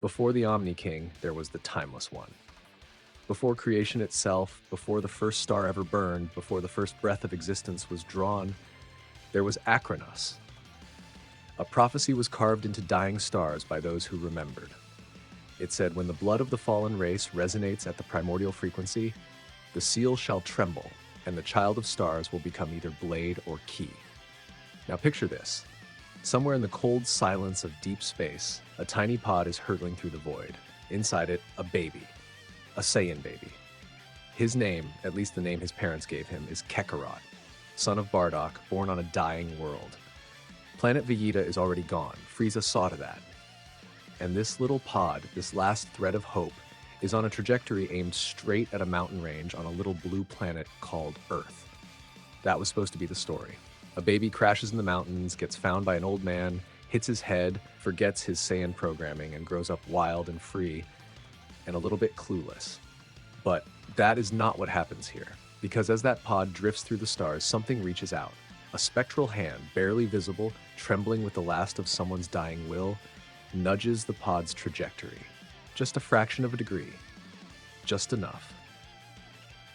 Before the Omni King, there was the Timeless One. Before creation itself, before the first star ever burned, before the first breath of existence was drawn, there was Akranos. A prophecy was carved into dying stars by those who remembered. It said, when the blood of the fallen race resonates at the primordial frequency, the seal shall tremble, and the child of stars will become either blade or key. Now picture this. Somewhere in the cold silence of deep space, a tiny pod is hurtling through the void. Inside it, a baby. A Saiyan baby. His name, at least the name his parents gave him, is Kakarot, son of Bardock, born on a dying world. Planet Vegeta is already gone. Frieza saw to that. And this little pod, this last thread of hope, is on a trajectory aimed straight at a mountain range on a little blue planet called Earth. That was supposed to be the story. A baby crashes in the mountains, gets found by an old man, hits his head, forgets his Saiyan programming, and grows up wild and free, and a little bit clueless. But that is not what happens here, because as that pod drifts through the stars, something reaches out. A spectral hand, barely visible, trembling with the last of someone's dying will, nudges the pod's trajectory. Just a fraction of a degree. Just enough.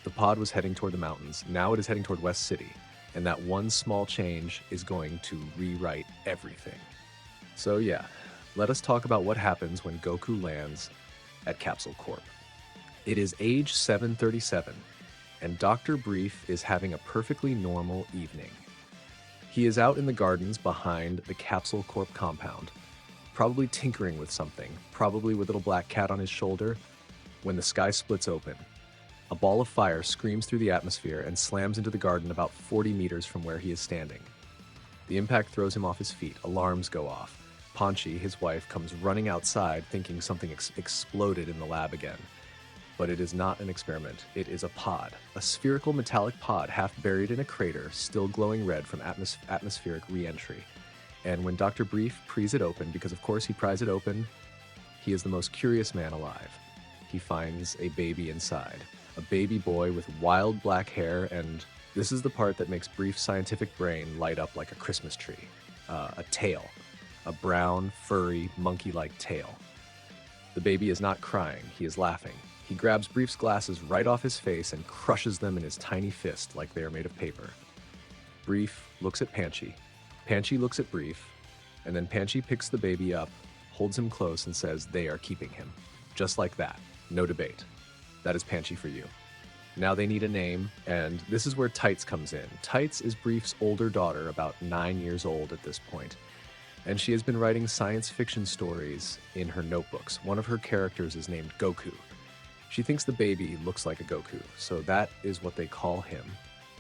The pod was heading toward the mountains. Now it is heading toward West City. And that one small change is going to rewrite everything. So yeah, let us talk about what happens when Goku lands at Capsule Corp. It is age 737, and Dr. Brief is having a perfectly normal evening. He is out in the gardens behind the Capsule Corp compound, probably tinkering with something, probably with Little Black Cat on his shoulder, when the sky splits open. A ball of fire screams through the atmosphere and slams into the garden about 40 meters from where he is standing. The impact throws him off his feet. Alarms go off. Panchi, his wife, comes running outside thinking something exploded in the lab again. But it is not an experiment. It is a pod. A spherical metallic pod half buried in a crater, still glowing red from atmospheric re-entry. And when Dr. Brief pries it open, because of course he pries it open, he is the most curious man alive. He finds a baby inside. A baby boy with wild black hair, and this is the part that makes Brief's scientific brain light up like a Christmas tree. A tail. A brown, furry, monkey-like tail. The baby is not crying, he is laughing. He grabs Brief's glasses right off his face and crushes them in his tiny fist like they are made of paper. Brief looks at Panchi. Panchi looks at Brief, and then Panchi picks the baby up, holds him close, and says they are keeping him. Just like that. No debate. That is Panchi for you. Now they need a name, and this is where Tights comes in. Tights is Brief's older daughter, about 9 years old at this point, and she has been writing science fiction stories in her notebooks. One of her characters is named Goku. She thinks the baby looks like a Goku, so that is what they call him.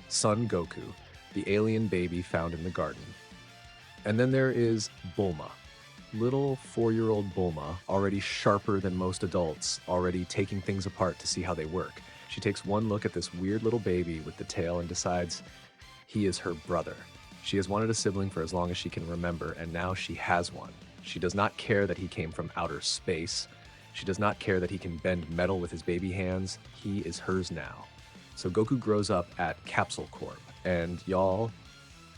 Son Goku, the alien baby found in the garden. And then there is Bulma. Little 4-year-old Bulma, already sharper than most adults, already taking things apart to see how they work. She takes one look at this weird little baby with the tail and decides he is her brother. She has wanted a sibling for as long as she can remember, and now she has one. She does not care that he came from outer space. She does not care that he can bend metal with his baby hands. He is hers now. So Goku grows up at Capsule Corp, and y'all,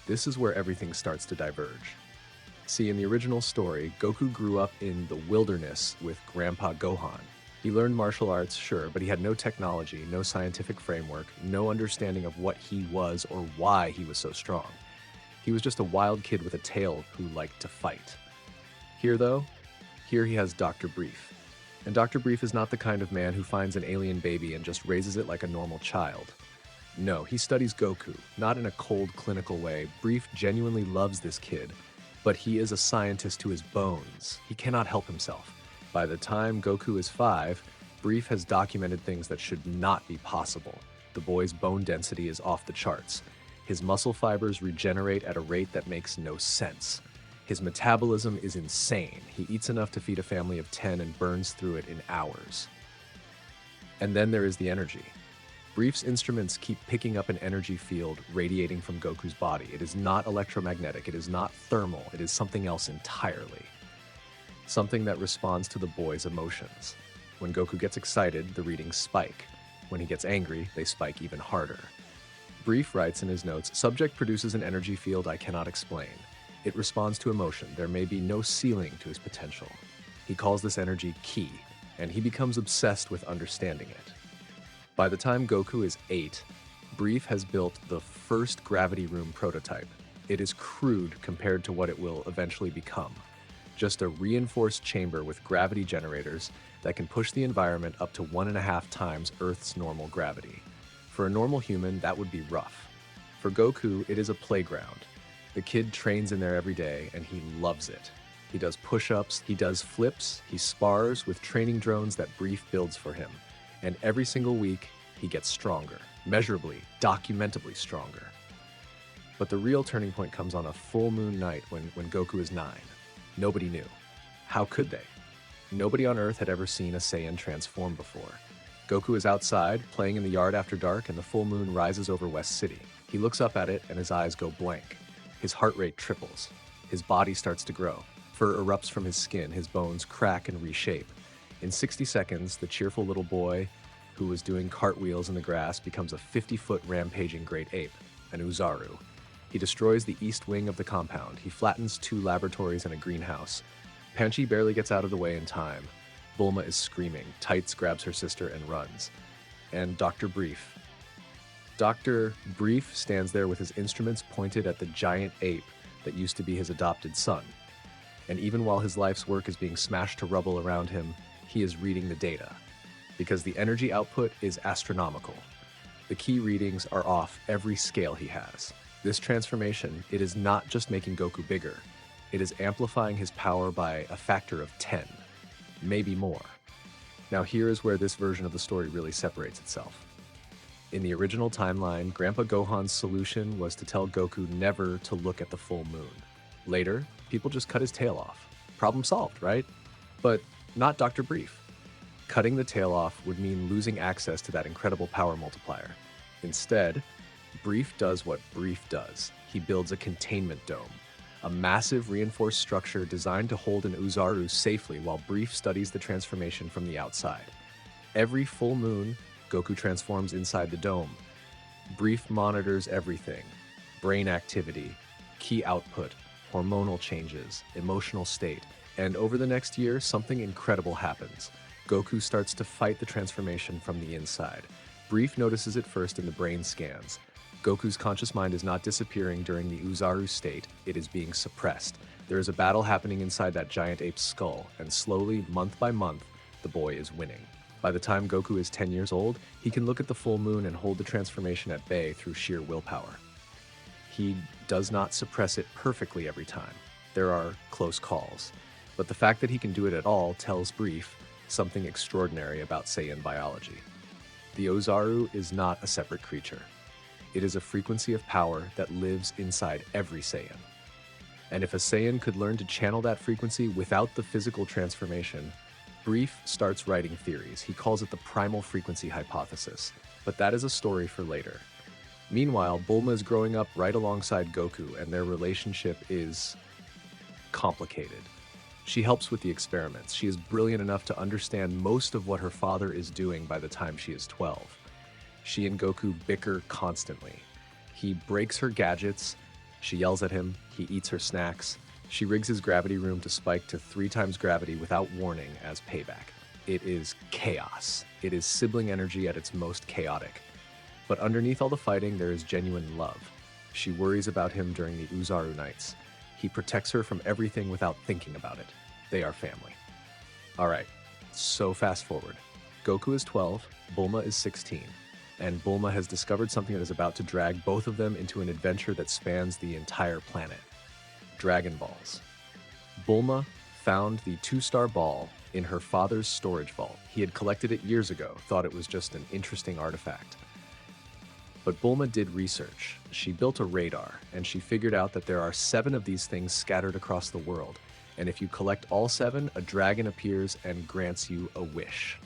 this is where everything starts to diverge. See, in the original story, Goku grew up in the wilderness with Grandpa Gohan. He learned martial arts, sure, but he had no technology, no scientific framework, no understanding of what he was or why he was so strong. He was just a wild kid with a tail who liked to fight. Here, though, here he has Dr. Brief. And Dr. Brief is not the kind of man who finds an alien baby and just raises it like a normal child. No, he studies Goku, not in a cold, clinical way. Brief genuinely loves this kid, but he is a scientist to his bones. He cannot help himself. By the time Goku is 5, Brief has documented things that should not be possible. The boy's bone density is off the charts. His muscle fibers regenerate at a rate that makes no sense. His metabolism is insane. He eats enough to feed a family of 10 and burns through it in hours. And then there is the energy. Brief's instruments keep picking up an energy field radiating from Goku's body. It is not electromagnetic, it is not thermal, it is something else entirely. Something that responds to the boy's emotions. When Goku gets excited, the readings spike. When he gets angry, they spike even harder. Brief writes in his notes, "Subject produces an energy field I cannot explain. It responds to emotion. There may be no ceiling to his potential." He calls this energy ki, and he becomes obsessed with understanding it. By the time Goku is 8, Brief has built the first gravity room prototype. It is crude compared to what it will eventually become. Just a reinforced chamber with gravity generators that can push the environment up to 1.5 times Earth's normal gravity. For a normal human, that would be rough. For Goku, it is a playground. The kid trains in there every day, and he loves it. He does push-ups, he does flips, he spars with training drones that Brief builds for him. And every single week, he gets stronger, measurably, documentably stronger. But the real turning point comes on a full moon night when Goku is 9. Nobody knew. How could they? Nobody on Earth had ever seen a Saiyan transform before. Goku is outside, playing in the yard after dark, and the full moon rises over West City. He looks up at it, and his eyes go blank. His heart rate triples. His body starts to grow. Fur erupts from his skin, his bones crack and reshape. In 60 seconds, the cheerful little boy who was doing cartwheels in the grass becomes a 50-foot rampaging great ape, an Ozaru. He destroys the east wing of the compound. He flattens 2 laboratories and a greenhouse. Panchi barely gets out of the way in time. Bulma is screaming. Tights grabs her sister and runs. And Dr. Brief. Dr. Brief stands there with his instruments pointed at the giant ape that used to be his adopted son. And even while his life's work is being smashed to rubble around him, he is reading the data. Because the energy output is astronomical. The key readings are off every scale he has. This transformation, it is not just making Goku bigger. It is amplifying his power by a factor of 10, maybe more. Now here is where this version of the story really separates itself. In the original timeline, Grandpa Gohan's solution was to tell Goku never to look at the full moon. Later, people just cut his tail off. Problem solved, right? But not Dr. Brief. Cutting the tail off would mean losing access to that incredible power multiplier. Instead, Brief does what Brief does. He builds a containment dome, a massive reinforced structure designed to hold an Ozaru safely while Brief studies the transformation from the outside. Every full moon, Goku transforms inside the dome. Brief monitors everything: brain activity, key output, hormonal changes, emotional state. And over the next year, something incredible happens. Goku starts to fight the transformation from the inside. Brief notices it first in the brain scans. Goku's conscious mind is not disappearing during the Ozaru state, it is being suppressed. There is a battle happening inside that giant ape's skull, and slowly, month by month, the boy is winning. By the time Goku is 10 years old, he can look at the full moon and hold the transformation at bay through sheer willpower. He does not suppress it perfectly every time. There are close calls. But the fact that he can do it at all tells Brief something extraordinary about Saiyan biology. The Ozaru is not a separate creature. It is a frequency of power that lives inside every Saiyan. And if a Saiyan could learn to channel that frequency without the physical transformation, Brief starts writing theories. He calls it the primal frequency hypothesis. But that is a story for later. Meanwhile, Bulma is growing up right alongside Goku, and their relationship is complicated. She helps with the experiments. She is brilliant enough to understand most of what her father is doing by the time she is 12. She and Goku bicker constantly. He breaks her gadgets, she yells at him, he eats her snacks. She rigs his gravity room to spike to 3 times gravity without warning as payback. It is chaos. It is sibling energy at its most chaotic. But underneath all the fighting, there is genuine love. She worries about him during the Ozaru nights. He protects her from everything without thinking about it. They are family. Alright, so fast forward. Goku is 12, Bulma is 16, and Bulma has discovered something that is about to drag both of them into an adventure that spans the entire planet. Dragon Balls. Bulma found the 2-star ball in her father's storage vault. He had collected it years ago, thought it was just an interesting artifact. But Bulma did research. She built a radar, and she figured out that there are 7 of these things scattered across the world. And if you collect all 7, a dragon appears and grants you a wish.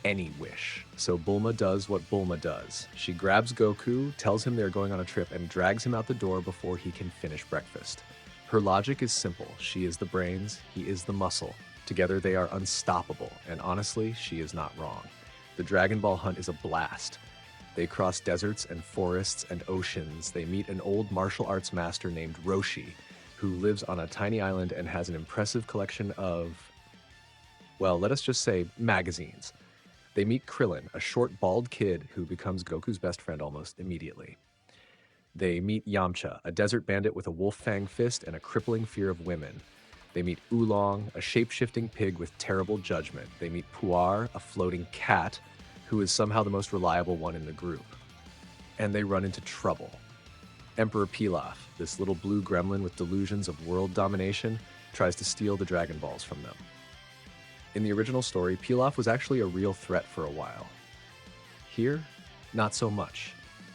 Any wish. So Bulma does what Bulma does. She grabs Goku, tells him they're going on a trip, and drags him out the door before he can finish breakfast. Her logic is simple. She is the brains, he is the muscle. Together they are unstoppable, and honestly, she is not wrong. The Dragon Ball hunt is a blast. They cross deserts and forests and oceans. They meet an old martial arts master named Roshi, who lives on a tiny island and has an impressive collection of well, let us just say magazines. They meet Krillin, a short, bald kid who becomes Goku's best friend almost immediately. They meet Yamcha, a desert bandit with a wolf fang fist and a crippling fear of women. They meet Oolong, a shape-shifting pig with terrible judgment. They meet Puar, a floating cat, who is somehow the most reliable one in the group. And they run into trouble. Emperor Pilaf, this little blue gremlin with delusions of world domination, tries to steal the Dragon Balls from them. In the original story, Pilaf was actually a real threat for a while. Here, not so much.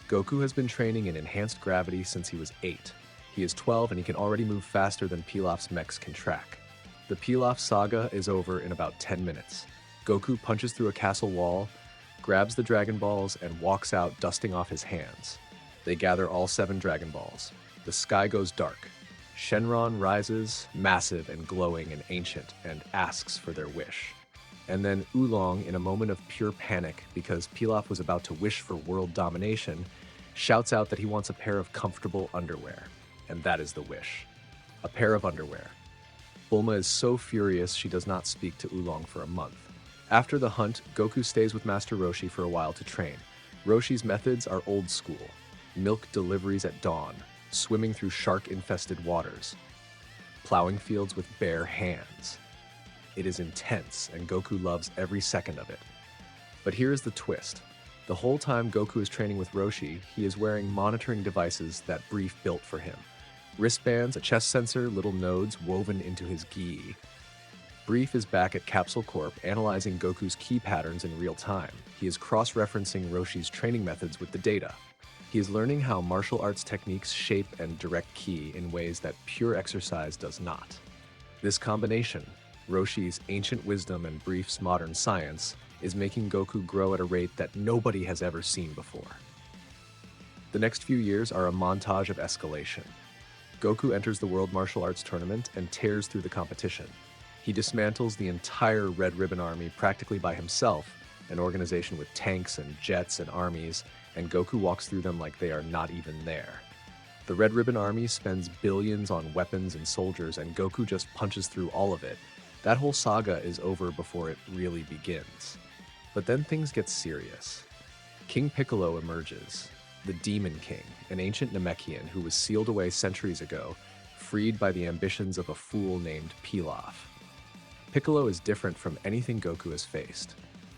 Goku has been training in enhanced gravity since he was 8. He is 12 and he can already move faster than Pilaf's mechs can track. The Pilaf saga is over in about 10 minutes. Goku punches through a castle wall, grabs the Dragon Balls, and walks out, dusting off his hands. They gather all 7 Dragon Balls. The sky goes dark. Shenron rises, massive and glowing and ancient, and asks for their wish. And then Oolong, in a moment of pure panic because Pilaf was about to wish for world domination, shouts out that he wants a pair of comfortable underwear. And that is the wish. A pair of underwear. Bulma is so furious she does not speak to Oolong for a month. After the hunt, Goku stays with Master Roshi for a while to train. Roshi's methods are old school. Milk deliveries at dawn, swimming through shark-infested waters, plowing fields with bare hands. It is intense, and Goku loves every second of it. But here is the twist. The whole time Goku is training with Roshi, he is wearing monitoring devices that Brief built for him. Wristbands, a chest sensor, little nodes woven into his gi. Brief is back at Capsule Corp, analyzing Goku's ki patterns in real time. He is cross-referencing Roshi's training methods with the data. He is learning how martial arts techniques shape and direct ki in ways that pure exercise does not. This combination, Roshi's ancient wisdom and Brief's modern science, is making Goku grow at a rate that nobody has ever seen before. The next few years are a montage of escalation. Goku enters the World Martial Arts Tournament and tears through the competition. He dismantles the entire Red Ribbon Army practically by himself, an organization with tanks and jets and armies, and Goku walks through them like they are not even there. The Red Ribbon Army spends billions on weapons and soldiers, and Goku just punches through all of it. That whole saga is over before it really begins. But then things get serious. King Piccolo emerges, the Demon King, an ancient Namekian who was sealed away centuries ago, freed by the ambitions of a fool named Pilaf. Piccolo is different from anything Goku has faced.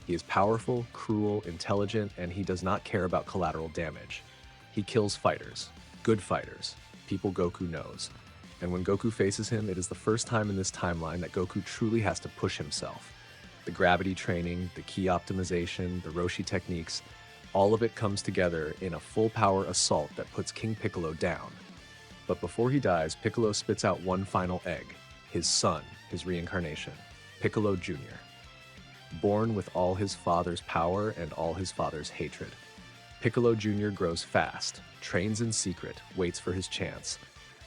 He is powerful, cruel, intelligent, and he does not care about collateral damage. He kills fighters, good fighters, people Goku knows. And when Goku faces him, it is the first time in this timeline that Goku truly has to push himself. The gravity training, the ki optimization, the Roshi techniques, all of it comes together in a full-power assault that puts King Piccolo down. But before he dies, Piccolo spits out one final egg, his son, his reincarnation, Piccolo Jr. Born with all his father's power and all his father's hatred. Piccolo Jr. grows fast, trains in secret, waits for his chance.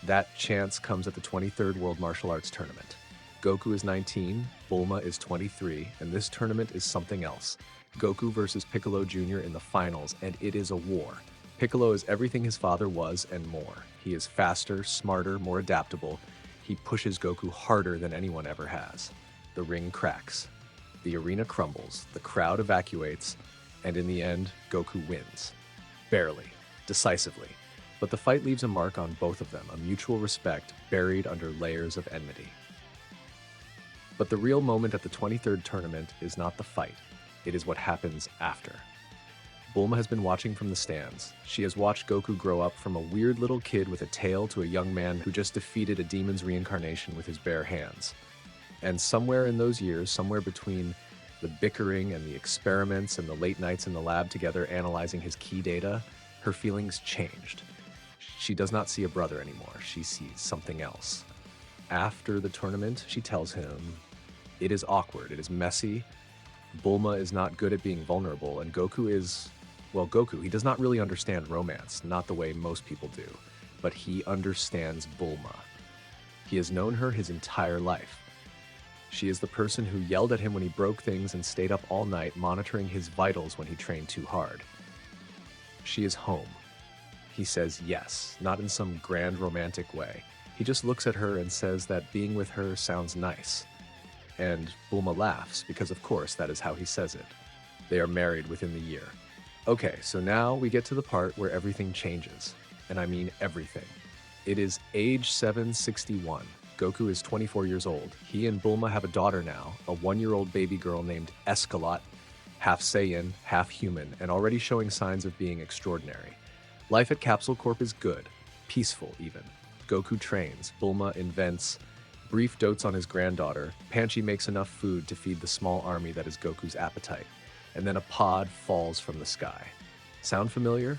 That chance comes at the 23rd World Martial Arts Tournament. Goku is 19, Bulma is 23, and this tournament is something else. Goku versus Piccolo Jr. in the finals, and it is a war. Piccolo is everything his father was and more. He is faster, smarter, more adaptable. He pushes Goku harder than anyone ever has. The ring cracks. The arena crumbles, the crowd evacuates, and in the end, Goku wins. Barely. Decisively. But the fight leaves a mark on both of them, a mutual respect buried under layers of enmity. But the real moment at the 23rd tournament is not the fight. It is what happens after. Bulma has been watching from the stands. She has watched Goku grow up from a weird little kid with a tail to a young man who just defeated a demon's reincarnation with his bare hands. And somewhere in those years, somewhere between the bickering and the experiments and the late nights in the lab together analyzing his key data, her feelings changed. She does not see a brother anymore. She sees something else. After the tournament, she tells him, it is awkward, it is messy. Bulma is not good at being vulnerable, and Goku is, well, Goku, he does not really understand romance, not the way most people do, but he understands Bulma. He has known her his entire life. She is the person who yelled at him when he broke things and stayed up all night monitoring his vitals when he trained too hard. She is home. He says yes, not in some grand romantic way. He just looks at her and says that being with her sounds nice. And Bulma laughs, because of course that is how he says it. They are married within the year. Okay, so now we get to the part where everything changes. And I mean everything. It is age 761. Goku is 24 years old. He and Bulma have a daughter now, a 1-year-old baby girl named Escalot, half Saiyan, half human, and already showing signs of being extraordinary. Life at Capsule Corp is good, peaceful even. Goku trains, Bulma invents, Brief dotes on his granddaughter, Panchi makes enough food to feed the small army that is Goku's appetite, and then a pod falls from the sky. Sound familiar?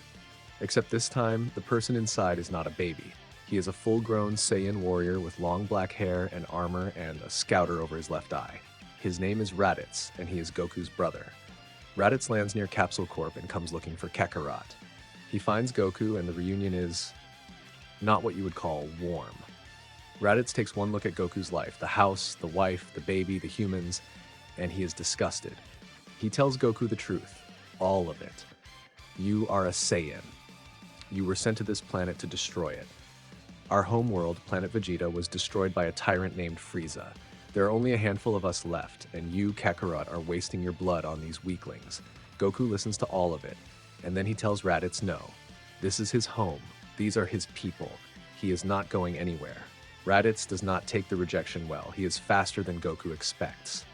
Except this time, the person inside is not a baby. He is a full-grown Saiyan warrior with long black hair and armor and a scouter over his left eye. His name is Raditz, and he is Goku's brother. Raditz lands near Capsule Corp and comes looking for Kakarot. He finds Goku, and the reunion is not what you would call warm. Raditz takes one look at Goku's life, the house, the wife, the baby, the humans, and he is disgusted. He tells Goku the truth, all of it. You are a Saiyan. You were sent to this planet to destroy it. Our homeworld, planet Vegeta, was destroyed by a tyrant named Frieza. There are only a handful of us left, and you, Kakarot, are wasting your blood on these weaklings. Goku listens to all of it, and then he tells Raditz no. This is his home. These are his people. He is not going anywhere. Raditz does not take the rejection well. He is faster than Goku expects.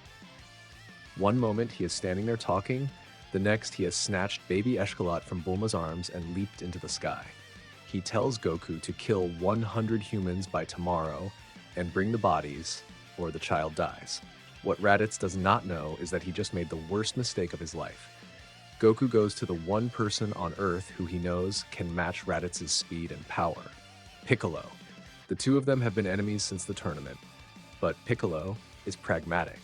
One moment he is standing there talking, the next he has snatched baby Escalot from Bulma's arms and leaped into the sky. He tells Goku to kill 100 humans by tomorrow and bring the bodies, or the child dies. What Raditz does not know is that he just made the worst mistake of his life. Goku goes to the one person on Earth who he knows can match Raditz's speed and power, Piccolo. The two of them have been enemies since the tournament, but Piccolo is pragmatic.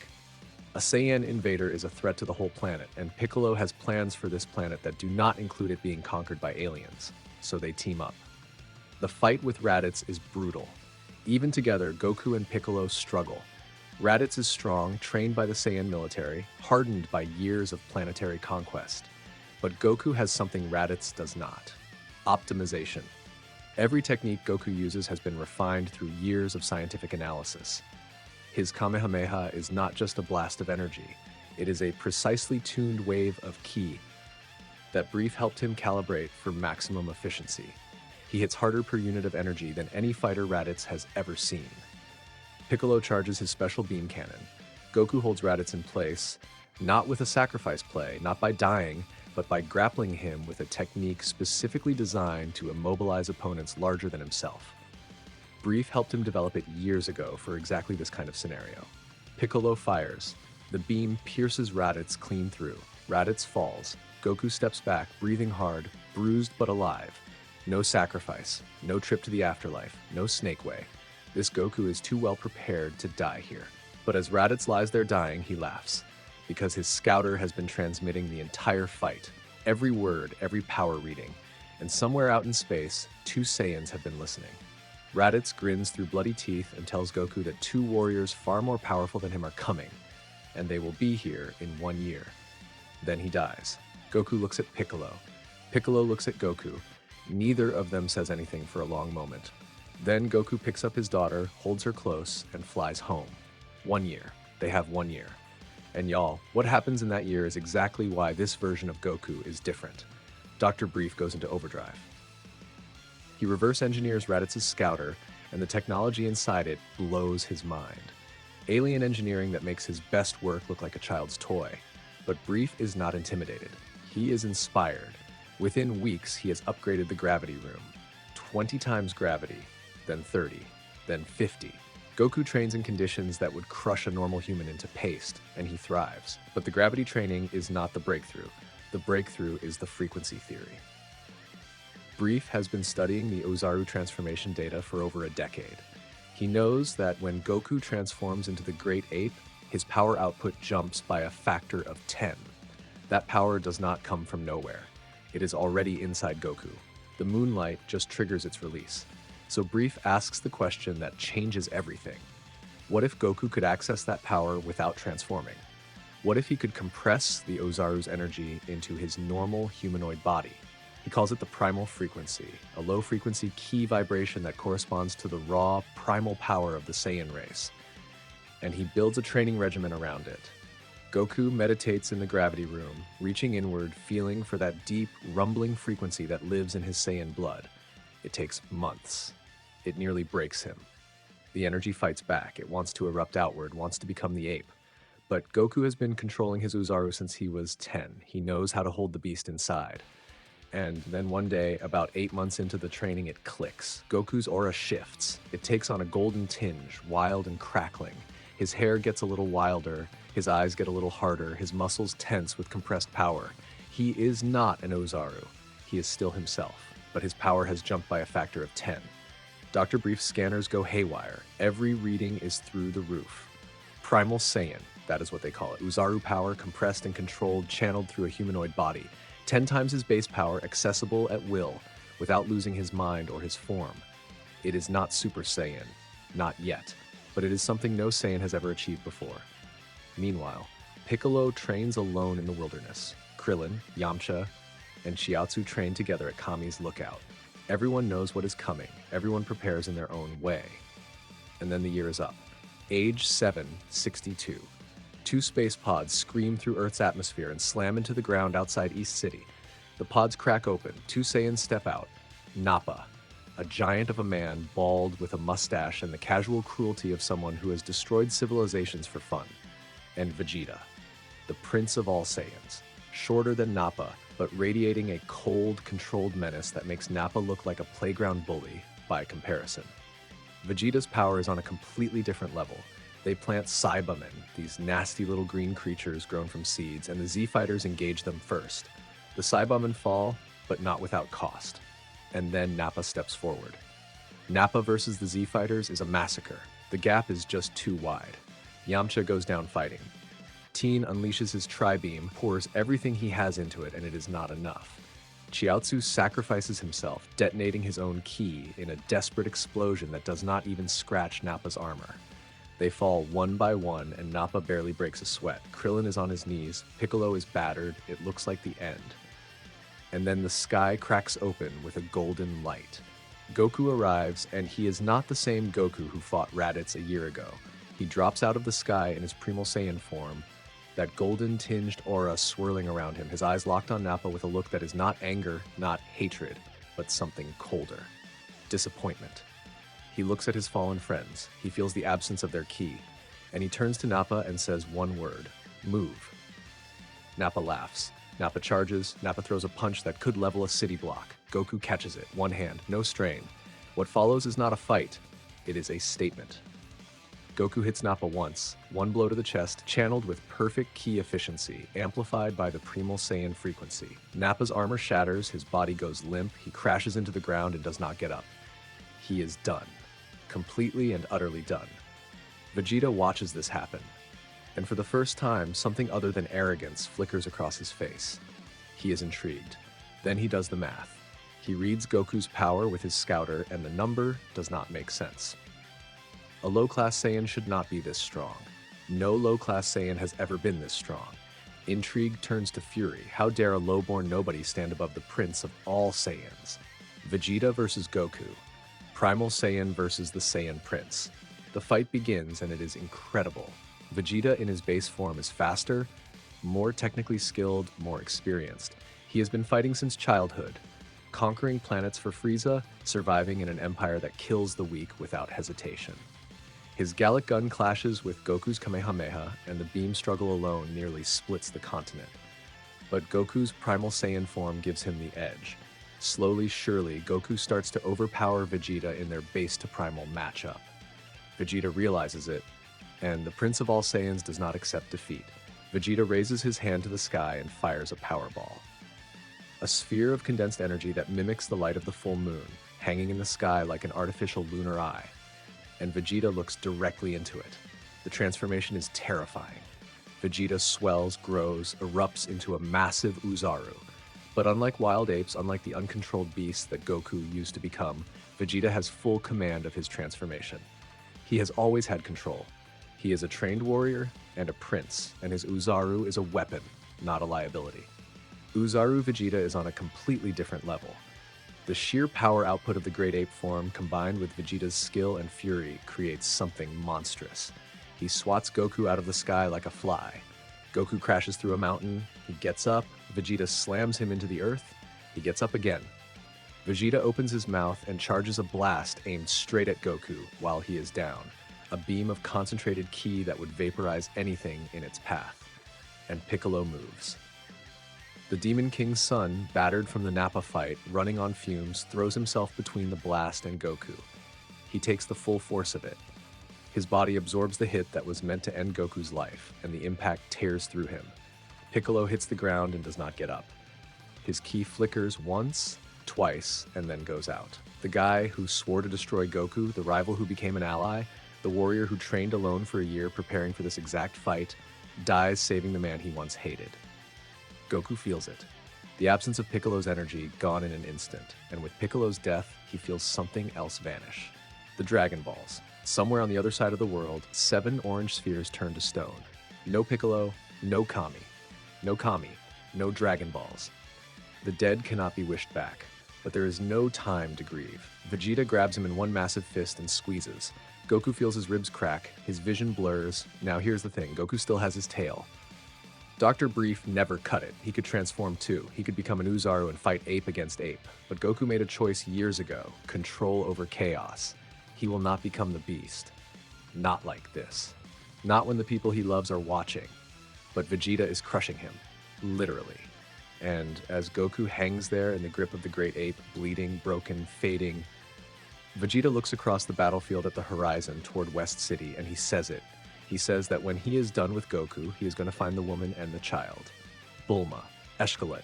A Saiyan invader is a threat to the whole planet, and Piccolo has plans for this planet that do not include it being conquered by aliens, so they team up. The fight with Raditz is brutal. Even together, Goku and Piccolo struggle. Raditz is strong, trained by the Saiyan military, hardened by years of planetary conquest. But Goku has something Raditz does not: optimization. Every technique Goku uses has been refined through years of scientific analysis. His Kamehameha is not just a blast of energy, it is a precisely tuned wave of ki that Brief helped him calibrate for maximum efficiency. He hits harder per unit of energy than any fighter Raditz has ever seen. Piccolo charges his special beam cannon. Goku holds Raditz in place, not with a sacrifice play, not by dying, but by grappling him with a technique specifically designed to immobilize opponents larger than himself. Brief helped him develop it years ago for exactly this kind of scenario. Piccolo fires. The beam pierces Raditz clean through. Raditz falls. Goku steps back, breathing hard, bruised but alive. No sacrifice, no trip to the afterlife, no snake way. This Goku is too well prepared to die here. But as Raditz lies there dying, he laughs, because his scouter has been transmitting the entire fight, every word, every power reading, and somewhere out in space, two Saiyans have been listening. Raditz grins through bloody teeth and tells Goku that two warriors far more powerful than him are coming, and they will be here in 1 year. Then he dies. Goku looks at Piccolo. Piccolo looks at Goku. Neither of them says anything for a long moment. Then Goku picks up his daughter, holds her close, and flies home. 1 year. They have 1 year. And y'all, what happens in that year is exactly why this version of Goku is different. Dr. Brief goes into overdrive. He reverse engineers Raditz's scouter, and the technology inside it blows his mind. Alien engineering that makes his best work look like a child's toy. But Brief is not intimidated. He is inspired. Within weeks, he has upgraded the gravity room. 20 times gravity, then 30, then 50. Goku trains in conditions that would crush a normal human into paste, and he thrives. But the gravity training is not the breakthrough. The breakthrough is the frequency theory. Brief has been studying the Ozaru transformation data for over a decade. He knows that when Goku transforms into the Great Ape, his power output jumps by a factor of 10. That power does not come from nowhere. It is already inside Goku. The moonlight just triggers its release. So Brief asks the question that changes everything. What if Goku could access that power without transforming? What if he could compress the Ozaru's energy into his normal humanoid body? He calls it the primal frequency, a low-frequency ki vibration that corresponds to the raw, primal power of the Saiyan race. and he builds a training regimen around it. Goku meditates in the gravity room, reaching inward, feeling for that deep, rumbling frequency that lives in his Saiyan blood. It takes months. It nearly breaks him. The energy fights back. It wants to erupt outward, wants to become the ape. But Goku has been controlling his Ozaru since he was 10. He knows how to hold the beast inside. And then one day, about 8 months into the training, it clicks. Goku's aura shifts. It takes on a golden tinge, wild and crackling. His hair gets a little wilder, his eyes get a little harder, his muscles tense with compressed power. He is not an Ozaru. He is still himself, but his power has jumped by a factor of 10. Dr. Brief's scanners go haywire. Every reading is through the roof. Primal Saiyan, that is what they call it. Ozaru power, compressed and controlled, channeled through a humanoid body. 10 times his base power, accessible at will, without losing his mind or his form. It is not Super Saiyan, not yet, but it is something no Saiyan has ever achieved before. Meanwhile, Piccolo trains alone in the wilderness. Krillin, Yamcha, and Chiaotzu train together at Kami's lookout. Everyone knows what is coming. Everyone prepares in their own way. And then the year is up. Age 762. 2 space pods scream through Earth's atmosphere and slam into the ground outside East City. The pods crack open. 2 Saiyans step out. Nappa, a giant of a man, bald with a mustache and the casual cruelty of someone who has destroyed civilizations for fun. And Vegeta, the prince of all Saiyans, shorter than Nappa, but radiating a cold, controlled menace that makes Nappa look like a playground bully by comparison. Vegeta's power is on a completely different level. They plant Saibamen, these nasty little green creatures grown from seeds, and the Z-Fighters engage them first. The Saibamen fall, but not without cost. And then Nappa steps forward. Nappa versus the Z-Fighters is a massacre. The gap is just too wide. Yamcha goes down fighting. Teen unleashes his Tri-Beam, pours everything he has into it, and it is not enough. Chiaotzu sacrifices himself, detonating his own ki in a desperate explosion that does not even scratch Nappa's armor. They fall one by one, and Nappa barely breaks a sweat. Krillin is on his knees, Piccolo is battered, it looks like the end. And then the sky cracks open with a golden light. Goku arrives, and he is not the same Goku who fought Raditz a year ago. He drops out of the sky in his primal Saiyan form, that golden-tinged aura swirling around him, his eyes locked on Nappa with a look that is not anger, not hatred, but something colder. Disappointment. He looks at his fallen friends. He feels the absence of their ki, and he turns to Nappa and says one word: move. Nappa laughs. Nappa charges. Nappa throws a punch that could level a city block. Goku catches it, one hand, no strain. What follows is not a fight. It is a statement. Goku hits Nappa once, one blow to the chest, channeled with perfect ki efficiency, amplified by the primal Saiyan frequency. Nappa's armor shatters, his body goes limp, he crashes into the ground and does not get up. He is done. Completely and utterly done. Vegeta watches this happen, and for the first time, something other than arrogance flickers across his face. He is intrigued. Then he does the math. He reads Goku's power with his scouter, and the number does not make sense. A low-class Saiyan should not be this strong. No low-class Saiyan has ever been this strong. Intrigue turns to fury. How dare a low-born nobody stand above the prince of all Saiyans? Vegeta versus Goku. Primal Saiyan versus the Saiyan Prince. The fight begins, and it is incredible. Vegeta in his base form is faster, more technically skilled, more experienced. He has been fighting since childhood, conquering planets for Frieza, surviving in an empire that kills the weak without hesitation. His Gallic gun clashes with Goku's Kamehameha, and the beam struggle alone nearly splits the continent. But Goku's Primal Saiyan form gives him the edge. Slowly, surely, Goku starts to overpower Vegeta in their base to primal matchup. Vegeta realizes it, and the Prince of all Saiyans does not accept defeat. Vegeta raises his hand to the sky and fires a power ball. A sphere of condensed energy that mimics the light of the full moon, hanging in the sky like an artificial lunar eye. And Vegeta looks directly into it. The transformation is terrifying. Vegeta swells, grows, erupts into a massive Ozaru. But unlike wild apes, unlike the uncontrolled beasts that Goku used to become, Vegeta has full command of his transformation. He has always had control. He is a trained warrior and a prince, and his Ozaru is a weapon, not a liability. Ozaru Vegeta is on a completely different level. The sheer power output of the great ape form, combined with Vegeta's skill and fury, creates something monstrous. He swats Goku out of the sky like a fly. Goku crashes through a mountain. He gets up. Vegeta slams him into the earth. He gets up again. Vegeta opens his mouth and charges a blast aimed straight at Goku while he is down, a beam of concentrated ki that would vaporize anything in its path. And Piccolo moves. The Demon King's son, battered from the Nappa fight, running on fumes, throws himself between the blast and Goku. He takes the full force of it. His body absorbs the hit that was meant to end Goku's life, and the impact tears through him. Piccolo hits the ground and does not get up. His ki flickers once, twice, and then goes out. The guy who swore to destroy Goku, the rival who became an ally, the warrior who trained alone for a year preparing for this exact fight, dies saving the man he once hated. Goku feels it. The absence of Piccolo's energy gone in an instant, and with Piccolo's death, he feels something else vanish. The Dragon Balls. Somewhere on the other side of the world, 7 orange spheres turn to stone. No Piccolo, no Kami. No Kami, no Dragon Balls. The dead cannot be wished back, but there is no time to grieve. Vegeta grabs him in one massive fist and squeezes. Goku feels his ribs crack, his vision blurs. Now here's the thing, Goku still has his tail. Dr. Brief never cut it. He could transform too. He could become an Ozaru and fight ape against ape. But Goku made a choice years ago, control over chaos. He will not become the beast. Not like this. Not when the people he loves are watching. But Vegeta is crushing him, literally. And as Goku hangs there in the grip of the great ape, bleeding, broken, fading, Vegeta looks across the battlefield at the horizon toward West City, and he says it. He says that when he is done with Goku, he is going to find the woman and the child. Bulma, Escalate.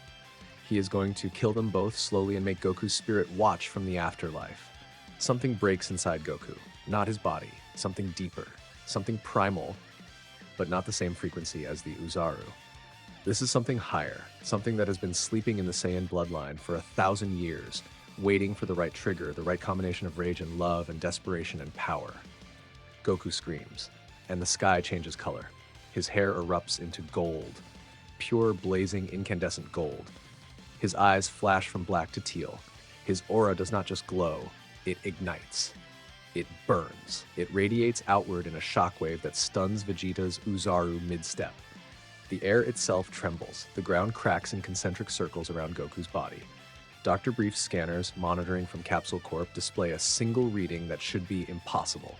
He is going to kill them both slowly and make Goku's spirit watch from the afterlife. Something breaks inside Goku, not his body, something deeper, something primal, but not the same frequency as the Ozaru. This is something higher, something that has been sleeping in the Saiyan bloodline for 1,000 years, waiting for the right trigger, the right combination of rage and love and desperation and power. Goku screams, and the sky changes color. His hair erupts into gold, pure blazing incandescent gold. His eyes flash from black to teal. His aura does not just glow, it ignites. It burns. It radiates outward in a shockwave that stuns Vegeta's Ozaru mid-step. The air itself trembles. The ground cracks in concentric circles around Goku's body. Dr. Brief's scanners, monitoring from Capsule Corp, display a single reading that should be impossible.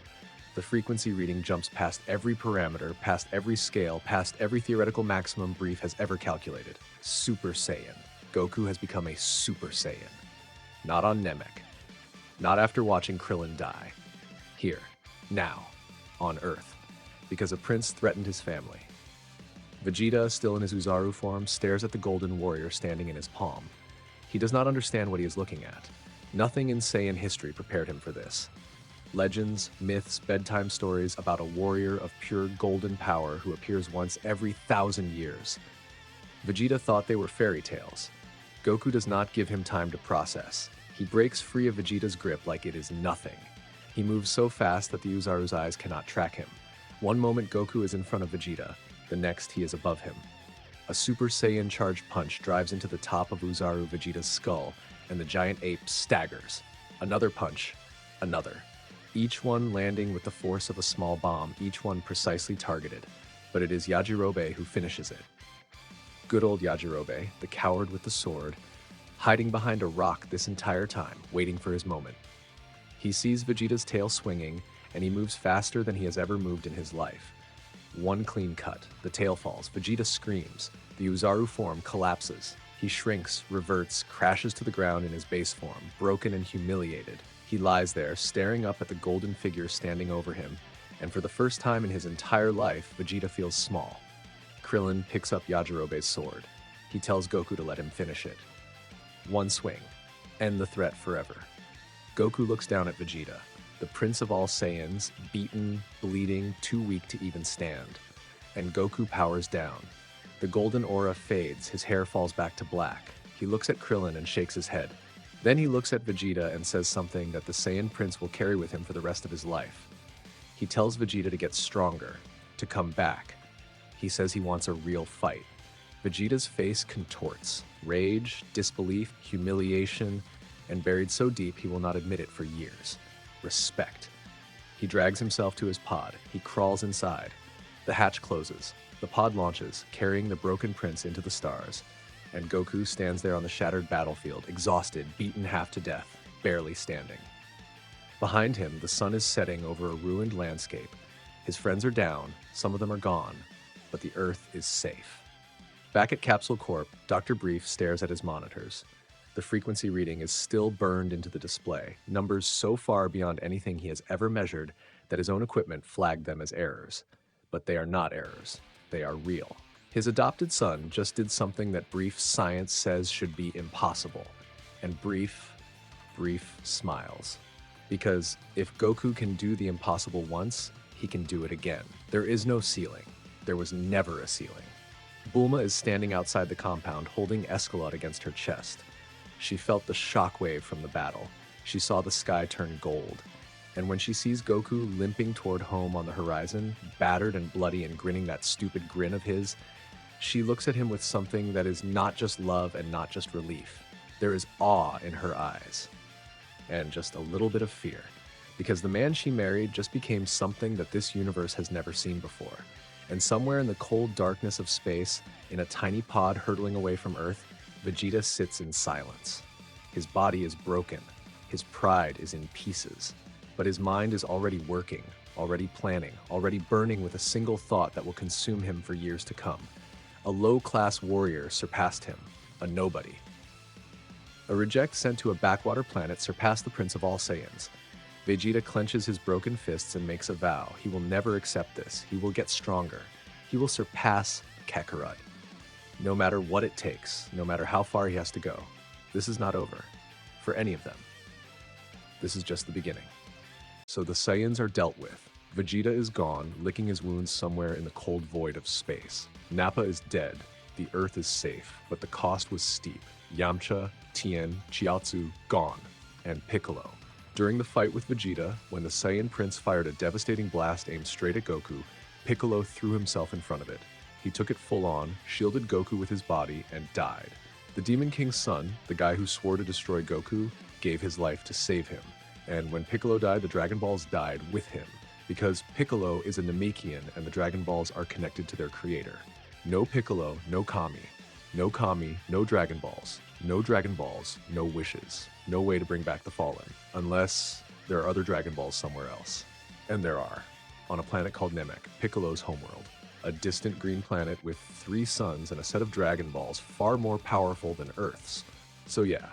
The frequency reading jumps past every parameter, past every scale, past every theoretical maximum Brief has ever calculated. Super Saiyan. Goku has become a Super Saiyan. Not on Namek. Not after watching Krillin die. Here. Now. On Earth. Because a prince threatened his family. Vegeta, still in his Ozaru form, stares at the golden warrior standing in his palm. He does not understand what he is looking at. Nothing in Saiyan history prepared him for this. Legends, myths, bedtime stories about a warrior of pure golden power who appears once every 1,000 years. Vegeta thought they were fairy tales. Goku does not give him time to process. He breaks free of Vegeta's grip like it is nothing. He moves so fast that the Ozaru's eyes cannot track him. One moment Goku is in front of Vegeta, the next he is above him. A Super Saiyan charged punch drives into the top of Ozaru Vegeta's skull, and the giant ape staggers. Another punch, another. Each one landing with the force of a small bomb, each one precisely targeted. But it is Yajirobe who finishes it. Good old Yajirobe, the coward with the sword, hiding behind a rock this entire time, waiting for his moment. He sees Vegeta's tail swinging, and he moves faster than he has ever moved in his life. One clean cut, the tail falls, Vegeta screams, the Ozaru form collapses. He shrinks, reverts, crashes to the ground in his base form, broken and humiliated. He lies there, staring up at the golden figure standing over him, and for the first time in his entire life, Vegeta feels small. Krillin picks up Yajirobe's sword. He tells Goku to let him finish it. One swing. End the threat forever. Goku looks down at Vegeta, the prince of all Saiyans, beaten, bleeding, too weak to even stand. And Goku powers down. The golden aura fades, his hair falls back to black. He looks at Krillin and shakes his head. Then he looks at Vegeta and says something that the Saiyan prince will carry with him for the rest of his life. He tells Vegeta to get stronger, to come back. He says he wants a real fight. Vegeta's face contorts. Rage, disbelief, humiliation, and buried so deep he will not admit it for years. Respect. He drags himself to his pod. He crawls inside. The hatch closes. The pod launches, carrying the broken prince into the stars. And Goku stands there on the shattered battlefield, exhausted, beaten half to death, barely standing. Behind him, the sun is setting over a ruined landscape. His friends are down, some of them are gone, but the Earth is safe. Back at Capsule Corp, Dr. Brief stares at his monitors. The frequency reading is still burned into the display, numbers so far beyond anything he has ever measured that his own equipment flagged them as errors. But they are not errors. They are real. His adopted son just did something that Brief's science says should be impossible. And Brief smiles. Because if Goku can do the impossible once, he can do it again. There is no ceiling. There was never a ceiling. Bulma is standing outside the compound, holding Escalade against her chest. She felt the shockwave from the battle. She saw the sky turn gold. And when she sees Goku limping toward home on the horizon, battered and bloody and grinning that stupid grin of his, she looks at him with something that is not just love and not just relief. There is awe in her eyes. And just a little bit of fear. Because the man she married just became something that this universe has never seen before. And somewhere in the cold darkness of space, in a tiny pod hurtling away from Earth, Vegeta sits in silence. His body is broken. His pride is in pieces. But his mind is already working, already planning, already burning with a single thought that will consume him for years to come. A low-class warrior surpassed him, a nobody. A reject sent to a backwater planet surpassed the Prince of all Saiyans. Vegeta clenches his broken fists and makes a vow. He will never accept this. He will get stronger. He will surpass Kakarot. No matter what it takes, no matter how far he has to go. This is not over. For any of them. This is just the beginning. So the Saiyans are dealt with. Vegeta is gone, licking his wounds somewhere in the cold void of space. Nappa is dead. The Earth is safe, but the cost was steep. Yamcha, Tien, Chiaotzu, gone. And Piccolo. During the fight with Vegeta, when the Saiyan Prince fired a devastating blast aimed straight at Goku, Piccolo threw himself in front of it. He took it full on, shielded Goku with his body, and died. The Demon King's son, the guy who swore to destroy Goku, gave his life to save him. And when Piccolo died, the Dragon Balls died with him. Because Piccolo is a Namekian and the Dragon Balls are connected to their creator. No Piccolo, no Kami. No Kami, no Dragon Balls. No Dragon Balls, no wishes. No way to bring back the Fallen. Unless there are other Dragon Balls somewhere else. And there are. On a planet called Namek, Piccolo's homeworld. A distant green planet with 3 suns and a set of Dragon Balls far more powerful than Earth's. So yeah,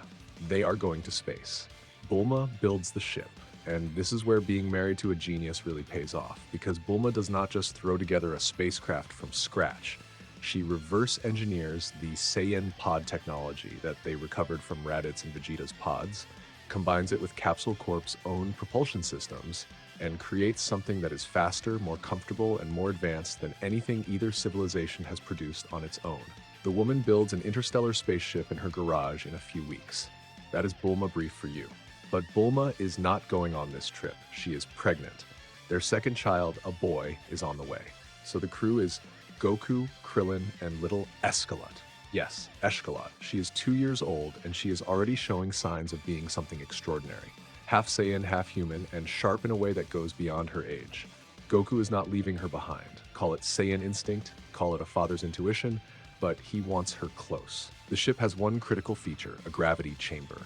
they are going to space. Bulma builds the ship. And this is where being married to a genius really pays off. Because Bulma does not just throw together a spacecraft from scratch. She reverse engineers the Saiyan pod technology that they recovered from Raditz and Vegeta's pods, combines it with Capsule Corp's own propulsion systems, and creates something that is faster, more comfortable, and more advanced than anything either civilization has produced on its own. The woman builds an interstellar spaceship in her garage in a few weeks. That is Bulma Brief for you. But Bulma is not going on this trip. She is pregnant. Their second child, a boy, is on the way. So the crew is Goku, Krillin, and little Escalade. Yes, Escalade. She is 2 years old, and she is already showing signs of being something extraordinary. Half Saiyan, half human, and sharp in a way that goes beyond her age. Goku is not leaving her behind. Call it Saiyan instinct, call it a father's intuition, but he wants her close. The ship has one critical feature, a gravity chamber.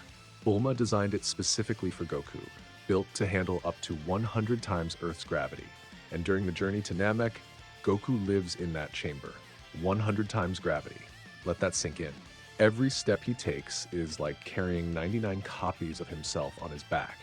Bulma designed it specifically for Goku, built to handle up to 100 times Earth's gravity. And during the journey to Namek, Goku lives in that chamber. 100 times gravity. Let that sink in. Every step he takes is like carrying 99 copies of himself on his back.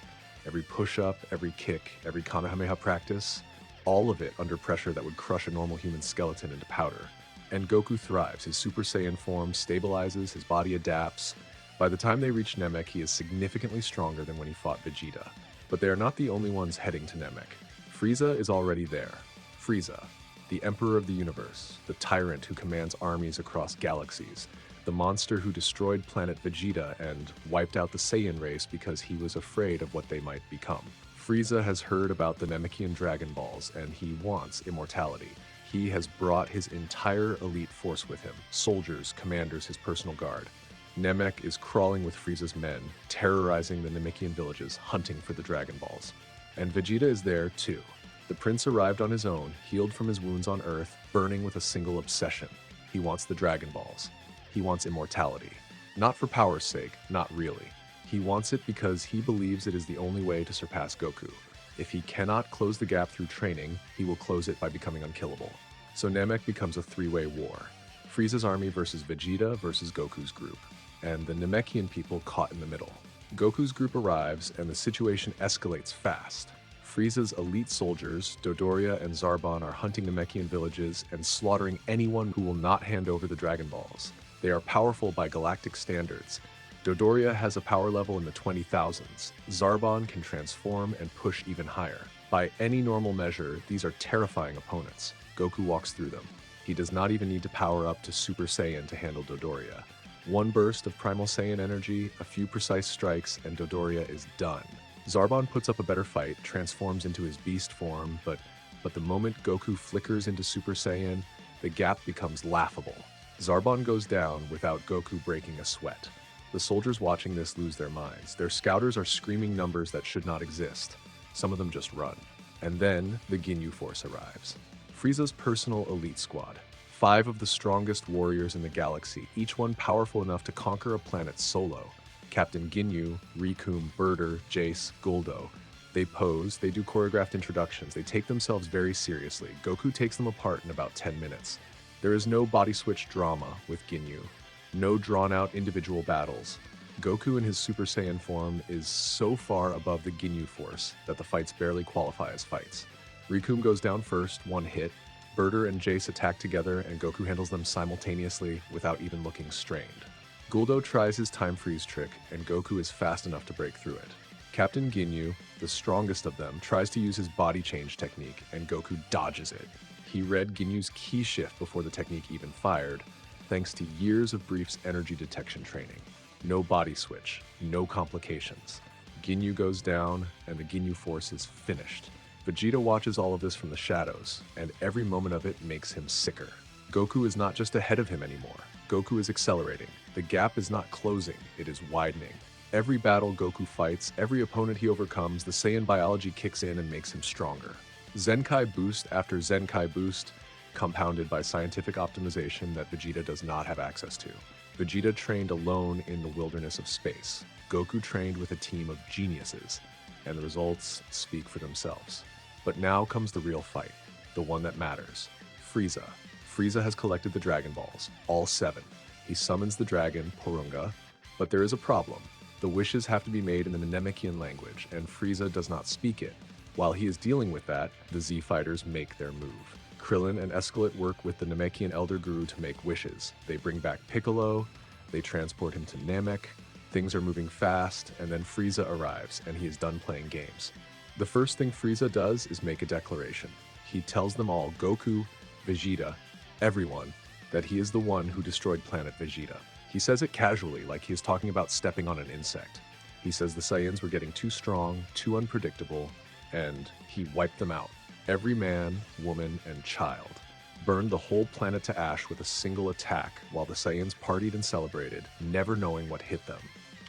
Every push-up, every kick, every Kamehameha practice, all of it under pressure that would crush a normal human skeleton into powder. And Goku thrives. His Super Saiyan form stabilizes, his body adapts. By the time they reach Namek, he is significantly stronger than when he fought Vegeta. But they are not the only ones heading to Namek. Frieza is already there. Frieza, the Emperor of the Universe, the tyrant who commands armies across galaxies, the monster who destroyed planet Vegeta and wiped out the Saiyan race because he was afraid of what they might become. Frieza has heard about the Namekian Dragon Balls, and he wants immortality. He has brought his entire elite force with him, soldiers, commanders, his personal guard. Namek is crawling with Frieza's men, terrorizing the Namekian villages, hunting for the Dragon Balls. And Vegeta is there too. The prince arrived on his own, healed from his wounds on Earth, burning with a single obsession. He wants the Dragon Balls. He wants immortality. Not for power's sake, not really. He wants it because he believes it is the only way to surpass Goku. If he cannot close the gap through training, he will close it by becoming unkillable. So Namek becomes a three-way war. Frieza's army versus Vegeta versus Goku's group, and the Namekian people caught in the middle. Goku's group arrives, and the situation escalates fast. Frieza's elite soldiers, Dodoria and Zarbon, are hunting Namekian villages and slaughtering anyone who will not hand over the Dragon Balls. They are powerful by galactic standards. Dodoria has a power level in the 20,000s. Zarbon can transform and push even higher. By any normal measure, these are terrifying opponents. Goku walks through them. He does not even need to power up to Super Saiyan to handle Dodoria. One burst of primal Saiyan energy, a few precise strikes, and Dodoria is done. Zarbon puts up a better fight, transforms into his beast form, but the moment Goku flickers into Super Saiyan, the gap becomes laughable. Zarbon goes down without Goku breaking a sweat. The soldiers watching this lose their minds. Their scouters are screaming numbers that should not exist. Some of them just run. And then the Ginyu Force arrives. Frieza's personal elite squad. 5 of the strongest warriors in the galaxy, each one powerful enough to conquer a planet solo. Captain Ginyu, Rikum, Birder, Jace, Guldo. They pose, they do choreographed introductions, they take themselves very seriously. Goku takes them apart in about 10 minutes. There is no body switch drama with Ginyu. No drawn-out individual battles. Goku in his Super Saiyan form is so far above the Ginyu Force that the fights barely qualify as fights. Rikum goes down first, one hit. Birder and Jace attack together, and Goku handles them simultaneously without even looking strained. Guldo tries his time freeze trick, and Goku is fast enough to break through it. Captain Ginyu, the strongest of them, tries to use his body change technique, and Goku dodges it. He read Ginyu's ki shift before the technique even fired, thanks to years of Brief's energy detection training. No body switch, no complications. Ginyu goes down, and the Ginyu Force is finished. Vegeta watches all of this from the shadows, and every moment of it makes him sicker. Goku is not just ahead of him anymore. Goku is accelerating. The gap is not closing, it is widening. Every battle Goku fights, every opponent he overcomes, the Saiyan biology kicks in and makes him stronger. Zenkai boost after Zenkai boost, compounded by scientific optimization that Vegeta does not have access to. Vegeta trained alone in the wilderness of space. Goku trained with a team of geniuses, and the results speak for themselves. But now comes the real fight, the one that matters. Frieza. Frieza has collected the Dragon Balls, all 7. He summons the dragon, Porunga, but there is a problem. The wishes have to be made in the Namekian language, and Frieza does not speak it. While he is dealing with that, the Z-Fighters make their move. Krillin and Escalate work with the Namekian Elder Guru to make wishes. They bring back Piccolo, they transport him to Namek, things are moving fast, and then Frieza arrives, and he is done playing games. The first thing Frieza does is make a declaration. He tells them all, Goku, Vegeta, everyone, that he is the one who destroyed planet Vegeta. He says it casually, like he is talking about stepping on an insect. He says the Saiyans were getting too strong, too unpredictable, and he wiped them out. Every man, woman, and child. Burned the whole planet to ash with a single attack while the Saiyans partied and celebrated, never knowing what hit them.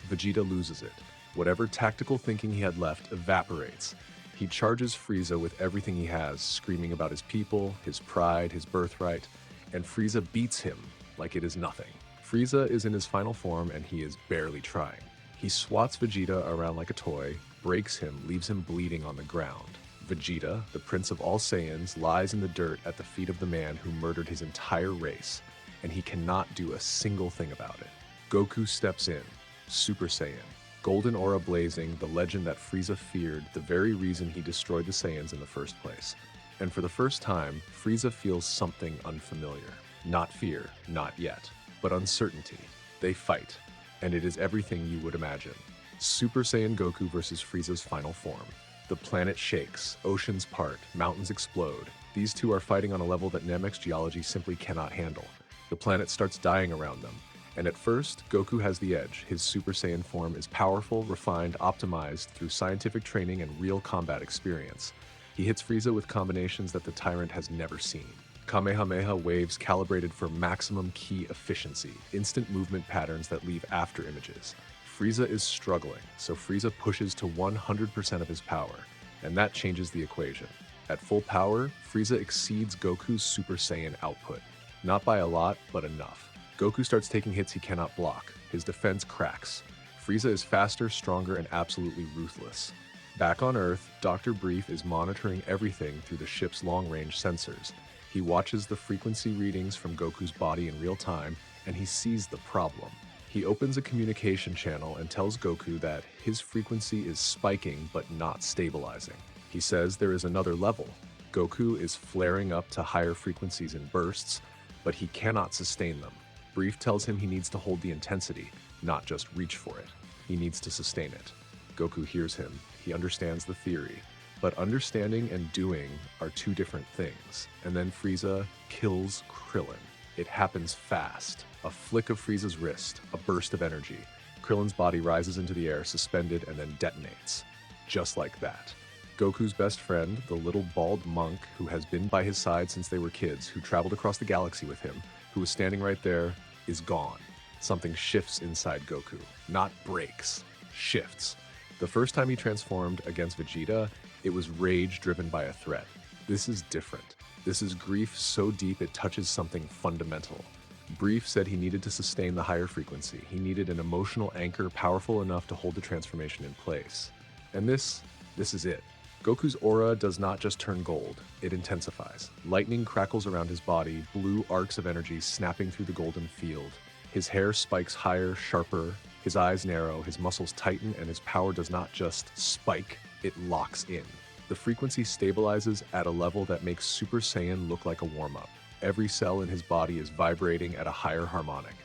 Vegeta loses it. Whatever tactical thinking he had left evaporates. He charges Frieza with everything he has, screaming about his people, his pride, his birthright, and Frieza beats him like it is nothing. Frieza is in his final form and he is barely trying. He swats Vegeta around like a toy, breaks him, leaves him bleeding on the ground. Vegeta, the prince of all Saiyans, lies in the dirt at the feet of the man who murdered his entire race, and he cannot do a single thing about it. Goku steps in, Super Saiyan, golden aura blazing, the legend that Frieza feared, the very reason he destroyed the Saiyans in the first place. And for the first time, Frieza feels something unfamiliar. Not fear, not yet, but uncertainty. They fight, and it is everything you would imagine. Super Saiyan Goku versus Frieza's final form. The planet shakes, oceans part, mountains explode. These two are fighting on a level that Namek's geology simply cannot handle. The planet starts dying around them. And at first, Goku has the edge. His Super Saiyan form is powerful, refined, optimized through scientific training and real combat experience. He hits Frieza with combinations that the Tyrant has never seen. Kamehameha waves calibrated for maximum ki efficiency, instant movement patterns that leave after images. Frieza is struggling, so Frieza pushes to 100% of his power. and that changes the equation. At full power, Frieza exceeds Goku's Super Saiyan output. Not by a lot, but enough. Goku starts taking hits he cannot block. His defense cracks. Frieza is faster, stronger, and absolutely ruthless. Back on Earth, Dr. Brief is monitoring everything through the ship's long-range sensors. He watches the frequency readings from Goku's body in real time, and he sees the problem. He opens a communication channel and tells Goku that his frequency is spiking but not stabilizing. He says there is another level. Goku is flaring up to higher frequencies in bursts, but he cannot sustain them. Brief tells him he needs to hold the intensity, not just reach for it. He needs to sustain it. Goku hears him. He understands the theory. But understanding and doing are two different things. And then Frieza kills Krillin. It happens fast. A flick of Frieza's wrist, a burst of energy. Krillin's body rises into the air, suspended, and then detonates. Just like that. Goku's best friend, the little bald monk who has been by his side since they were kids, who traveled across the galaxy with him, who was standing right there, is gone. Something shifts inside Goku. Not breaks. Shifts. The first time he transformed against Vegeta, it was rage driven by a threat. This is different. This is grief so deep it touches something fundamental. Brief said he needed to sustain the higher frequency. He needed an emotional anchor powerful enough to hold the transformation in place. And this is it. Goku's aura does not just turn gold, it intensifies. Lightning crackles around his body, blue arcs of energy snapping through the golden field. His hair spikes higher, sharper, his eyes narrow, his muscles tighten, and his power does not just spike, it locks in. The frequency stabilizes at a level that makes Super Saiyan look like a warm-up. Every cell in his body is vibrating at a higher harmonic.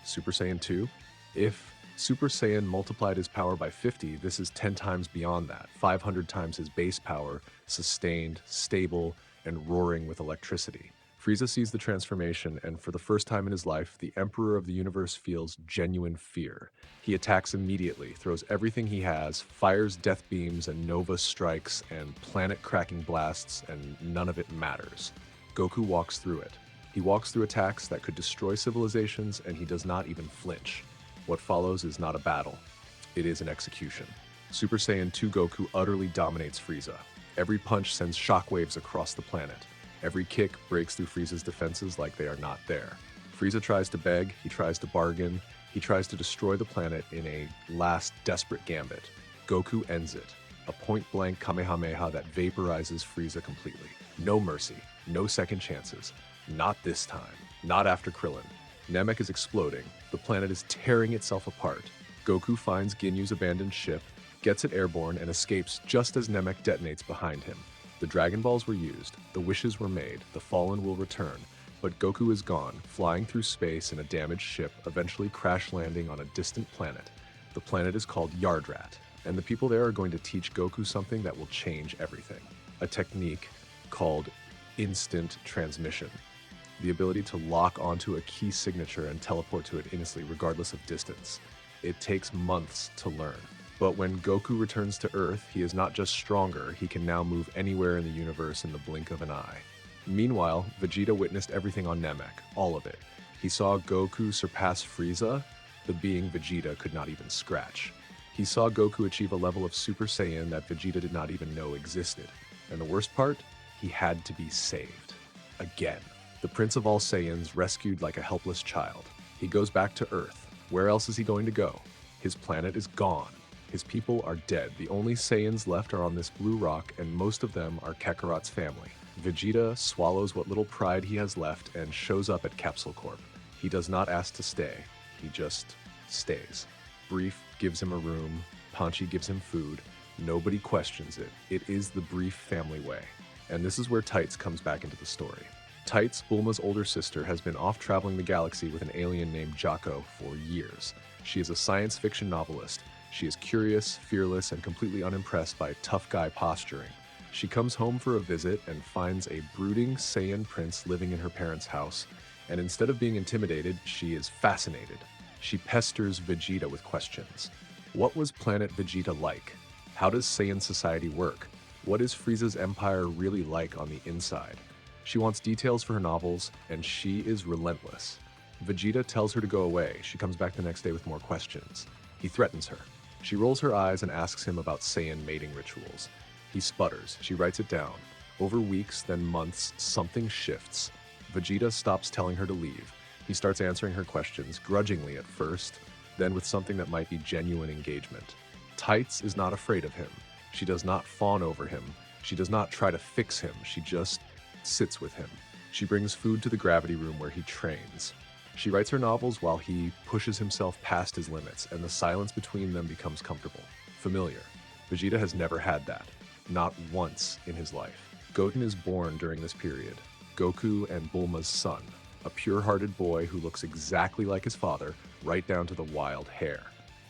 Super Saiyan 2? If Super Saiyan multiplied his power by 50, this is 10 times beyond that, 500 times his base power, sustained, stable, and roaring with electricity. Frieza sees the transformation, and for the first time in his life, the Emperor of the Universe feels genuine fear. He attacks immediately, throws everything he has, fires death beams and nova strikes and planet-cracking blasts, and none of it matters. Goku walks through it. He walks through attacks that could destroy civilizations, and he does not even flinch. What follows is not a battle. It is an execution. Super Saiyan 2 Goku utterly dominates Frieza. Every punch sends shockwaves across the planet. Every kick breaks through Frieza's defenses like they are not there. Frieza tries to beg, he tries to bargain, he tries to destroy the planet in a last desperate gambit. Goku ends it. A point-blank Kamehameha that vaporizes Frieza completely. No mercy, no second chances. Not this time. Not after Krillin. Namek is exploding. The planet is tearing itself apart. Goku finds Ginyu's abandoned ship, gets it airborne, and escapes just as Namek detonates behind him. The Dragon Balls were used, the wishes were made, the fallen will return, but Goku is gone, flying through space in a damaged ship, eventually crash landing on a distant planet. The planet is called Yardrat, and the people there are going to teach Goku something that will change everything. A technique called instant transmission. The ability to lock onto a key signature and teleport to it instantly regardless of distance. It takes months to learn. But when Goku returns to Earth, he is not just stronger, he can now move anywhere in the universe in the blink of an eye. Meanwhile, Vegeta witnessed everything on Namek, all of it. He saw Goku surpass Frieza, the being Vegeta could not even scratch. He saw Goku achieve a level of Super Saiyan that Vegeta did not even know existed. And the worst part? He had to be saved. Again. The Prince of all Saiyans rescued like a helpless child. He goes back to Earth. Where else is he going to go? His planet is gone. His people are dead. The only Saiyans left are on this blue rock, and most of them are Kakarot's family. Vegeta swallows what little pride he has left and shows up at Capsule Corp. He does not ask to stay. He just stays. Brief gives him a room. Panchi gives him food. Nobody questions it. It is the Brief family way. And this is where Tights comes back into the story. Tights, Bulma's older sister, has been off traveling the galaxy with an alien named Jako for years. She is a science fiction novelist. She is curious, fearless, and completely unimpressed by tough guy posturing. She comes home for a visit and finds a brooding Saiyan prince living in her parents' house, and instead of being intimidated, she is fascinated. She pesters Vegeta with questions. What was planet Vegeta like? How does Saiyan society work? What is Frieza's empire really like on the inside? She wants details for her novels, and she is relentless. Vegeta tells her to go away. She comes back the next day with more questions. He threatens her. She rolls her eyes and asks him about Saiyan mating rituals. He sputters. She writes it down. Over weeks, then months, something shifts. Vegeta stops telling her to leave. He starts answering her questions, grudgingly at first, then with something that might be genuine engagement. Tights is not afraid of him. She does not fawn over him. She does not try to fix him. She just sits with him. She brings food to the gravity room where he trains. She writes her novels while he pushes himself past his limits, and the silence between them becomes comfortable, familiar. Vegeta has never had that. Not once in his life. Goten is born during this period. Goku and Bulma's son. A pure-hearted boy who looks exactly like his father, right down to the wild hair.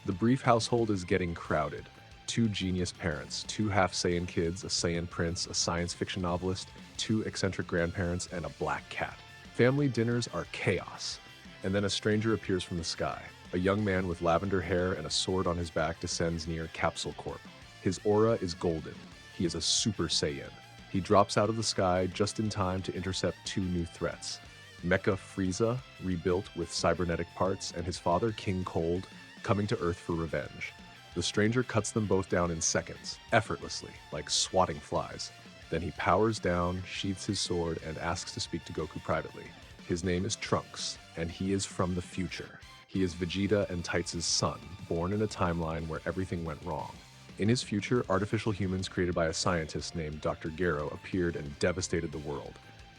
The Brief household is getting crowded. 2 genius parents, 2 half-Saiyan kids, a Saiyan prince, a science fiction novelist, 2 eccentric grandparents, and a black cat. Family dinners are chaos. And then a stranger appears from the sky. A young man with lavender hair and a sword on his back descends near Capsule Corp. His aura is golden. He is a Super Saiyan. He drops out of the sky just in time to intercept 2 new threats. Mecha Frieza, rebuilt with cybernetic parts, and his father, King Cold, coming to Earth for revenge. The stranger cuts them both down in seconds, effortlessly, like swatting flies. Then he powers down, sheaths his sword, and asks to speak to Goku privately. His name is Trunks, and he is from the future. He is Vegeta and Tights' son, born in a timeline where everything went wrong. In his future, artificial humans created by a scientist named Dr. Gero appeared and devastated the world.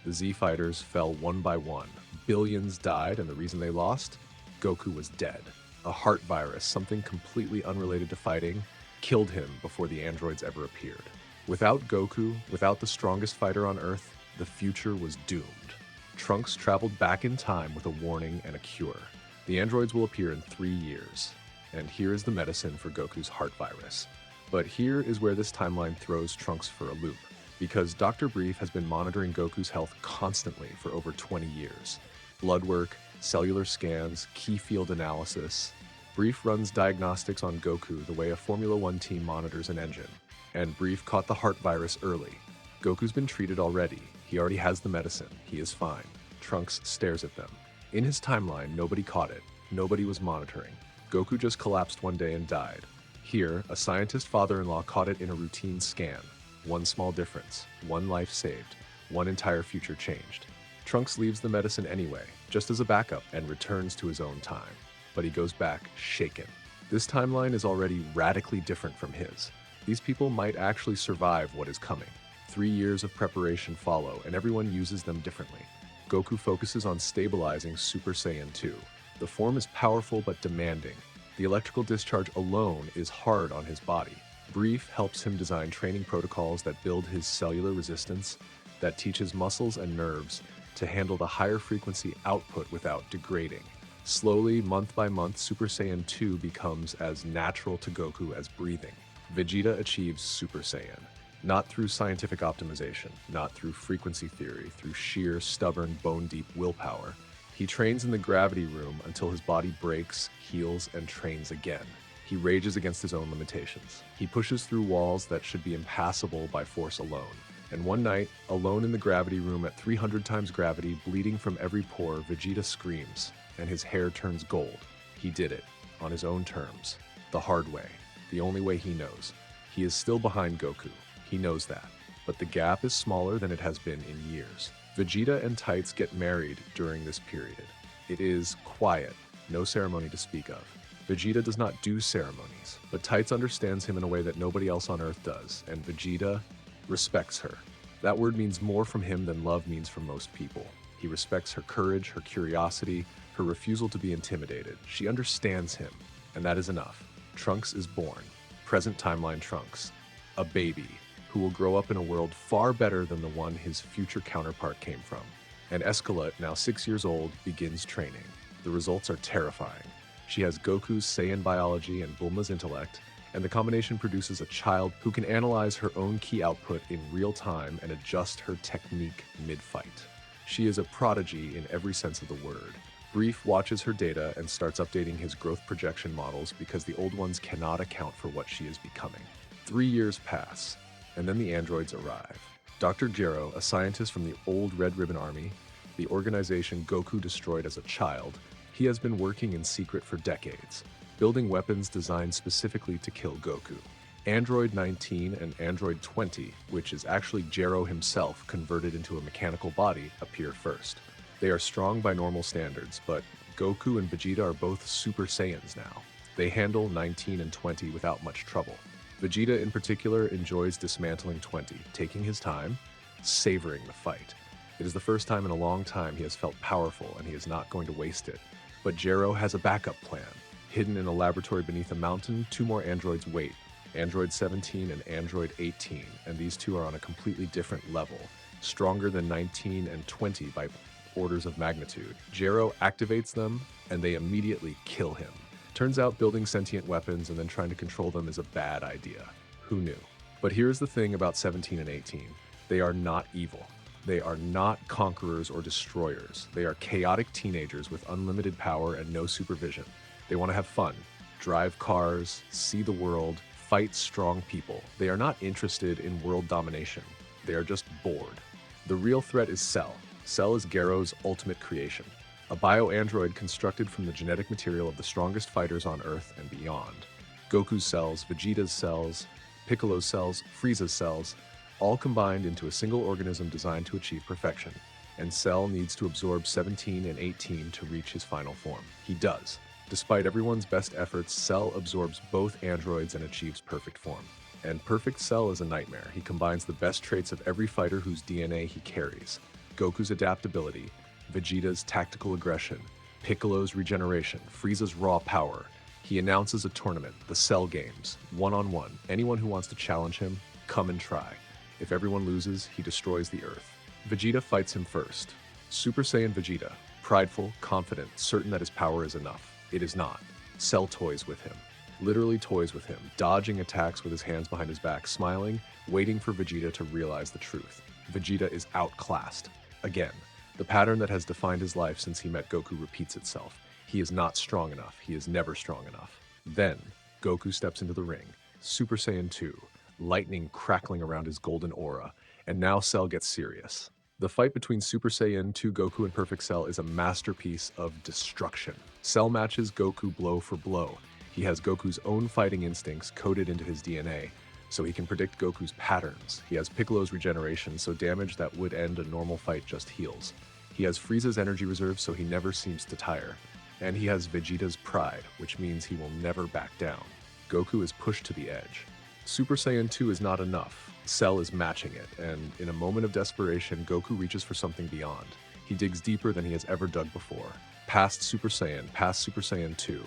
The Z-Fighters fell one by one. Billions died, and the reason they lost? Goku was dead. A heart virus, something completely unrelated to fighting, killed him before the androids ever appeared. Without Goku, without the strongest fighter on Earth, the future was doomed. Trunks traveled back in time with a warning and a cure. The androids will appear in 3 years. And here is the medicine for Goku's heart virus. But here is where this timeline throws Trunks for a loop, because Dr. Brief has been monitoring Goku's health constantly for over 20 years. Blood work, cellular scans, key field analysis. Brief runs diagnostics on Goku the way a Formula One team monitors an engine. And Brief caught the heart virus early. Goku's been treated already. He already has the medicine. He is fine. Trunks stares at them. In his timeline, nobody caught it. Nobody was monitoring. Goku just collapsed one day and died. Here, a scientist father-in-law caught it in a routine scan. One small difference. One life saved. One entire future changed. Trunks leaves the medicine anyway, just as a backup, and returns to his own time. But he goes back shaken. This timeline is already radically different from his. These people might actually survive what is coming. 3 years of preparation follow, and everyone uses them differently. Goku focuses on stabilizing Super Saiyan 2. The form is powerful but demanding. The electrical discharge alone is hard on his body. Brief helps him design training protocols that build his cellular resistance, that teach his muscles and nerves to handle the higher frequency output without degrading. Slowly, month by month, Super Saiyan 2 becomes as natural to Goku as breathing. Vegeta achieves Super Saiyan. Not through scientific optimization, not through frequency theory, through sheer, stubborn, bone-deep willpower. He trains in the gravity room until his body breaks, heals, and trains again. He rages against his own limitations. He pushes through walls that should be impassable by force alone. And one night, alone in the gravity room at 300 times gravity, bleeding from every pore, Vegeta screams, and his hair turns gold. He did it, on his own terms, the hard way, the only way he knows. He is still behind Goku. He knows that, but the gap is smaller than it has been in years. Vegeta and Tights get married during this period. It is quiet, no ceremony to speak of. Vegeta does not do ceremonies, but Tights understands him in a way that nobody else on Earth does, and Vegeta respects her. That word means more from him than love means from most people. He respects her courage, her curiosity, her refusal to be intimidated. She understands him, and that is enough. Trunks is born. Present timeline Trunks. A baby who will grow up in a world far better than the one his future counterpart came from. And Escalade, now 6 years old, begins training. The results are terrifying. She has Goku's Saiyan biology and Bulma's intellect, and the combination produces a child who can analyze her own key output in real time and adjust her technique mid-fight. She is a prodigy in every sense of the word. Brief watches her data and starts updating his growth projection models because the old ones cannot account for what she is becoming. 3 years pass, and then the androids arrive. Dr. Gero, a scientist from the old Red Ribbon Army, the organization Goku destroyed as a child, he has been working in secret for decades, building weapons designed specifically to kill Goku. Android 19 and Android 20, which is actually Jero himself converted into a mechanical body, appear first. They are strong by normal standards, but Goku and Vegeta are both Super Saiyans now. They handle 19 and 20 without much trouble. Vegeta in particular enjoys dismantling 20, taking his time, savoring the fight. It is the first time in a long time he has felt powerful, and he is not going to waste it. But Jero has a backup plan. Hidden in a laboratory beneath a mountain, 2 more androids wait. Android 17 and Android 18, and these two are on a completely different level, stronger than 19 and 20 by orders of magnitude. Jero activates them, and they immediately kill him. Turns out building sentient weapons and then trying to control them is a bad idea. Who knew? But here's the thing about 17 and 18. They are not evil. They are not conquerors or destroyers. They are chaotic teenagers with unlimited power and no supervision. They want to have fun, drive cars, see the world, fight strong people. They are not interested in world domination. They are just bored. The real threat is Cell. Cell is Gero's ultimate creation, a bio-android constructed from the genetic material of the strongest fighters on Earth and beyond. Goku's cells, Vegeta's cells, Piccolo's cells, Frieza's cells, all combined into a single organism designed to achieve perfection. And Cell needs to absorb 17 and 18 to reach his final form. He does. Despite everyone's best efforts, Cell absorbs both androids and achieves perfect form. And perfect Cell is a nightmare. He combines the best traits of every fighter whose DNA he carries. Goku's adaptability, Vegeta's tactical aggression, Piccolo's regeneration, Frieza's raw power. He announces a tournament, the Cell Games, one-on-one. Anyone who wants to challenge him, come and try. If everyone loses, he destroys the Earth. Vegeta fights him first. Super Saiyan Vegeta, prideful, confident, certain that his power is enough. It is not. Cell toys with him. Literally toys with him, dodging attacks with his hands behind his back, smiling, waiting for Vegeta to realize the truth. Vegeta is outclassed. Again, the pattern that has defined his life since he met Goku repeats itself. He is not strong enough. He is never strong enough. Then, Goku steps into the ring. Super Saiyan 2, lightning crackling around his golden aura, and now Cell gets serious. The fight between Super Saiyan 2 Goku and Perfect Cell is a masterpiece of destruction. Cell matches Goku blow for blow. He has Goku's own fighting instincts coded into his DNA, so he can predict Goku's patterns. He has Piccolo's regeneration, so damage that would end a normal fight just heals. He has Frieza's energy reserve, so he never seems to tire. And he has Vegeta's pride, which means he will never back down. Goku is pushed to the edge. Super Saiyan 2 is not enough. Cell is matching it, and in a moment of desperation, Goku reaches for something beyond. He digs deeper than he has ever dug before, past Super Saiyan 2,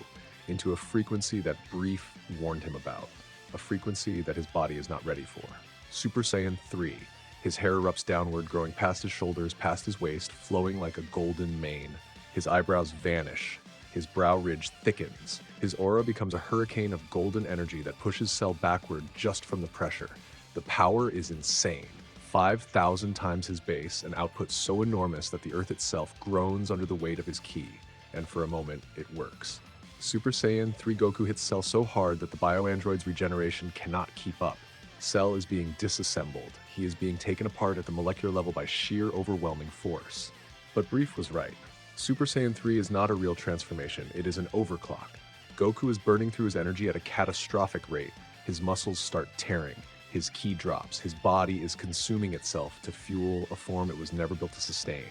into a frequency that Brief warned him about, a frequency that his body is not ready for. Super Saiyan 3. His hair erupts downward, growing past his shoulders, past his waist, flowing like a golden mane. His eyebrows vanish. His brow ridge thickens. His aura becomes a hurricane of golden energy that pushes Cell backward just from the pressure. The power is insane. 5,000 times his base, an output so enormous that the Earth itself groans under the weight of his ki, and for a moment, it works. Super Saiyan 3 Goku hits Cell so hard that the bioandroid's regeneration cannot keep up. Cell is being disassembled. He is being taken apart at the molecular level by sheer overwhelming force. But Brief was right. Super Saiyan 3 is not a real transformation, it is an overclock. Goku is burning through his energy at a catastrophic rate. His muscles start tearing. His ki drops. His body is consuming itself to fuel a form it was never built to sustain.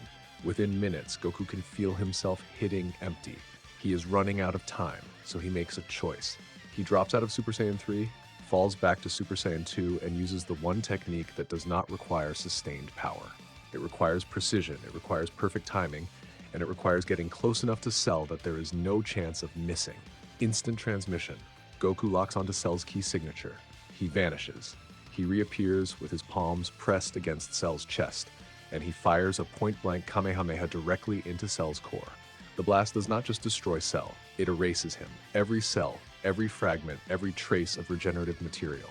Within minutes, Goku can feel himself hitting empty. He is running out of time, so he makes a choice. He drops out of Super Saiyan 3, falls back to Super Saiyan 2, and uses the one technique that does not require sustained power. It requires precision, it requires perfect timing, and it requires getting close enough to Cell that there is no chance of missing. Instant transmission. Goku locks onto Cell's key signature. He vanishes. He reappears with his palms pressed against Cell's chest, and he fires a point-blank Kamehameha directly into Cell's core. The blast does not just destroy Cell, it erases him. Every cell, every fragment, every trace of regenerative material.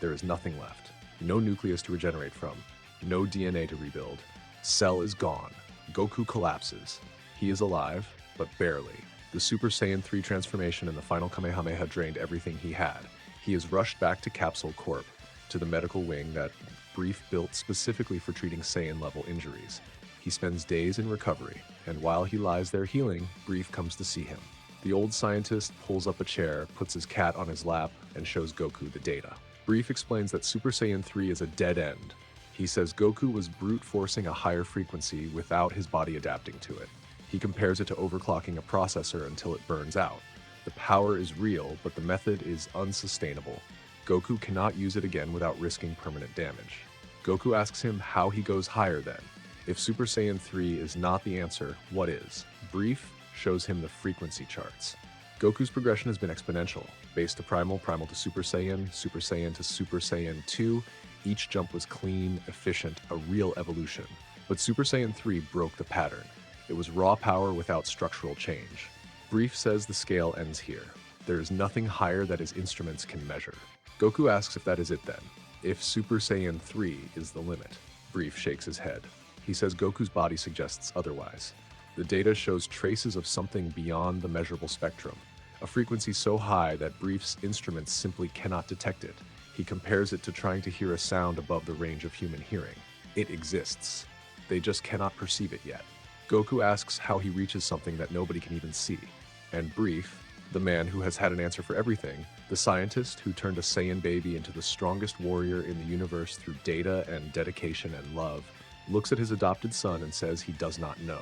There is nothing left. No nucleus to regenerate from. No DNA to rebuild. Cell is gone. Goku collapses. He is alive, but barely. The Super Saiyan 3 transformation and the final Kamehameha drained everything he had. He is rushed back to Capsule Corp, to the medical wing that Brief built specifically for treating Saiyan-level injuries. He spends days in recovery, and while he lies there healing, Brief comes to see him. The old scientist pulls up a chair, puts his cat on his lap, and shows Goku the data. Brief explains that Super Saiyan 3 is a dead end. He says Goku was brute forcing a higher frequency without his body adapting to it. He compares it to overclocking a processor until it burns out. The power is real, but the method is unsustainable. Goku cannot use it again without risking permanent damage. Goku asks him how he goes higher then. If Super Saiyan 3 is not the answer, what is? Brief shows him the frequency charts. Goku's progression has been exponential. Base to primal, primal to Super Saiyan to Super Saiyan 2. Each jump was clean, efficient, a real evolution. But Super Saiyan 3 broke the pattern. It was raw power without structural change. Brief says the scale ends here. There is nothing higher that his instruments can measure. Goku asks if that is it then. If Super Saiyan 3 is the limit. Brief shakes his head. He says Goku's body suggests otherwise. The data shows traces of something beyond the measurable spectrum, a frequency so high that Brief's instruments simply cannot detect it. He compares it to trying to hear a sound above the range of human hearing. It exists. They just cannot perceive it yet. Goku asks how he reaches something that nobody can even see. And Brief, the man who has had an answer for everything, the scientist who turned a Saiyan baby into the strongest warrior in the universe through data and dedication and love, looks at his adopted son and says he does not know.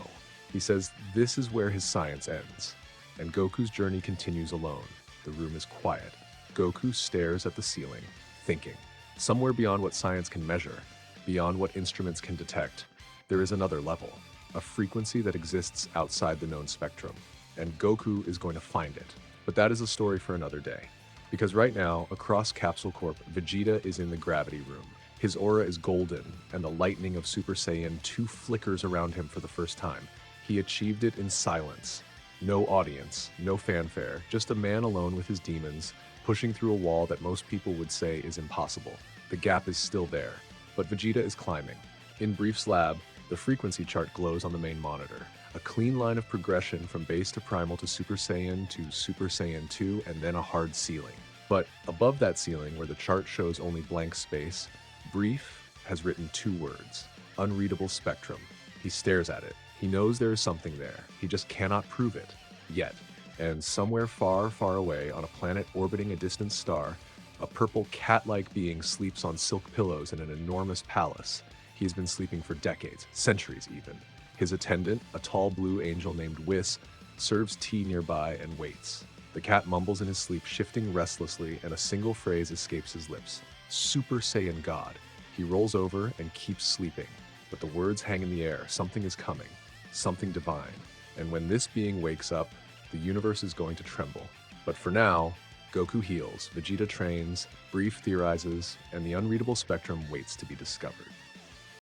He says this is where his science ends, and Goku's journey continues alone. The room is quiet. Goku stares at the ceiling, thinking. Somewhere beyond what science can measure, beyond what instruments can detect, there is another level, a frequency that exists outside the known spectrum, and Goku is going to find it. But that is a story for another day. Because right now, across Capsule Corp, Vegeta is in the gravity room. His aura is golden, and the lightning of Super Saiyan 2 flickers around him for the first time. He achieved it in silence. No audience, no fanfare, just a man alone with his demons, pushing through a wall that most people would say is impossible. The gap is still there, but Vegeta is climbing. In Brief's lab, the frequency chart glows on the main monitor. A clean line of progression from base to primal to Super Saiyan 2, and then a hard ceiling. But above that ceiling, where the chart shows only blank space, Brief has written 2 words, unreadable spectrum. He stares at it. He knows there is something there. He just cannot prove it, yet. And somewhere far, far away, on a planet orbiting a distant star, a purple cat-like being sleeps on silk pillows in an enormous palace. He has been sleeping for decades, centuries even. His attendant, a tall blue angel named Whis, serves tea nearby and waits. The cat mumbles in his sleep, shifting restlessly, and a single phrase escapes his lips. Super Saiyan God. He rolls over and keeps sleeping, but the words hang in the air. Something is coming, something divine. And when this being wakes up, the universe is going to tremble. But for now, Goku heals, Vegeta trains, Brief theorizes, and the unreadable spectrum waits to be discovered.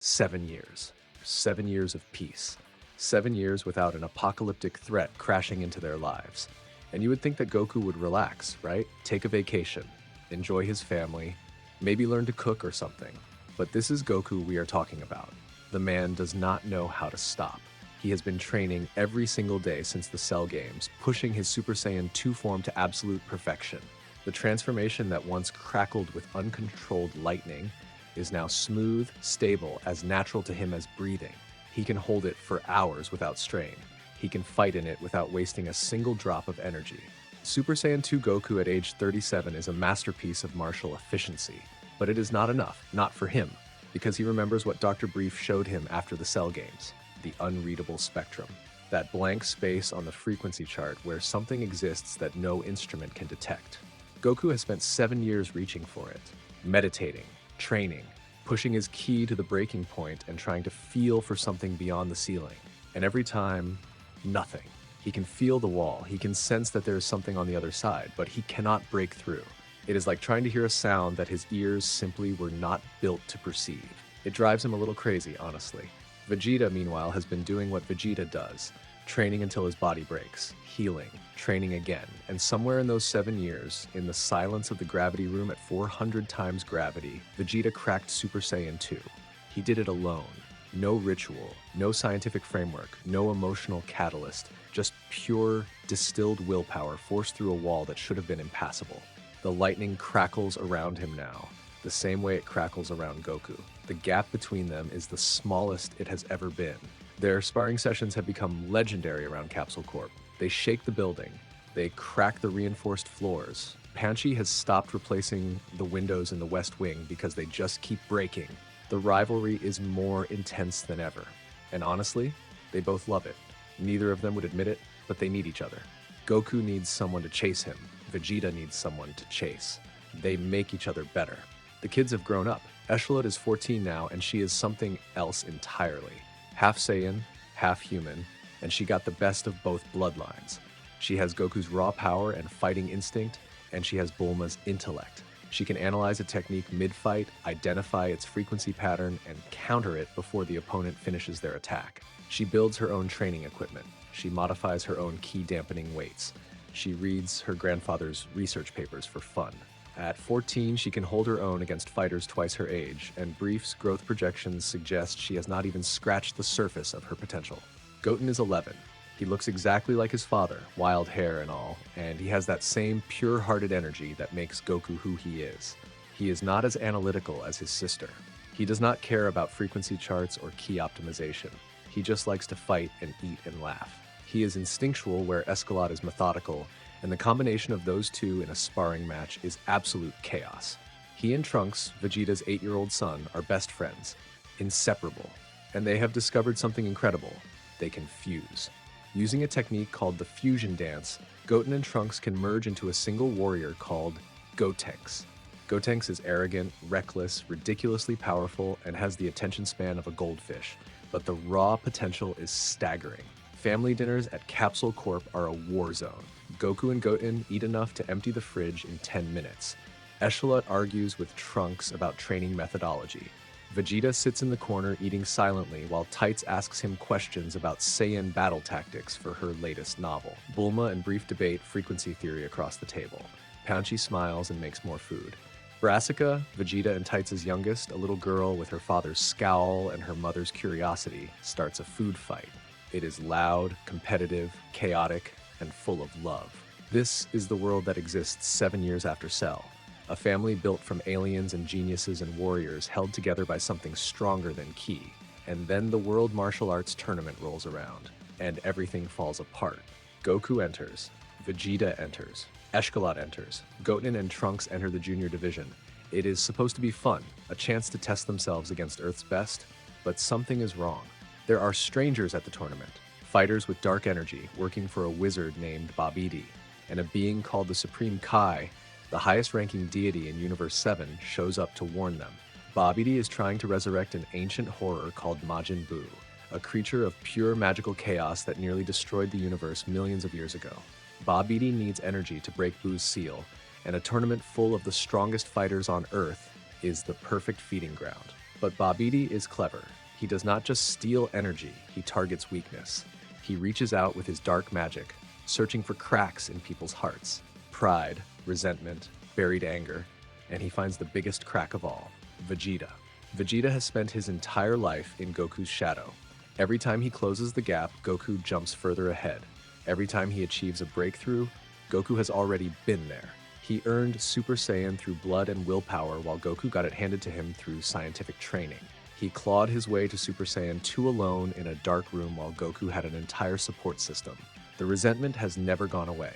7 years. 7 years of peace. 7 years without an apocalyptic threat crashing into their lives. And you would think that Goku would relax, right? Take a vacation, enjoy his family, maybe learn to cook or something. But this is Goku we are talking about. The man does not know how to stop. He has been training every single day since the Cell Games, pushing his Super Saiyan 2 form to absolute perfection. The transformation that once crackled with uncontrolled lightning is now smooth, stable, as natural to him as breathing. He can hold it for hours without strain. He can fight in it without wasting a single drop of energy. Super Saiyan 2 Goku at age 37 is a masterpiece of martial efficiency. But it is not enough, not for him, because he remembers what Dr. Brief showed him after the Cell Games. The unreadable spectrum. That blank space on the frequency chart where something exists that no instrument can detect. Goku has spent 7 years reaching for it, meditating, training, pushing his ki to the breaking point and trying to feel for something beyond the ceiling. And every time, nothing. He can feel the wall, he can sense that there is something on the other side, but he cannot break through. It is like trying to hear a sound that his ears simply were not built to perceive. It drives him a little crazy, honestly. Vegeta, meanwhile, has been doing what Vegeta does, training until his body breaks, healing, training again, and somewhere in those 7 years, in the silence of the gravity room at 400 times gravity, Vegeta cracked Super Saiyan 2. He did it alone. No ritual, no scientific framework, no emotional catalyst, just pure, distilled willpower forced through a wall that should have been impassable. The lightning crackles around him now, the same way it crackles around Goku. The gap between them is the smallest it has ever been. Their sparring sessions have become legendary around Capsule Corp. They shake the building, they crack the reinforced floors, Panchi has stopped replacing the windows in the West Wing because they just keep breaking. The rivalry is more intense than ever. And honestly, they both love it. Neither of them would admit it, but they need each other. Goku needs someone to chase him. Vegeta needs someone to chase. They make each other better. The kids have grown up. Echelot is 14 now, and she is something else entirely. Half Saiyan, half human, and she got the best of both bloodlines. She has Goku's raw power and fighting instinct, and she has Bulma's intellect. She can analyze a technique mid-fight, identify its frequency pattern, and counter it before the opponent finishes their attack. She builds her own training equipment. She modifies her own ki-dampening weights. She reads her grandfather's research papers for fun. At 14, she can hold her own against fighters twice her age, and Brief's growth projections suggest she has not even scratched the surface of her potential. Goten is 11. He looks exactly like his father, wild hair and all, and he has that same pure-hearted energy that makes Goku who he is. He is not as analytical as his sister. He does not care about frequency charts or key optimization. He just likes to fight and eat and laugh. He is instinctual where Escalade is methodical, and the combination of those two in a sparring match is absolute chaos. He and Trunks, Vegeta's 8-year-old son, are best friends, inseparable, and they have discovered something incredible. They can fuse. Using a technique called the fusion dance, Goten and Trunks can merge into a single warrior called Gotenks. Gotenks is arrogant, reckless, ridiculously powerful, and has the attention span of a goldfish, but the raw potential is staggering. Family dinners at Capsule Corp are a war zone. Goku and Goten eat enough to empty the fridge in 10 minutes. Echelot argues with Trunks about training methodology. Vegeta sits in the corner eating silently while Tights asks him questions about Saiyan battle tactics for her latest novel. Bulma and Brief debate frequency theory across the table. Panchi smiles and makes more food. Brassica, Vegeta and Tights' youngest, a little girl with her father's scowl and her mother's curiosity, starts a food fight. It is loud, competitive, chaotic, and full of love. This is the world that exists 7 years after Cell. A family built from aliens and geniuses and warriors held together by something stronger than Ki. And then the World Martial Arts Tournament rolls around, and everything falls apart. Goku enters. Vegeta enters. Eshkalot enters. Goten and Trunks enter the junior division. It is supposed to be fun, a chance to test themselves against Earth's best, but something is wrong. There are strangers at the tournament, fighters with dark energy working for a wizard named Babidi, and a being called the Supreme Kai, the highest-ranking deity in Universe 7, shows up to warn them. Babidi is trying to resurrect an ancient horror called Majin Buu, a creature of pure magical chaos that nearly destroyed the universe millions of years ago. Babidi needs energy to break Buu's seal, and a tournament full of the strongest fighters on Earth is the perfect feeding ground. But Babidi is clever. He does not just steal energy, he targets weakness. He reaches out with his dark magic, searching for cracks in people's hearts. Pride, resentment, buried anger, and he finds the biggest crack of all, Vegeta. Vegeta has spent his entire life in Goku's shadow. Every time he closes the gap, Goku jumps further ahead. Every time he achieves a breakthrough, Goku has already been there. He earned Super Saiyan through blood and willpower while Goku got it handed to him through scientific training. He clawed his way to Super Saiyan 2 alone in a dark room while Goku had an entire support system. The resentment has never gone away.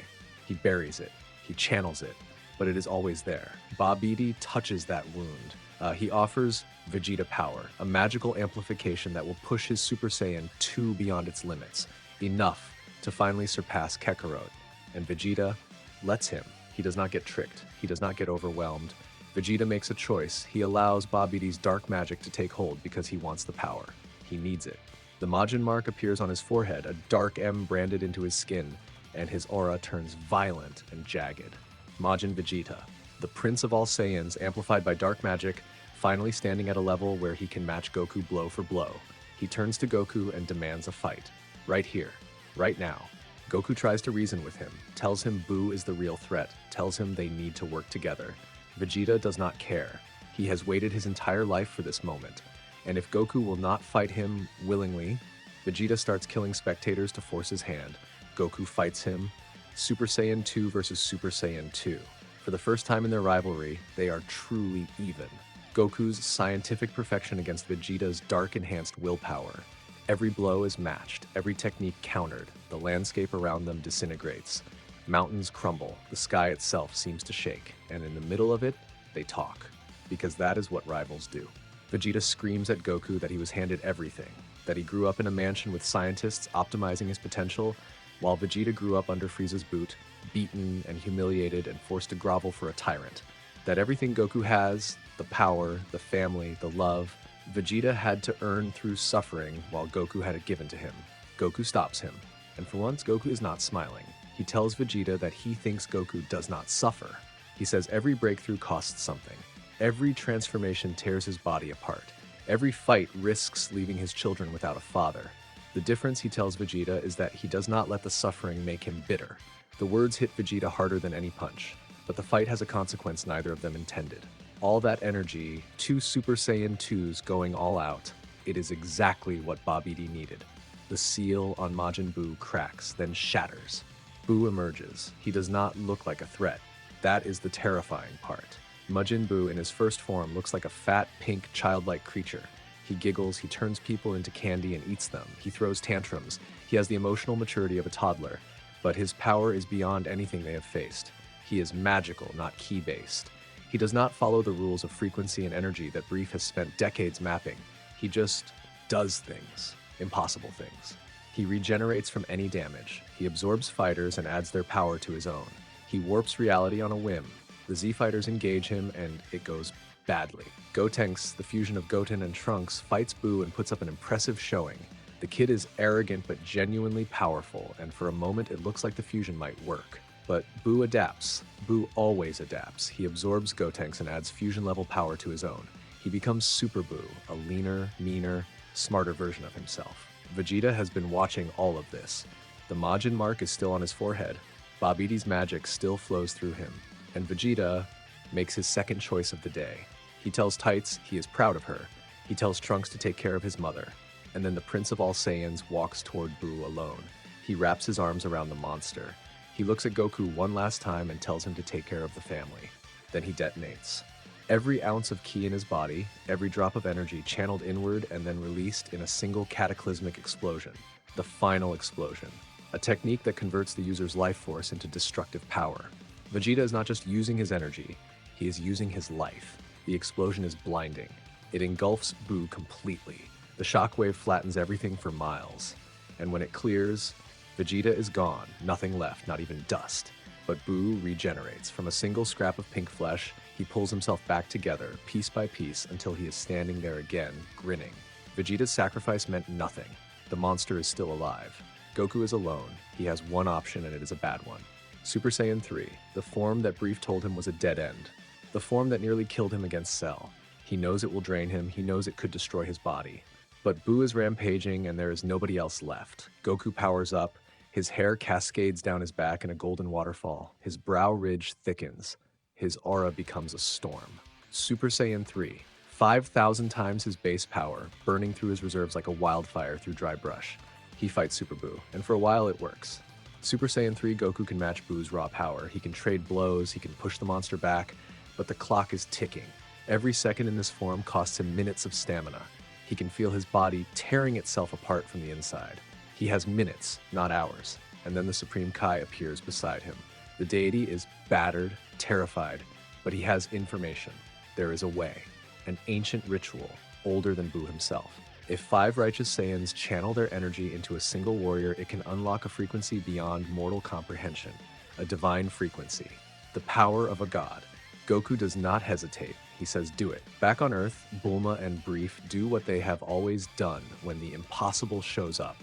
He buries it. He channels it, but it is always there. Babidi touches that wound. He offers Vegeta power, a magical amplification that will push his Super Saiyan 2 beyond its limits, enough to finally surpass Kakarot. And Vegeta lets him. He does not get tricked. He does not get overwhelmed. Vegeta makes a choice. He allows Babidi's dark magic to take hold because he wants the power. He needs it. The Majin mark appears on his forehead, a dark M branded into his skin, and his aura turns violent and jagged. Majin Vegeta, the prince of all Saiyans, amplified by dark magic, finally standing at a level where he can match Goku blow for blow. He turns to Goku and demands a fight. Right here. Right now. Goku tries to reason with him, tells him Buu is the real threat, tells him they need to work together. Vegeta does not care. He has waited his entire life for this moment. And if Goku will not fight him willingly, Vegeta starts killing spectators to force his hand. Goku fights him. Super Saiyan 2 versus Super Saiyan 2. For the first time in their rivalry, they are truly even. Goku's scientific perfection against Vegeta's dark enhanced willpower. Every blow is matched, every technique countered, the landscape around them disintegrates. Mountains crumble, the sky itself seems to shake, and in the middle of it, they talk. Because that is what rivals do. Vegeta screams at Goku that he was handed everything, that he grew up in a mansion with scientists optimizing his potential, while Vegeta grew up under Frieza's boot, beaten and humiliated and forced to grovel for a tyrant. That everything Goku has, the power, the family, the love, Vegeta had to earn through suffering while Goku had it given to him. Goku stops him, and for once Goku is not smiling. He tells Vegeta that he thinks Goku does not suffer. He says every breakthrough costs something. Every transformation tears his body apart. Every fight risks leaving his children without a father. The difference, he tells Vegeta, is that he does not let the suffering make him bitter. The words hit Vegeta harder than any punch, but the fight has a consequence neither of them intended. All that energy, two Super Saiyan 2s going all out, it is exactly what Babidi needed. The seal on Majin Buu cracks, then shatters. Buu emerges. He does not look like a threat. That is the terrifying part. Majin Buu in his first form looks like a fat, pink, childlike creature. He giggles, he turns people into candy and eats them. He throws tantrums. He has the emotional maturity of a toddler, but his power is beyond anything they have faced. He is magical, not ki-based. He does not follow the rules of frequency and energy that Brief has spent decades mapping. He just does things, impossible things. He regenerates from any damage. He absorbs fighters and adds their power to his own. He warps reality on a whim. The Z-fighters engage him, and it goes badly. Gotenks, the fusion of Goten and Trunks, fights Buu and puts up an impressive showing. The kid is arrogant but genuinely powerful, and for a moment it looks like the fusion might work. But Buu adapts. Buu always adapts. He absorbs Gotenks and adds fusion-level power to his own. He becomes Super Buu, a leaner, meaner, smarter version of himself. Vegeta has been watching all of this. The Majin mark is still on his forehead. Babidi's magic still flows through him. And Vegeta makes his second choice of the day. He tells Tights he is proud of her. He tells Trunks to take care of his mother. And then the Prince of all Saiyans walks toward Buu alone. He wraps his arms around the monster. He looks at Goku one last time and tells him to take care of the family. Then he detonates. Every ounce of ki in his body, every drop of energy channeled inward and then released in a single cataclysmic explosion. The final explosion. A technique that converts the user's life force into destructive power. Vegeta is not just using his energy, he is using his life. The explosion is blinding. It engulfs Buu completely. The shockwave flattens everything for miles. And when it clears, Vegeta is gone, nothing left, not even dust. But Buu regenerates. From a single scrap of pink flesh, he pulls himself back together, piece by piece, until he is standing there again, grinning. Vegeta's sacrifice meant nothing. The monster is still alive. Goku is alone. He has one option, and it is a bad one. Super Saiyan 3, the form that Brief told him was a dead end. The form that nearly killed him against Cell. He knows it will drain him, he knows it could destroy his body. But Buu is rampaging, and there is nobody else left. Goku powers up. His hair cascades down his back in a golden waterfall. His brow ridge thickens. His aura becomes a storm. Super Saiyan 3, 5,000 times his base power, burning through his reserves like a wildfire through dry brush. He fights Super Buu, and for a while it works. Super Saiyan 3 Goku can match Buu's raw power. He can trade blows, he can push the monster back, but the clock is ticking. Every second in this form costs him minutes of stamina. He can feel his body tearing itself apart from the inside. He has minutes, not hours, and then the Supreme Kai appears beside him. The deity is battered, terrified, but he has information. There is a way, an ancient ritual, older than Buu himself. If 5 righteous Saiyans channel their energy into a single warrior, it can unlock a frequency beyond mortal comprehension, a divine frequency, the power of a god. Goku does not hesitate. He says, do it. Back on Earth, Bulma and Brief do what they have always done when the impossible shows up.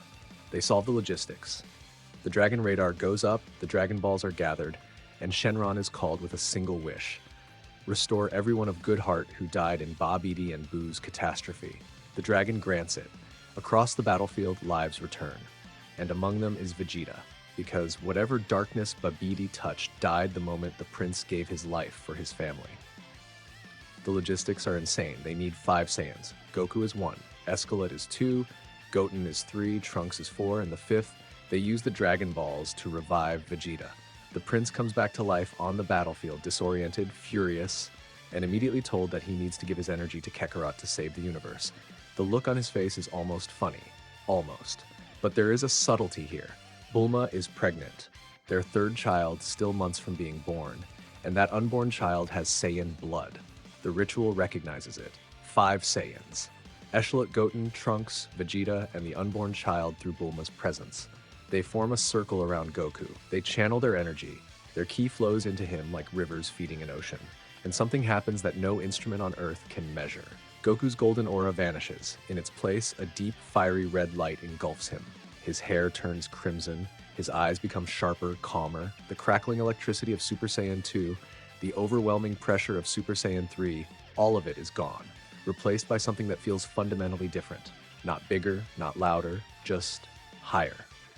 They solve the logistics. The Dragon Radar goes up, the Dragon Balls are gathered, and Shenron is called with a single wish. Restore everyone of good heart who died in Babidi and Buu's catastrophe. The dragon grants it. Across the battlefield, lives return. And among them is Vegeta, because whatever darkness Babidi touched died the moment the prince gave his life for his family. The logistics are insane. They need 5 Saiyans. Goku is 1, Escalade is 2, Goten is 3, Trunks is 4, and the 5th, they use the Dragon Balls to revive Vegeta. The prince comes back to life on the battlefield, disoriented, furious, and immediately told that he needs to give his energy to Kakarot to save the universe. The look on his face is almost funny. Almost. But there is a subtlety here. Bulma is pregnant. their third child still months from being born, and that unborn child has Saiyan blood. The ritual recognizes it. 5 Saiyans. Echelot Goten, Trunks, Vegeta, and the unborn child through Bulma's presence. They form a circle around Goku. They channel their energy. Their ki flows into him like rivers feeding an ocean. And something happens that no instrument on Earth can measure. Goku's golden aura vanishes. In its place, a deep, fiery red light engulfs him. His hair turns crimson. His eyes become sharper, calmer. The crackling electricity of Super Saiyan 2, the overwhelming pressure of Super Saiyan 3, all of it is gone, replaced by something that feels fundamentally different. Not bigger, not louder, just higher.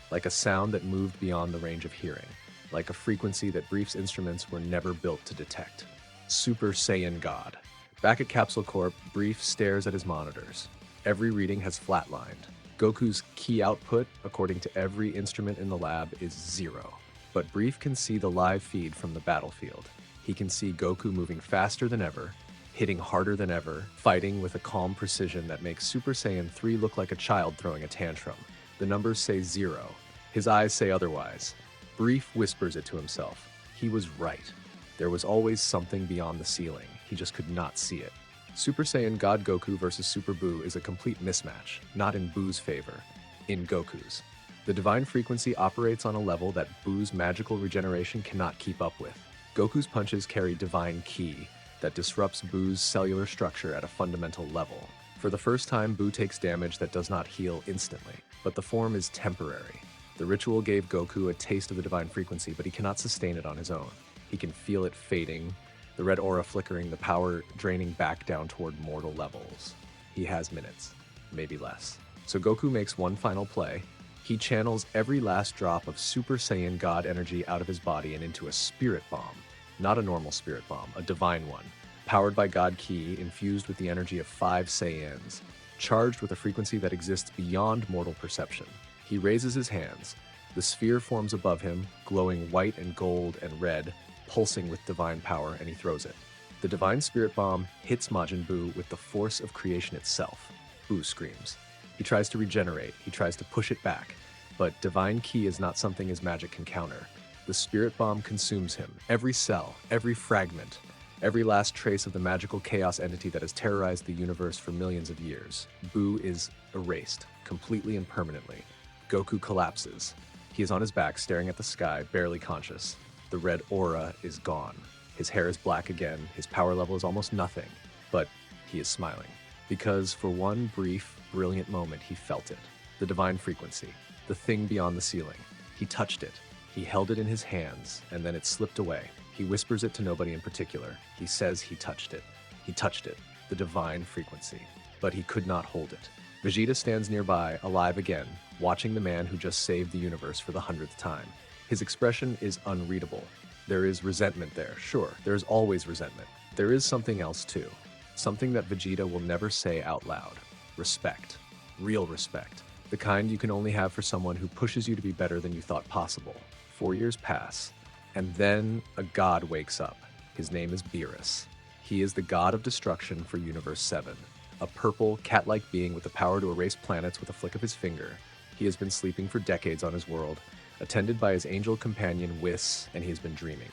Like a sound that moved beyond the range of hearing. Like a frequency that Brief's instruments were never built to detect. Super Saiyan God. Back at Capsule Corp, Brief stares at his monitors. Every reading has flatlined. Goku's ki output, according to every instrument in the lab, is 0. But Brief can see the live feed from the battlefield. He can see Goku moving faster than ever, hitting harder than ever, fighting with a calm precision that makes Super Saiyan 3 look like a child throwing a tantrum. The numbers say 0. His eyes say otherwise. Brief whispers it to himself. He was right. There was always something beyond the ceiling. He just could not see it. Super Saiyan God Goku versus Super Buu is a complete mismatch, not in Buu's favor, in Goku's. The divine frequency operates on a level that Buu's magical regeneration cannot keep up with. Goku's punches carry divine ki that disrupts Buu's cellular structure at a fundamental level. For the first time, Buu takes damage that does not heal instantly, but the form is temporary. The ritual gave Goku a taste of the divine frequency, but he cannot sustain it on his own. He can feel it fading, the red aura flickering, the power draining back down toward mortal levels. He has minutes, maybe less. So Goku makes one final play. He channels every last drop of Super Saiyan God energy out of his body and into a spirit bomb. Not a normal spirit bomb, a divine one. Powered by God Ki, infused with the energy of 5 Saiyans, charged with a frequency that exists beyond mortal perception. He raises his hands. The sphere forms above him, glowing white and gold and red, pulsing with divine power, and he throws it. The divine spirit bomb hits Majin Buu with the force of creation itself. Buu screams. He tries to regenerate, he tries to push it back, but divine ki is not something his magic can counter. The spirit bomb consumes him, every cell, every fragment, every last trace of the magical chaos entity that has terrorized the universe for millions of years. Buu is erased, completely and permanently. Goku collapses. He is on his back, staring at the sky, barely conscious. The red aura is gone. His hair is black again, his power level is almost nothing, but he is smiling. Because for one brief, brilliant moment, he felt it. The divine frequency, the thing beyond the ceiling. He touched it. He held it in his hands, and then it slipped away. He whispers it to nobody in particular. He says he touched it. He touched it, the divine frequency. But he could not hold it. Vegeta stands nearby, alive again, watching the man who just saved the universe for the 100th time. His expression is unreadable. There is resentment there, sure, there is always resentment. There is something else too. Something that Vegeta will never say out loud. Respect. Real respect. The kind you can only have for someone who pushes you to be better than you thought possible. 4 years pass, and then a god wakes up. His name is Beerus. He is the god of destruction for Universe 7. A purple, cat-like being with the power to erase planets with a flick of his finger. He has been sleeping for decades on his world, attended by his angel companion Whis, and he has been dreaming.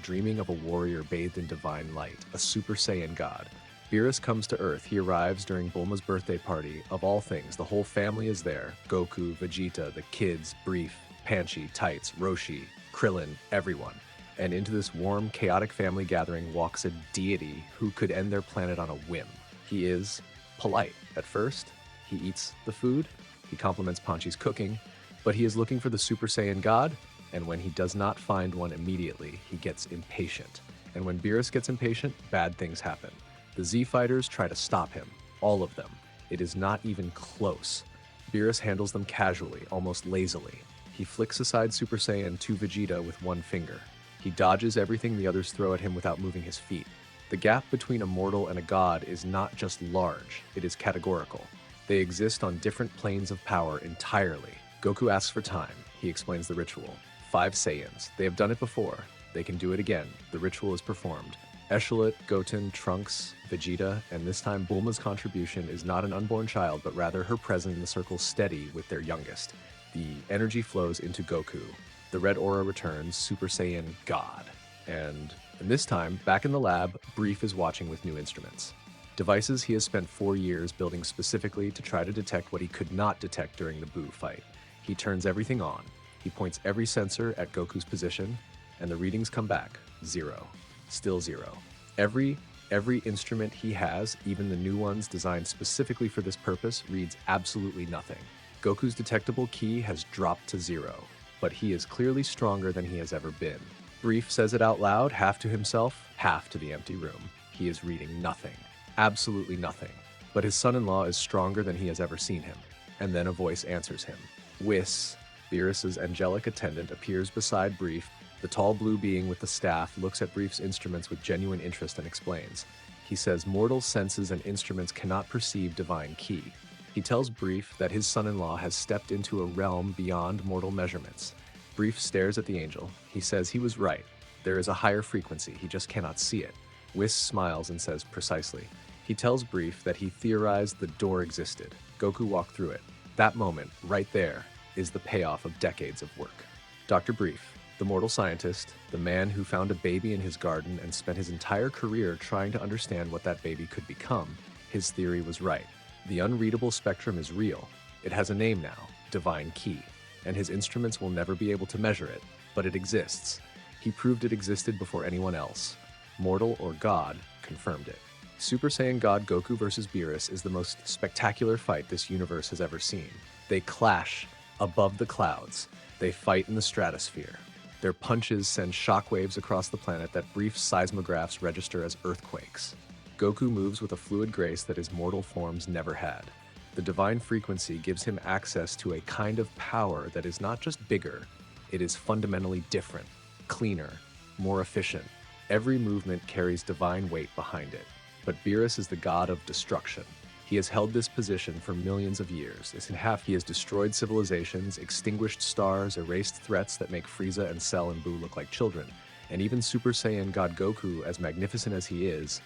Dreaming of a warrior bathed in divine light, a Super Saiyan god. Beerus comes to Earth. He arrives during Bulma's birthday party. Of all things, the whole family is there. Goku, Vegeta, the kids, Brief, Panchi, Tights, Roshi, Krillin, everyone. And into this warm, chaotic family gathering walks a deity who could end their planet on a whim. He is polite. At first, he eats the food, he compliments Panchi's cooking, but he is looking for the Super Saiyan God, and when he does not find one immediately, he gets impatient. And when Beerus gets impatient, bad things happen. The Z-Fighters try to stop him, all of them. It is not even close. Beerus handles them casually, almost lazily. He flicks aside Super Saiyan 2 Vegeta with one finger. He dodges everything the others throw at him without moving his feet. The gap between a mortal and a god is not just large, it is categorical. They exist on different planes of power entirely. Goku asks for time. He explains the ritual. 5 Saiyans. They have done it before. They can do it again. The ritual is performed. Echelot, Goten, Trunks, Vegeta, and this time Bulma's contribution is not an unborn child, but rather her presence in the circle steady with their youngest. The energy flows into Goku. The red aura returns, Super Saiyan God. And this time, back in the lab, Brief is watching with new instruments. Devices he has spent 4 years building specifically to try to detect what he could not detect during the Buu fight. He turns everything on. He points every sensor at Goku's position, and the readings come back. 0. Still 0. Every instrument he has, even the new ones designed specifically for this purpose, reads absolutely nothing. Goku's detectable ki has dropped to 0, but he is clearly stronger than he has ever been. Brief says it out loud, half to himself, half to the empty room. He is reading nothing. Absolutely nothing. But his son-in-law is stronger than he has ever seen him. And then a voice answers him. Whis, Beerus's angelic attendant, appears beside Brief. The tall blue being with the staff looks at Brief's instruments with genuine interest and explains. He says mortal senses and instruments cannot perceive divine ki. He tells Brief that his son-in-law has stepped into a realm beyond mortal measurements. Brief stares at the angel. He says he was right. There is a higher frequency, he just cannot see it. Whis smiles and says precisely. He tells Brief that he theorized the door existed. Goku walked through it. That moment, right there, is the payoff of decades of work. Dr. Brief, the mortal scientist, the man who found a baby in his garden and spent his entire career trying to understand what that baby could become, his theory was right. The unreadable spectrum is real. It has a name now, divine ki, and his instruments will never be able to measure it, but it exists. He proved it existed before anyone else. Mortal or God confirmed it. Super Saiyan God Goku vs. Beerus is the most spectacular fight this universe has ever seen. They clash above the clouds. They fight in the stratosphere. Their punches send shockwaves across the planet that Brief seismographs register as earthquakes. Goku moves with a fluid grace that his mortal forms never had. The divine frequency gives him access to a kind of power that is not just bigger, it is fundamentally different, cleaner, more efficient. Every movement carries divine weight behind it. But Beerus is the god of destruction. He has held this position for millions of years. He has destroyed civilizations, extinguished stars, erased threats that make Frieza and Cell and Buu look like children. And even Super Saiyan God Goku, as magnificent as he is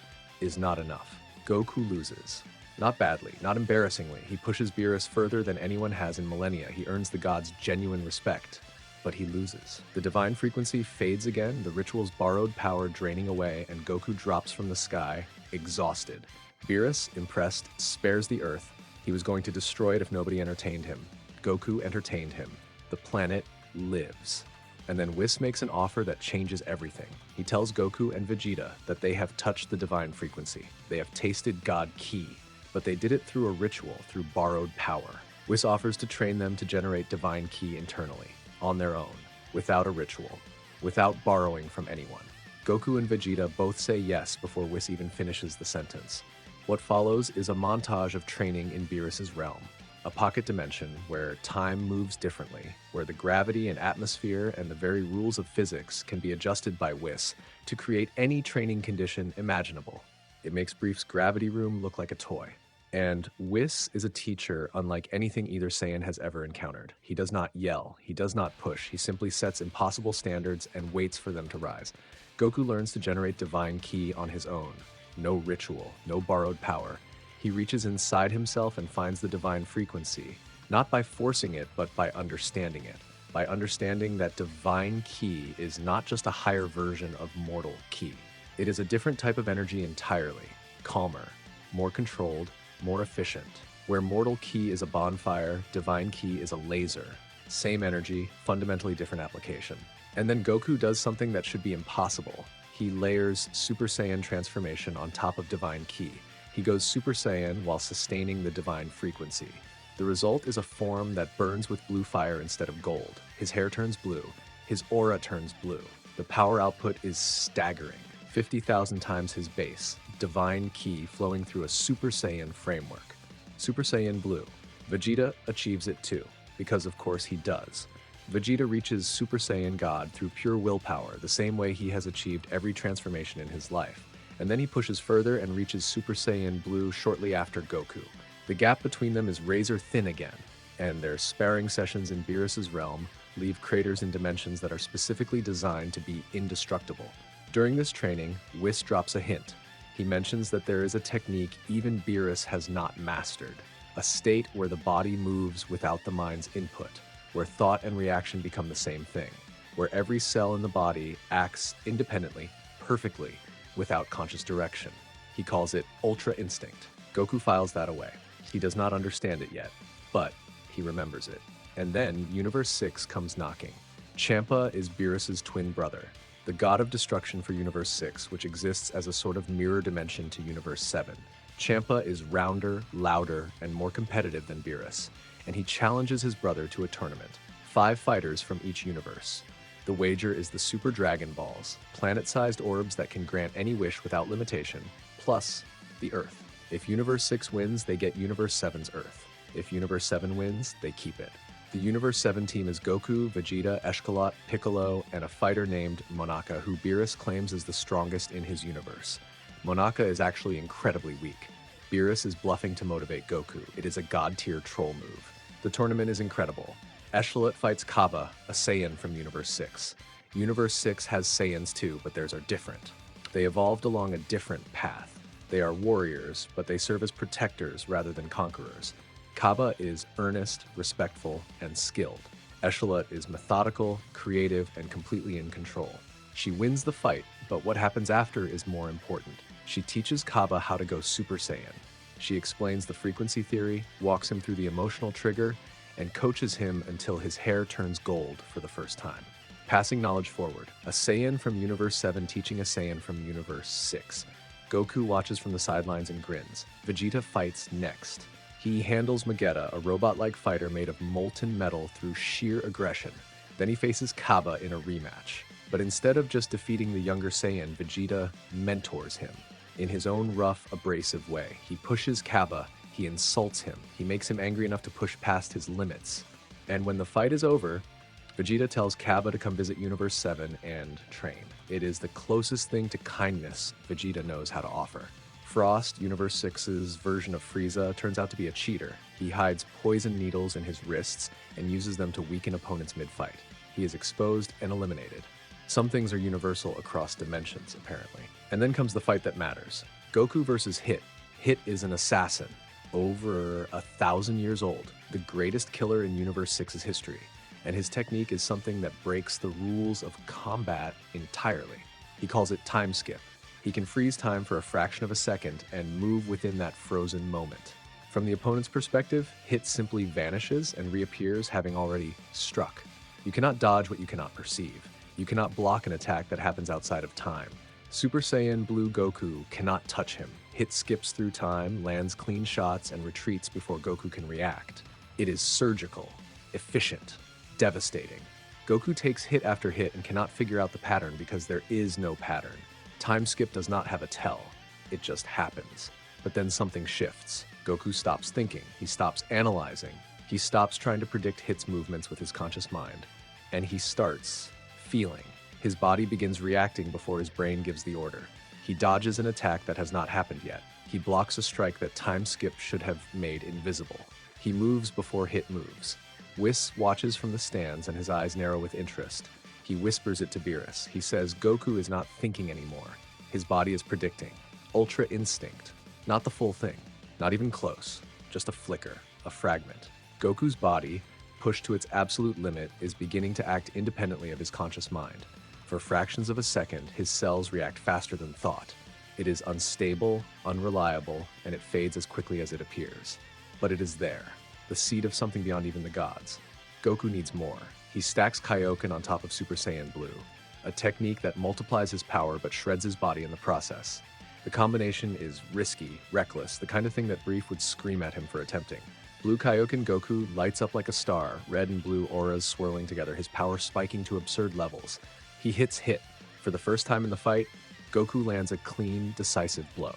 not enough. Goku loses. Not badly, not embarrassingly. He pushes Beerus further than anyone has in millennia. He earns the god's genuine respect. But he loses. The divine frequency fades again, the ritual's borrowed power draining away, and Goku drops from the sky, exhausted. Beerus, impressed, spares the Earth. He was going to destroy it if nobody entertained him. Goku entertained him. The planet lives. And then Whis makes an offer that changes everything. He tells Goku and Vegeta that they have touched the divine frequency. They have tasted God Ki, but they did it through a ritual, through borrowed power. Whis offers to train them to generate divine Ki internally, on their own, without a ritual, without borrowing from anyone. Goku and Vegeta both say yes before Whis even finishes the sentence. What follows is a montage of training in Beerus's realm, a pocket dimension where time moves differently, where the gravity and atmosphere and the very rules of physics can be adjusted by Whis to create any training condition imaginable. It makes Brief's gravity room look like a toy. And Whis is a teacher unlike anything either Saiyan has ever encountered. He does not yell, he does not push, he simply sets impossible standards and waits for them to rise. Goku learns to generate divine ki on his own. No ritual, no borrowed power. He reaches inside himself and finds the divine frequency, not by forcing it, but by understanding it. By understanding that divine ki is not just a higher version of mortal ki. It is a different type of energy entirely, calmer, more controlled, more efficient. Where mortal ki is a bonfire, divine ki is a laser. Same energy, fundamentally different application. And then Goku does something that should be impossible. He layers Super Saiyan transformation on top of divine ki. He goes Super Saiyan while sustaining the divine frequency. The result is a form that burns with blue fire instead of gold. His hair turns blue. His aura turns blue. The power output is staggering. 50,000 times his base. Divine ki flowing through a Super Saiyan framework. Super Saiyan Blue. Vegeta achieves it too, because of course he does. Vegeta reaches Super Saiyan God through pure willpower, the same way he has achieved every transformation in his life. And then he pushes further and reaches Super Saiyan Blue shortly after Goku. The gap between them is razor thin again, and their sparring sessions in Beerus's realm leave craters in dimensions that are specifically designed to be indestructible. During this training, Whis drops a hint. He mentions that there is a technique even Beerus has not mastered, a state where the body moves without the mind's input, where thought and reaction become the same thing. where every cell in the body acts independently, perfectly, without conscious direction. He calls it Ultra Instinct. Goku files that away. He does not understand it yet, but he remembers it. And then Universe 6 comes knocking. Champa is Beerus's twin brother, the god of destruction for Universe 6, which exists as a sort of mirror dimension to Universe 7. Champa is rounder, louder, and more competitive than Beerus, and he challenges his brother to a tournament. 5 fighters from each universe. The wager is the Super Dragon Balls, planet-sized orbs that can grant any wish without limitation, plus the Earth. If Universe 6 wins, they get Universe 7's Earth. If Universe 7 wins, they keep it. The Universe 7 team is Goku, Vegeta, Eshkalot, Piccolo, and a fighter named Monaka, who Beerus claims is the strongest in his universe. Monaka is actually incredibly weak. Beerus is bluffing to motivate Goku. It is a god-tier troll move. The tournament is incredible. Eshkalot fights Kaba, a Saiyan from Universe 6. Universe 6 has Saiyans too, but theirs are different. They evolved along a different path. They are warriors, but they serve as protectors rather than conquerors. Kaba is earnest, respectful, and skilled. Eshkalot is methodical, creative, and completely in control. She wins the fight, but what happens after is more important. She teaches Kaba how to go Super Saiyan. She explains the frequency theory, walks him through the emotional trigger, and coaches him until his hair turns gold for the first time. Passing knowledge forward. A Saiyan from Universe 7 teaching a Saiyan from Universe 6. Goku watches from the sidelines and grins. Vegeta fights next. He handles Magetta, a robot-like fighter made of molten metal, through sheer aggression. Then he faces Kaba in a rematch. But instead of just defeating the younger Saiyan, Vegeta mentors him. In his own rough, abrasive way, he pushes Kaba, he insults him, he makes him angry enough to push past his limits. And when the fight is over, Vegeta tells Kaba to come visit Universe 7 and train. It is the closest thing to kindness Vegeta knows how to offer. Frost, Universe 6's version of Frieza, turns out to be a cheater. He hides poison needles in his wrists and uses them to weaken opponents mid-fight. He is exposed and eliminated. Some things are universal across dimensions, apparently. And then comes the fight that matters. Goku versus Hit. Hit is an assassin, over 1,000 years old, the greatest killer in Universe 6's history, and his technique is something that breaks the rules of combat entirely. He calls it time skip. He can freeze time for a fraction of a second and move within that frozen moment. From the opponent's perspective, Hit simply vanishes and reappears having already struck. You cannot dodge what you cannot perceive. You cannot block an attack that happens outside of time. Super Saiyan Blue Goku cannot touch him. Hit skips through time, lands clean shots, and retreats before Goku can react. It is surgical, efficient, devastating. Goku takes hit after hit and cannot figure out the pattern because there is no pattern. Time skip does not have a tell. It just happens. But then something shifts. Goku stops thinking. He stops analyzing. He stops trying to predict Hit's movements with his conscious mind. And he starts feeling. His body begins reacting before his brain gives the order. He dodges an attack that has not happened yet. He blocks a strike that time skip should have made invisible. He moves before Hit moves. Whis watches from the stands and his eyes narrow with interest. He whispers it to Beerus. He says Goku is not thinking anymore. His body is predicting. Ultra instinct. Not the full thing. Not even close. Just a flicker. A fragment. Goku's body, pushed to its absolute limit, is beginning to act independently of his conscious mind. For fractions of a second, his cells react faster than thought. It is unstable, unreliable, and it fades as quickly as it appears. But it is there, the seed of something beyond even the gods. Goku needs more. He stacks Kaioken on top of Super Saiyan Blue, a technique that multiplies his power but shreds his body in the process. The combination is risky, reckless, the kind of thing that Brief would scream at him for attempting. Blue Kaioken Goku lights up like a star, red and blue auras swirling together, his power spiking to absurd levels. He hits Hit. For the first time in the fight, Goku lands a clean, decisive blow.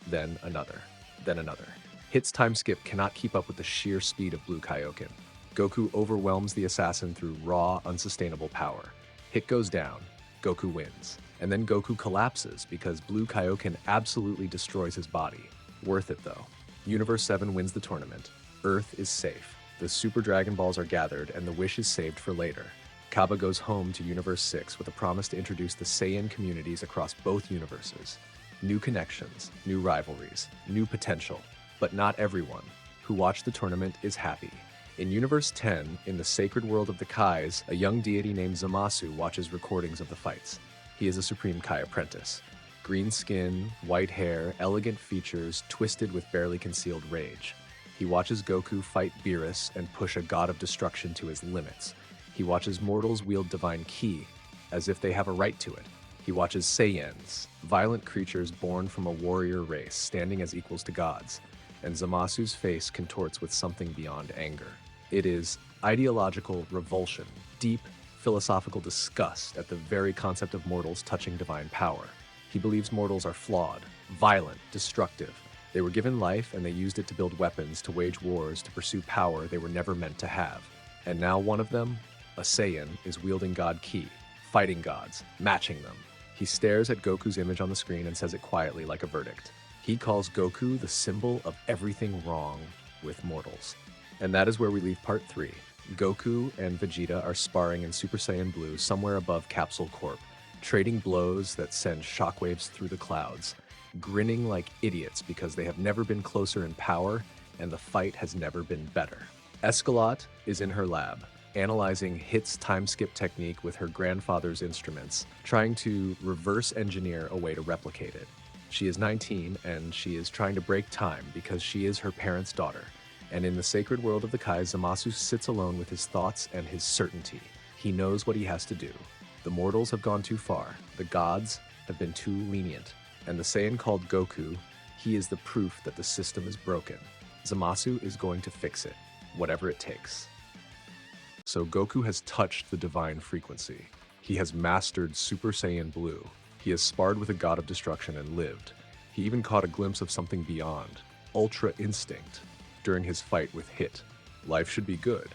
Then another. Then another. Hit's time skip cannot keep up with the sheer speed of Blue Kaioken. Goku overwhelms the assassin through raw, unsustainable power. Hit goes down. Goku wins. And then Goku collapses because Blue Kaioken absolutely destroys his body. Worth it though. Universe 7 wins the tournament. Earth is safe. The Super Dragon Balls are gathered and the wish is saved for later. Kaba goes home to Universe 6 with a promise to introduce the Saiyan communities across both universes. New connections, new rivalries, new potential. But not everyone who watched the tournament is happy. In Universe 10, in the sacred world of the Kais, a young deity named Zamasu watches recordings of the fights. He is a Supreme Kai apprentice. Green skin, white hair, elegant features, twisted with barely concealed rage. He watches Goku fight Beerus and push a god of destruction to his limits. He watches mortals wield divine ki, as if they have a right to it. He watches Saiyans, violent creatures born from a warrior race, standing as equals to gods. And Zamasu's face contorts with something beyond anger. It is ideological revulsion, deep philosophical disgust at the very concept of mortals touching divine power. He believes mortals are flawed, violent, destructive. They were given life and they used it to build weapons, to wage wars, to pursue power they were never meant to have. And now one of them, a Saiyan, is wielding God Ki, fighting gods, matching them. He stares at Goku's image on the screen and says it quietly like a verdict. He calls Goku the symbol of everything wrong with mortals. And that is where we leave part 3. Goku and Vegeta are sparring in Super Saiyan Blue somewhere above Capsule Corp, trading blows that send shockwaves through the clouds, grinning like idiots because they have never been closer in power and the fight has never been better. Escalot is in her lab, analyzing Hit's time skip technique with her grandfather's instruments, trying to reverse engineer a way to replicate it. She is 19 and she is trying to break time because she is her parents' daughter. And in the sacred world of the Kai, Zamasu sits alone with his thoughts and his certainty. He knows what he has to do. The mortals have gone too far. The gods have been too lenient. And the Saiyan called Goku, he is the proof that the system is broken. Zamasu is going to fix it, whatever it takes. So Goku has touched the divine frequency. He has mastered Super Saiyan Blue. He has sparred with a god of destruction and lived. He even caught a glimpse of something beyond, Ultra Instinct, during his fight with Hit. Life should be good,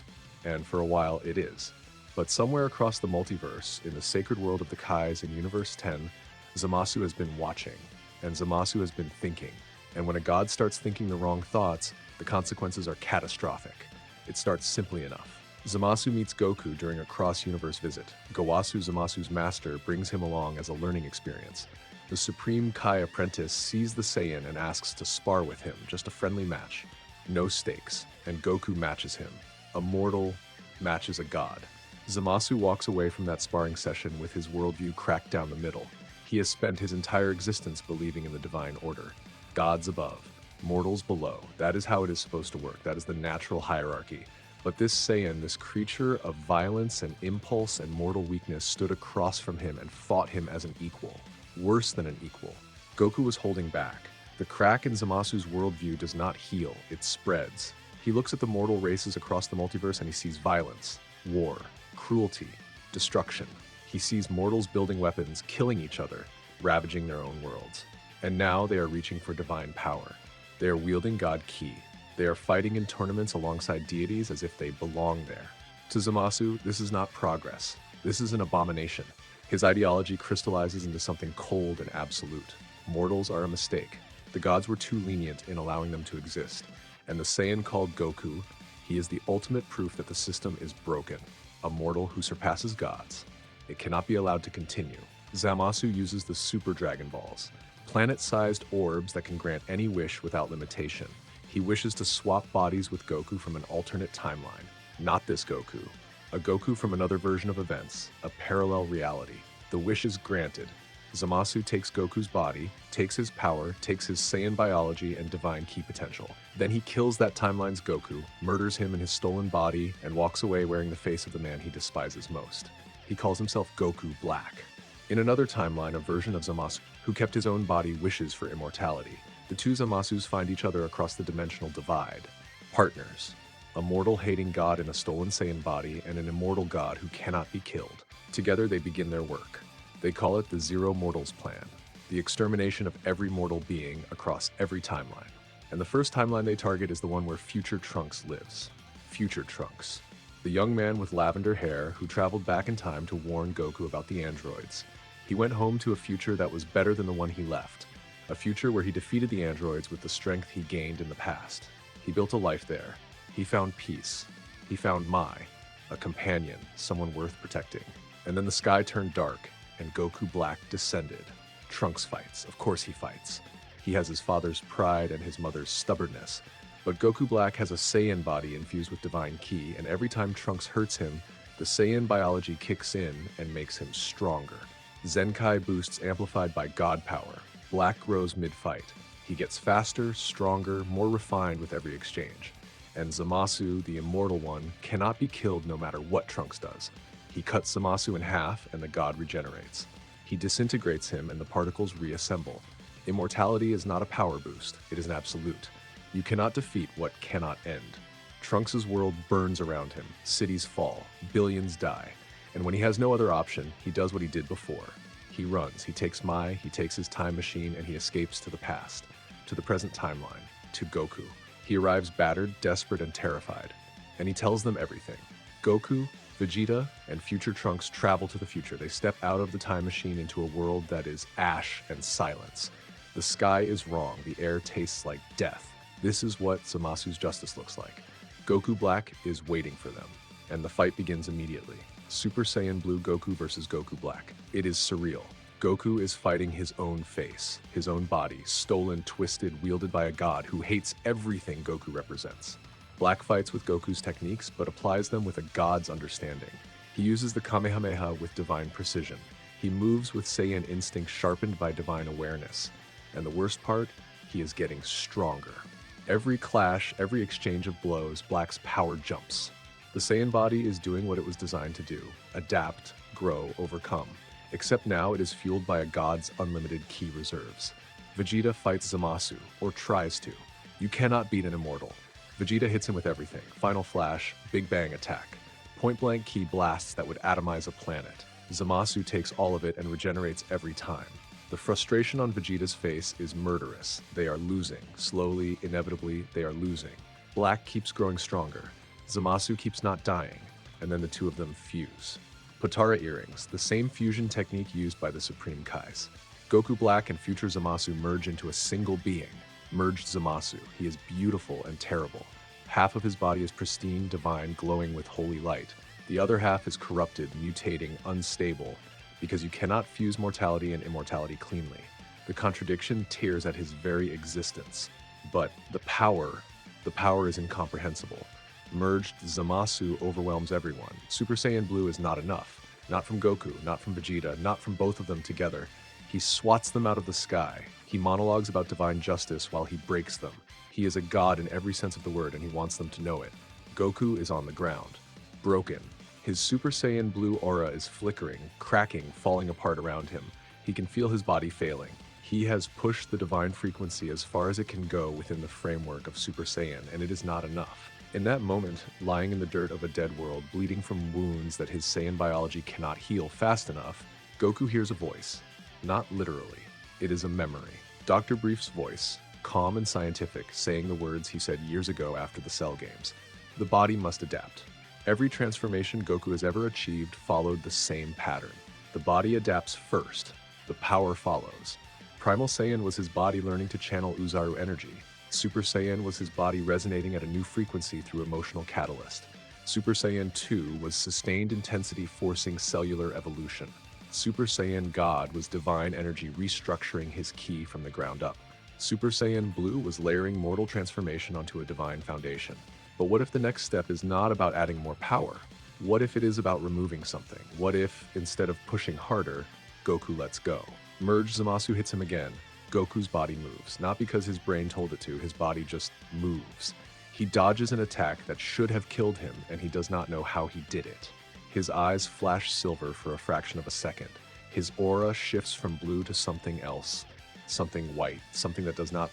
and for a while it is. But somewhere across the multiverse, in the sacred world of the Kais in Universe 10, Zamasu has been watching, and Zamasu has been thinking. And when a god starts thinking the wrong thoughts, the consequences are catastrophic. It starts simply enough. Zamasu meets Goku during a cross-universe visit. Gowasu, Zamasu's master, brings him along as a learning experience. The Supreme Kai apprentice sees the Saiyan and asks to spar with him, just a friendly match. No stakes, and Goku matches him. A mortal matches a god. Zamasu walks away from that sparring session with his worldview cracked down the middle. He has spent his entire existence believing in the divine order. Gods above, mortals below. That is how it is supposed to work. That is the natural hierarchy. But this Saiyan, this creature of violence and impulse and mortal weakness, stood across from him and fought him as an equal. Worse than an equal. Goku was holding back. The crack in Zamasu's worldview does not heal, it spreads. He looks at the mortal races across the multiverse and he sees violence, war, cruelty, destruction. He sees mortals building weapons, killing each other, ravaging their own worlds. And now they are reaching for divine power. They are wielding God Ki. They are fighting in tournaments alongside deities as if they belong there. To Zamasu, this is not progress. This is an abomination. His ideology crystallizes into something cold and absolute. Mortals are a mistake. The gods were too lenient in allowing them to exist. And the Saiyan called Goku, he is the ultimate proof that the system is broken. A mortal who surpasses gods. It cannot be allowed to continue. Zamasu uses the Super Dragon Balls, planet-sized orbs that can grant any wish without limitation. He wishes to swap bodies with Goku from an alternate timeline. Not this Goku. A Goku from another version of events, a parallel reality. The wish is granted. Zamasu takes Goku's body, takes his power, takes his Saiyan biology and divine ki potential. Then he kills that timeline's Goku, murders him in his stolen body, and walks away wearing the face of the man he despises most. He calls himself Goku Black. In another timeline, a version of Zamasu, who kept his own body, wishes for immortality. The two Zamasus find each other across the dimensional divide. Partners. A mortal-hating god in a stolen Saiyan body and an immortal god who cannot be killed. Together they begin their work. They call it the Zero Mortals Plan, the extermination of every mortal being across every timeline. And the first timeline they target is the one where Future Trunks lives. Future Trunks. The young man with lavender hair who traveled back in time to warn Goku about the androids. He went home to a future that was better than the one he left. A future where he defeated the androids with the strength he gained in the past. He built a life there. He found peace. He found Mai, a companion, someone worth protecting. And then the sky turned dark, and Goku Black descended. Trunks fights. Of course he fights. He has his father's pride and his mother's stubbornness. But Goku Black has a Saiyan body infused with divine ki, and every time Trunks hurts him, the Saiyan biology kicks in and makes him stronger. Zenkai boosts amplified by God power. Black grows mid-fight. He gets faster, stronger, more refined with every exchange. And Zamasu, the immortal one, cannot be killed no matter what Trunks does. He cuts Zamasu in half and the god regenerates. He disintegrates him and the particles reassemble. Immortality is not a power boost, it is an absolute. You cannot defeat what cannot end. Trunks' world burns around him, cities fall, billions die, and when he has no other option, he does what he did before. He runs, he takes he takes his time machine, and he escapes to the past, to the present timeline, to Goku. He arrives battered, desperate, and terrified, and he tells them everything. Goku, Vegeta, and future Trunks travel to the future. They step out of the time machine into a world that is ash and silence. The sky is wrong, the air tastes like death. This is what Zamasu's justice looks like. Goku Black is waiting for them, and the fight begins immediately. Super Saiyan Blue Goku versus Goku Black. It is surreal. Goku is fighting his own face, his own body, stolen, twisted, wielded by a god who hates everything Goku represents. Black fights with Goku's techniques, but applies them with a god's understanding. He uses the Kamehameha with divine precision. He moves with Saiyan instinct sharpened by divine awareness. And the worst part, he is getting stronger. Every clash, every exchange of blows, Black's power jumps. The Saiyan body is doing what it was designed to do: adapt, grow, overcome. Except now it is fueled by a god's unlimited ki reserves. Vegeta fights Zamasu, or tries to. You cannot beat an immortal. Vegeta hits him with everything: Final Flash, Big Bang attack, point-blank ki blasts that would atomize a planet. Zamasu takes all of it and regenerates every time. The frustration on Vegeta's face is murderous. They are losing. Slowly, inevitably, they are losing. Black keeps growing stronger. Zamasu keeps not dying, and then the two of them fuse. Potara earrings, the same fusion technique used by the Supreme Kais. Goku Black and future Zamasu merge into a single being. Merged Zamasu. He is beautiful and terrible. Half of his body is pristine, divine, glowing with holy light. The other half is corrupted, mutating, unstable, because you cannot fuse mortality and immortality cleanly. The contradiction tears at his very existence. But the power is incomprehensible. Merged Zamasu overwhelms everyone. Super Saiyan Blue is not enough. Not from Goku, not from Vegeta, not from both of them together. He swats them out of the sky. He monologues about divine justice while he breaks them. He is a god in every sense of the word, and he wants them to know it. Goku is on the ground, broken. His Super Saiyan Blue aura is flickering, cracking, falling apart around him. He can feel his body failing. He has pushed the divine frequency as far as it can go within the framework of Super Saiyan, and it is not enough. In that moment, lying in the dirt of a dead world, bleeding from wounds that his Saiyan biology cannot heal fast enough, Goku hears a voice. Not literally. It is a memory. Dr. Brief's voice, calm and scientific, saying the words he said years ago after the Cell Games. The body must adapt. Every transformation Goku has ever achieved followed the same pattern. The body adapts first. The power follows. Primal Saiyan was his body learning to channel Ozaru energy. Super Saiyan was his body resonating at a new frequency through emotional catalyst. Super Saiyan 2 was sustained intensity forcing cellular evolution. Super Saiyan God was divine energy restructuring his ki from the ground up. Super Saiyan Blue was layering mortal transformation onto a divine foundation. But what if the next step is not about adding more power? What if it is about removing something? What if, instead of pushing harder, Goku lets go? Merged Zamasu hits him again. Goku's body moves. Not because his brain told it to, his body just moves. He dodges an attack that should have killed him, and he does not know how he did it. His eyes flash silver for a fraction of a second. His aura shifts from blue to something else. Something white. Something that does not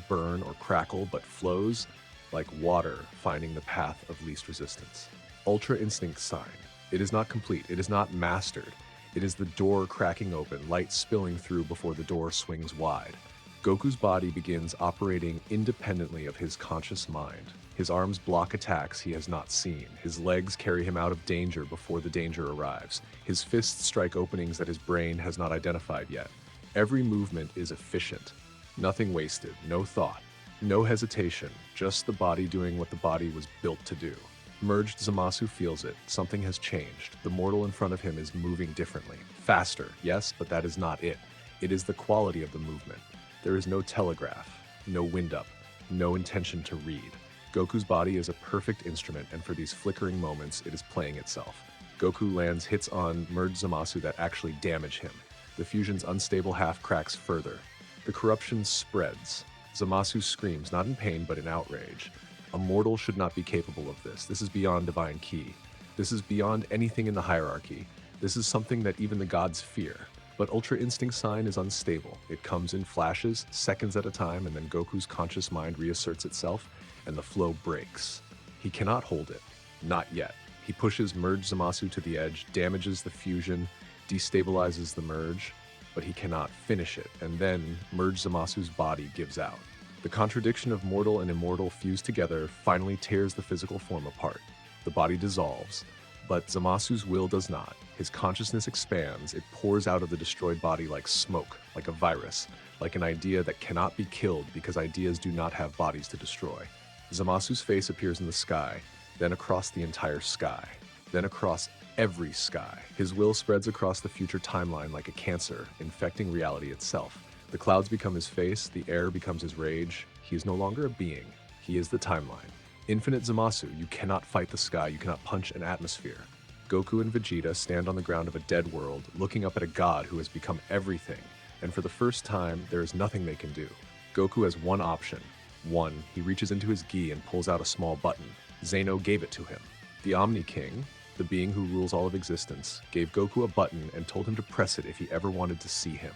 burn or crackle, but flows like water finding the path of least resistance. Ultra Instinct sign. It is not complete. It is not mastered. It is the door cracking open, light spilling through before the door swings wide. Goku's body begins operating independently of his conscious mind. His arms block attacks he has not seen. His legs carry him out of danger before the danger arrives. His fists strike openings that his brain has not identified yet. Every movement is efficient. Nothing wasted, no thought. No hesitation, just the body doing what the body was built to do. Merged Zamasu feels it. Something has changed. The mortal in front of him is moving differently. Faster, yes, but that is not it. It is the quality of the movement. There is no telegraph, no wind up, no intention to read. Goku's body is a perfect instrument, and for these flickering moments, it is playing itself. Goku lands hits on merged Zamasu that actually damage him. The fusion's unstable half cracks further. The corruption spreads. Zamasu screams, not in pain, but in outrage. A mortal should not be capable of this. This is beyond divine ki. This is beyond anything in the hierarchy. This is something that even the gods fear. But Ultra Instinct Sign is unstable. It comes in flashes, seconds at a time, and then Goku's conscious mind reasserts itself, and the flow breaks. He cannot hold it. Not yet. He pushes merged Zamasu to the edge, damages the fusion, destabilizes the merge, but he cannot finish it, and then merged Zamasu's body gives out. The contradiction of mortal and immortal fused together finally tears the physical form apart. The body dissolves, but Zamasu's will does not. His consciousness expands, it pours out of the destroyed body like smoke, like a virus, like an idea that cannot be killed because ideas do not have bodies to destroy. Zamasu's face appears in the sky, then across the entire sky, then across every sky. His will spreads across the future timeline like a cancer, infecting reality itself. The clouds become his face, the air becomes his rage. He is no longer a being, he is the timeline. Infinite Zamasu, you cannot fight the sky, you cannot punch an atmosphere. Goku and Vegeta stand on the ground of a dead world, looking up at a god who has become everything, and for the first time, there is nothing they can do. Goku has one option. One, he reaches into his gi and pulls out a small button. Zeno gave it to him. The Omni King, the being who rules all of existence, gave Goku a button and told him to press it if he ever wanted to see him.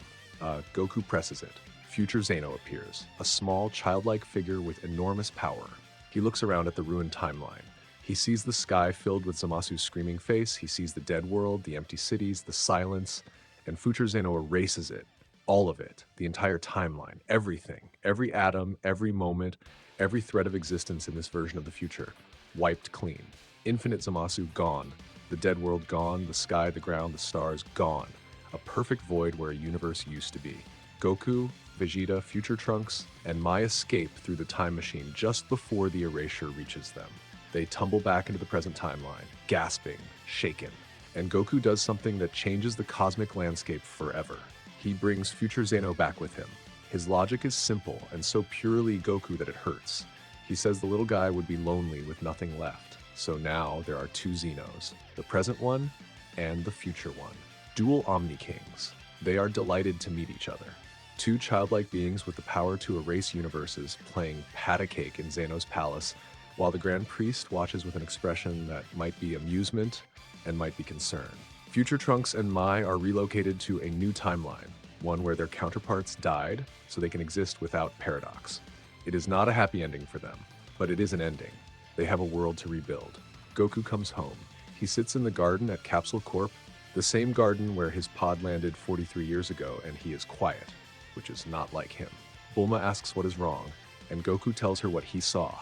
Goku presses it. Future Zeno appears, a small, childlike figure with enormous power. He looks around at the ruined timeline. He sees the sky filled with Zamasu's screaming face, he sees the dead world, the empty cities, the silence, and Future Zeno erases it. All of it, the entire timeline, everything, every atom, every moment, every thread of existence in this version of the future, wiped clean. Infinite Zamasu gone, the dead world gone, the sky, the ground, the stars gone. A perfect void where a universe used to be. Goku, Vegeta, Future Trunks, and Mai escape through the time machine just before the erasure reaches them. They tumble back into the present timeline, gasping, shaken. And Goku does something that changes the cosmic landscape forever. He brings Future Zeno back with him. His logic is simple and so purely Goku that it hurts. He says the little guy would be lonely with nothing left. So now there are two Zenos, the present one and the future one. Dual Omni Kings. They are delighted to meet each other. Two childlike beings with the power to erase universes playing pat-a-cake in Zeno's palace, while the Grand Priest watches with an expression that might be amusement and might be concern. Future Trunks and Mai are relocated to a new timeline, one where their counterparts died so they can exist without paradox. It is not a happy ending for them, but it is an ending. They have a world to rebuild. Goku comes home. He sits in the garden at Capsule Corp, the same garden where his pod landed 43 years ago, and he is quiet, which is not like him. Bulma asks what is wrong, and Goku tells her what he saw.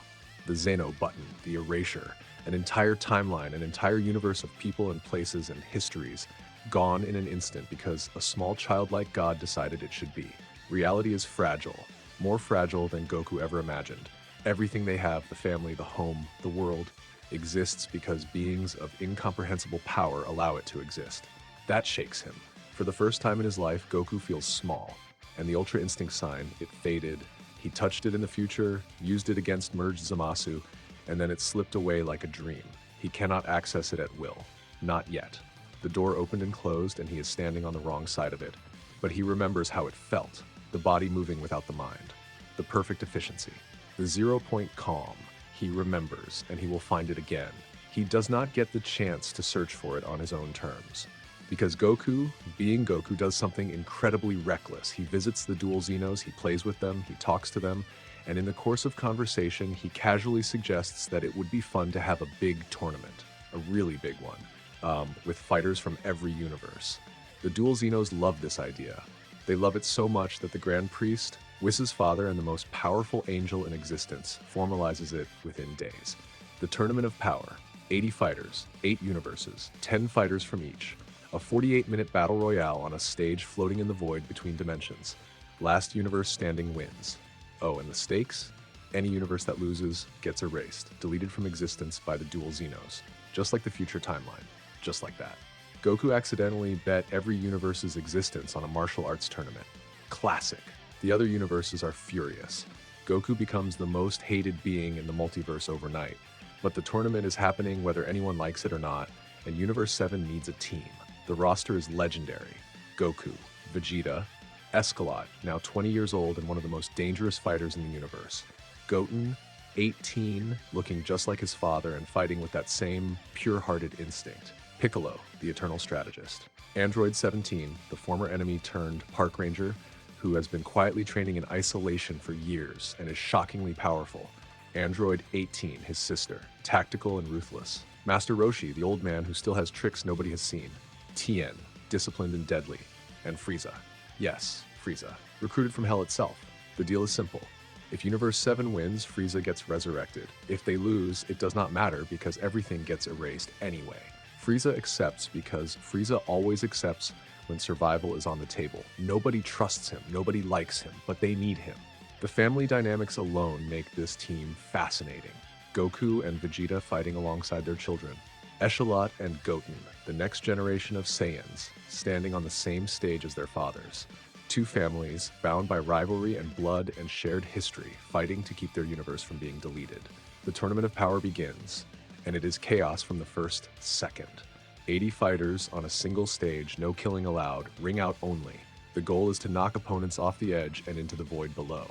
The Zeno button, the erasure, an entire timeline, an entire universe of people and places and histories, gone in an instant because a small childlike god decided it should be. Reality is fragile, more fragile than Goku ever imagined. Everything they have, the family, the home, the world, exists because beings of incomprehensible power allow it to exist. That shakes him. For the first time in his life, Goku feels small, and the Ultra Instinct sign, it faded. He touched it in the future, used it against merged Zamasu, and then it slipped away like a dream. He cannot access it at will. Not yet. The door opened and closed, and he is standing on the wrong side of it. But he remembers how it felt, the body moving without the mind. The perfect efficiency. The 0-point calm. He remembers, and he will find it again. He does not get the chance to search for it on his own terms. Because Goku, being Goku, does something incredibly reckless. He visits the dual Zenos, he plays with them, he talks to them, and in the course of conversation, he casually suggests that it would be fun to have a big tournament, a really big one, with fighters from every universe. The dual Zenos love this idea. They love it so much that the Grand Priest, Whis' father and the most powerful angel in existence, formalizes it within days. The Tournament of Power, 80 fighters, 8 universes, 10 fighters from each, a 48-minute battle royale on a stage floating in the void between dimensions. Last universe standing wins. Oh, and the stakes? Any universe that loses gets erased, deleted from existence by the dual Zenos. Just like the future timeline. Just like that. Goku accidentally bet every universe's existence on a martial arts tournament. Classic. The other universes are furious. Goku becomes the most hated being in the multiverse overnight. But the tournament is happening whether anyone likes it or not, and Universe 7 needs a team. The roster is legendary. Goku, Vegeta, Escalot, now 20 years old and one of the most dangerous fighters in the universe. Goten, 18, looking just like his father and fighting with that same pure-hearted instinct. Piccolo, the eternal strategist. Android 17, the former enemy turned park ranger, who has been quietly training in isolation for years and is shockingly powerful. Android 18, his sister, tactical and ruthless. Master Roshi, the old man who still has tricks nobody has seen. Tien, disciplined and deadly. And Frieza. Yes, Frieza, recruited from hell itself. The deal is simple. If Universe 7 wins, Frieza gets resurrected. If they lose, it does not matter because everything gets erased anyway. Frieza accepts because Frieza always accepts when survival is on the table. Nobody trusts him, nobody likes him, but they need him. The family dynamics alone make this team fascinating. Goku and Vegeta fighting alongside their children. Echelot and Goten, the next generation of Saiyans, standing on the same stage as their fathers. Two families, bound by rivalry and blood and shared history, fighting to keep their universe from being deleted. The Tournament of Power begins, and it is chaos from the first second. 80 fighters on a single stage, no killing allowed, ring out only. The goal is to knock opponents off the edge and into the void below.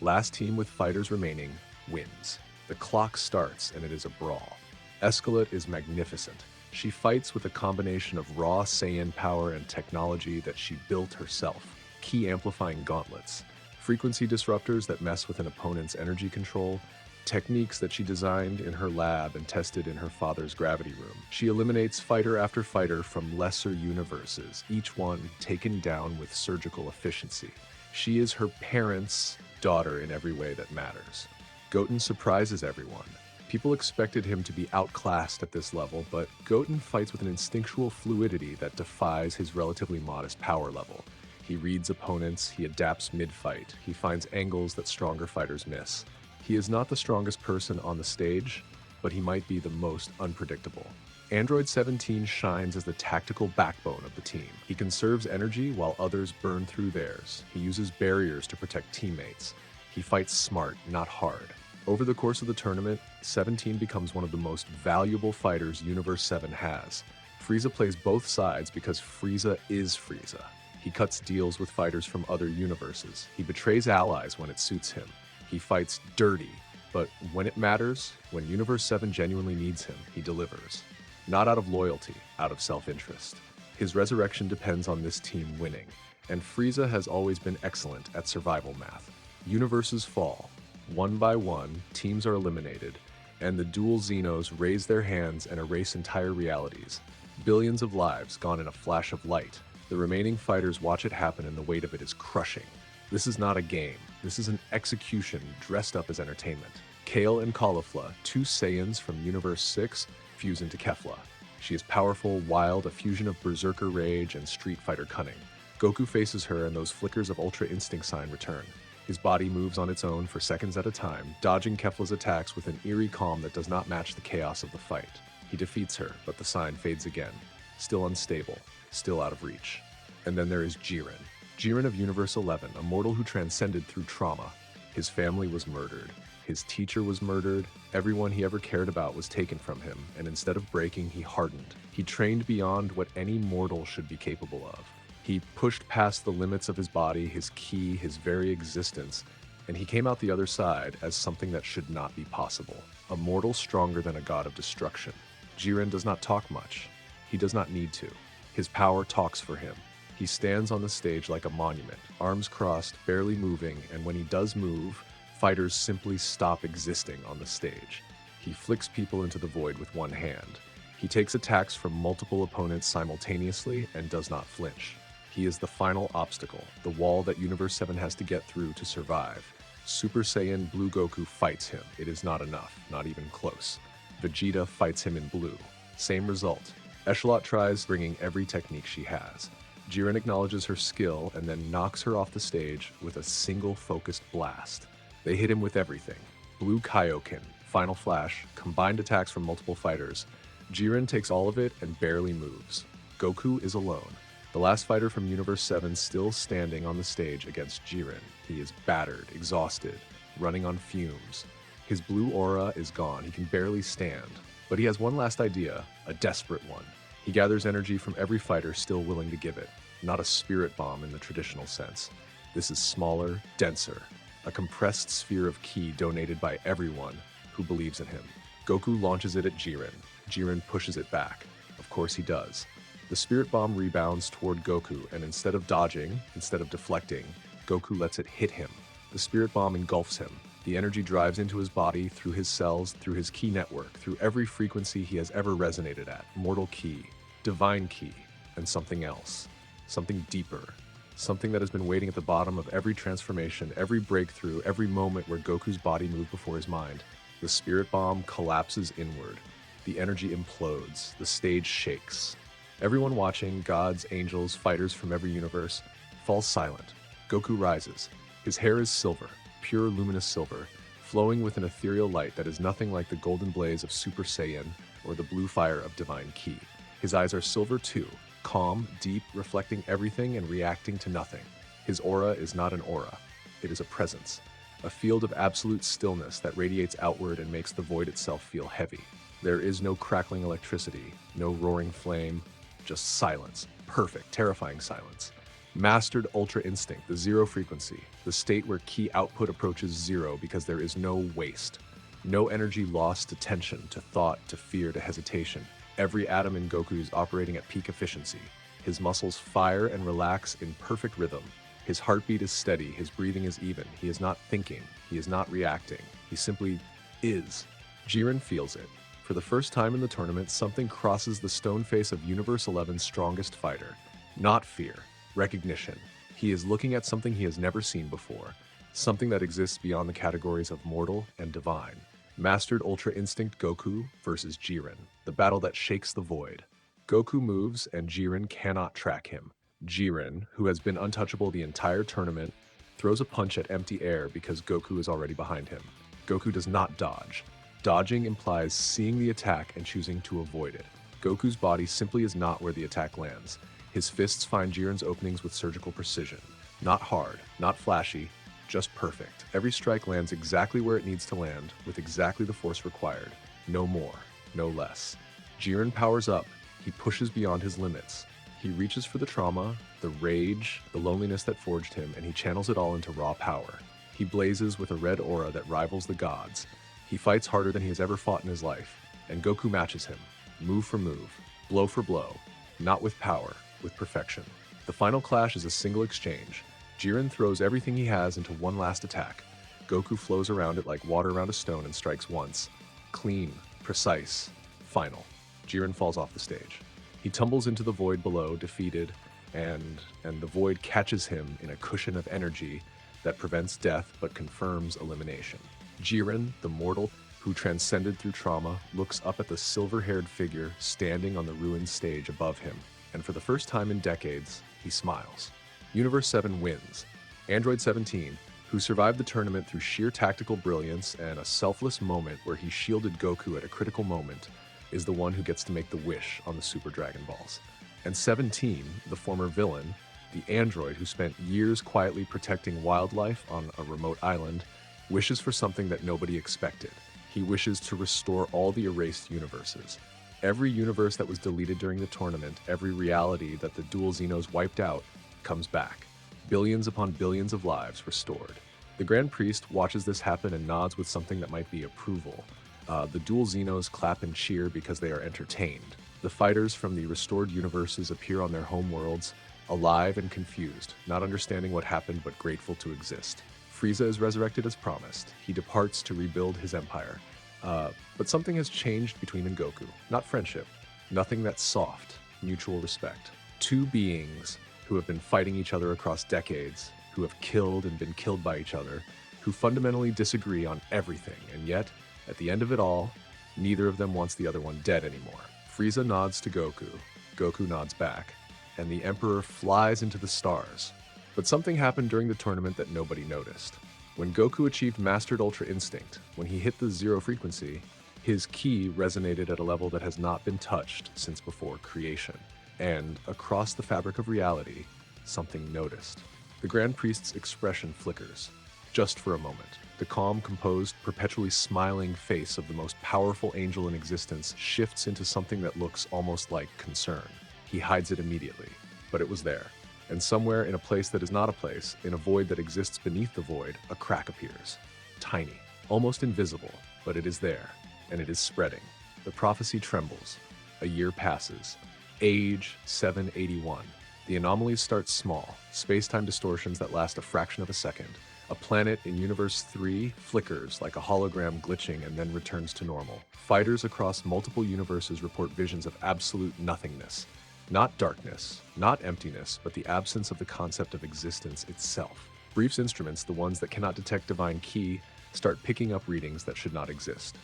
Last team with fighters remaining wins. The clock starts and it is a brawl. Escalot is magnificent. She fights with a combination of raw Saiyan power and technology that she built herself. Key amplifying gauntlets, frequency disruptors that mess with an opponent's energy control, techniques that she designed in her lab and tested in her father's gravity room. She eliminates fighter after fighter from lesser universes, each one taken down with surgical efficiency. She is her parents' daughter in every way that matters. Goten surprises everyone. People expected him to be outclassed at this level, but Goten fights with an instinctual fluidity that defies his relatively modest power level. He reads opponents, he adapts mid-fight, he finds angles that stronger fighters miss. He is not the strongest person on the stage, but he might be the most unpredictable. Android 17 shines as the tactical backbone of the team. He conserves energy while others burn through theirs. He uses barriers to protect teammates. He fights smart, not hard. Over the course of the tournament, 17 becomes one of the most valuable fighters Universe 7 has. Frieza plays both sides because Frieza is Frieza. He cuts deals with fighters from other universes. He betrays allies when it suits him. He fights dirty, but when it matters, when Universe 7 genuinely needs him, he delivers. Not out of loyalty, out of self-interest. His resurrection depends on this team winning, and Frieza has always been excellent at survival math. Universes fall. One by one, teams are eliminated, and the dual Xenos raise their hands and erase entire realities. Billions of lives gone in a flash of light. The remaining fighters watch it happen and the weight of it is crushing. This is not a game. This is an execution dressed up as entertainment. Kale and Caulifla, two Saiyans from Universe 6, fuse into Kefla. She is powerful, wild, a fusion of berserker rage and street fighter cunning. Goku faces her and those flickers of Ultra Instinct sign return. His body moves on its own for seconds at a time, dodging Kefla's attacks with an eerie calm that does not match the chaos of the fight. He defeats her, but the sign fades again. Still unstable, still out of reach. And then there is Jiren. Jiren of Universe 11, a mortal who transcended through trauma. His family was murdered. His teacher was murdered. Everyone he ever cared about was taken from him, and instead of breaking, he hardened. He trained beyond what any mortal should be capable of. He pushed past the limits of his body, his ki, his very existence, and he came out the other side as something that should not be possible. A mortal stronger than a god of destruction. Jiren does not talk much. He does not need to. His power talks for him. He stands on the stage like a monument, arms crossed, barely moving, and when he does move, fighters simply stop existing on the stage. He flicks people into the void with one hand. He takes attacks from multiple opponents simultaneously and does not flinch. He is the final obstacle, the wall that Universe 7 has to get through to survive. Super Saiyan Blue Goku fights him. It is not enough, not even close. Vegeta fights him in blue. Same result. Echelot tries bringing every technique she has. Jiren acknowledges her skill and then knocks her off the stage with a single focused blast. They hit him with everything. Blue Kaioken, Final Flash, combined attacks from multiple fighters. Jiren takes all of it and barely moves. Goku is alone. The last fighter from Universe 7 still standing on the stage against Jiren. He is battered, exhausted, running on fumes. His blue aura is gone, he can barely stand. But he has one last idea, a desperate one. He gathers energy from every fighter still willing to give it. Not a spirit bomb in the traditional sense. This is smaller, denser. A compressed sphere of ki donated by everyone who believes in him. Goku launches it at Jiren. Jiren pushes it back. Of course he does. The spirit bomb rebounds toward Goku, and instead of dodging, instead of deflecting, Goku lets it hit him. The spirit bomb engulfs him. The energy drives into his body, through his cells, through his ki network, through every frequency he has ever resonated at. Mortal ki, divine ki, and something else. Something deeper. Something that has been waiting at the bottom of every transformation, every breakthrough, every moment where Goku's body moved before his mind. The spirit bomb collapses inward. The energy implodes. The stage shakes. Everyone watching, gods, angels, fighters from every universe, falls silent. Goku rises. His hair is silver, pure luminous silver, flowing with an ethereal light that is nothing like the golden blaze of Super Saiyan or the blue fire of divine ki. His eyes are silver too, calm, deep, reflecting everything and reacting to nothing. His aura is not an aura. It is a presence, a field of absolute stillness that radiates outward and makes the void itself feel heavy. There is no crackling electricity, no roaring flame, just silence, perfect, terrifying silence. Mastered Ultra Instinct, the zero frequency, the state where ki output approaches zero because there is no waste. No energy lost to tension, to thought, to fear, to hesitation. Every atom in Goku is operating at peak efficiency. His muscles fire and relax in perfect rhythm. His heartbeat is steady, his breathing is even. He is not thinking, he is not reacting. He simply is. Jiren feels it. For the first time in the tournament, something crosses the stone face of Universe 11's strongest fighter. Not fear. Recognition. He is looking at something he has never seen before, something that exists beyond the categories of mortal and divine. Mastered Ultra Instinct Goku versus Jiren, the battle that shakes the void. Goku moves and Jiren cannot track him. Jiren, who has been untouchable the entire tournament, throws a punch at empty air because Goku is already behind him. Goku does not dodge. Dodging implies seeing the attack and choosing to avoid it. Goku's body simply is not where the attack lands. His fists find Jiren's openings with surgical precision. Not hard, not flashy, just perfect. Every strike lands exactly where it needs to land, with exactly the force required. No more, no less. Jiren powers up. He pushes beyond his limits. He reaches for the trauma, the rage, the loneliness that forged him, and he channels it all into raw power. He blazes with a red aura that rivals the gods. He fights harder than he has ever fought in his life, and Goku matches him, move for move, blow for blow, not with power, with perfection. The final clash is a single exchange. Jiren throws everything he has into one last attack. Goku flows around it like water around a stone and strikes once. Clean, precise, final. Jiren falls off the stage. He tumbles into the void below, defeated, and the void catches him in a cushion of energy that prevents death but confirms elimination. Jiren, the mortal who transcended through trauma, looks up at the silver-haired figure standing on the ruined stage above him, and for the first time in decades, he smiles. Universe 7 wins. Android 17, who survived the tournament through sheer tactical brilliance and a selfless moment where he shielded Goku at a critical moment, is the one who gets to make the wish on the Super Dragon Balls. And 17, the former villain, the android who spent years quietly protecting wildlife on a remote island, wishes for something that nobody expected. He wishes to restore all the erased universes. Every universe that was deleted during the tournament, every reality that the dual Xenos wiped out, comes back. Billions upon billions of lives restored. The Grand Priest watches this happen and nods with something that might be approval. The dual Xenos clap and cheer because they are entertained. The fighters from the restored universes appear on their home worlds, alive and confused, not understanding what happened but grateful to exist. Frieza is resurrected as promised. He departs to rebuild his empire. But something has changed between him and Goku. Not friendship. Nothing that's soft. Mutual respect. Two beings who have been fighting each other across decades, who have killed and been killed by each other, who fundamentally disagree on everything, and yet, at the end of it all, neither of them wants the other one dead anymore. Frieza nods to Goku, Goku nods back, and the Emperor flies into the stars. But something happened during the tournament that nobody noticed. When Goku achieved Mastered Ultra Instinct, when he hit the zero frequency, his ki resonated at a level that has not been touched since before creation. And across the fabric of reality, something noticed. The Grand Priest's expression flickers. just for a moment. The calm, composed, perpetually smiling face of the most powerful angel in existence shifts into something that looks almost like concern. He hides it immediately, but it was there. And somewhere in a place that is not a place, in a void that exists beneath the void, a crack appears. Tiny, almost invisible, but it is there, and it is spreading. The prophecy trembles. A year passes. Age 781. The anomalies start small, space-time distortions that last a fraction of a second. A planet in Universe 3 flickers like a hologram glitching and then returns to normal. Fighters across multiple universes report visions of absolute nothingness. Not darkness, not emptiness, but the absence of the concept of existence itself. Brief's instruments, the ones that cannot detect divine ki, start picking up readings that should not exist.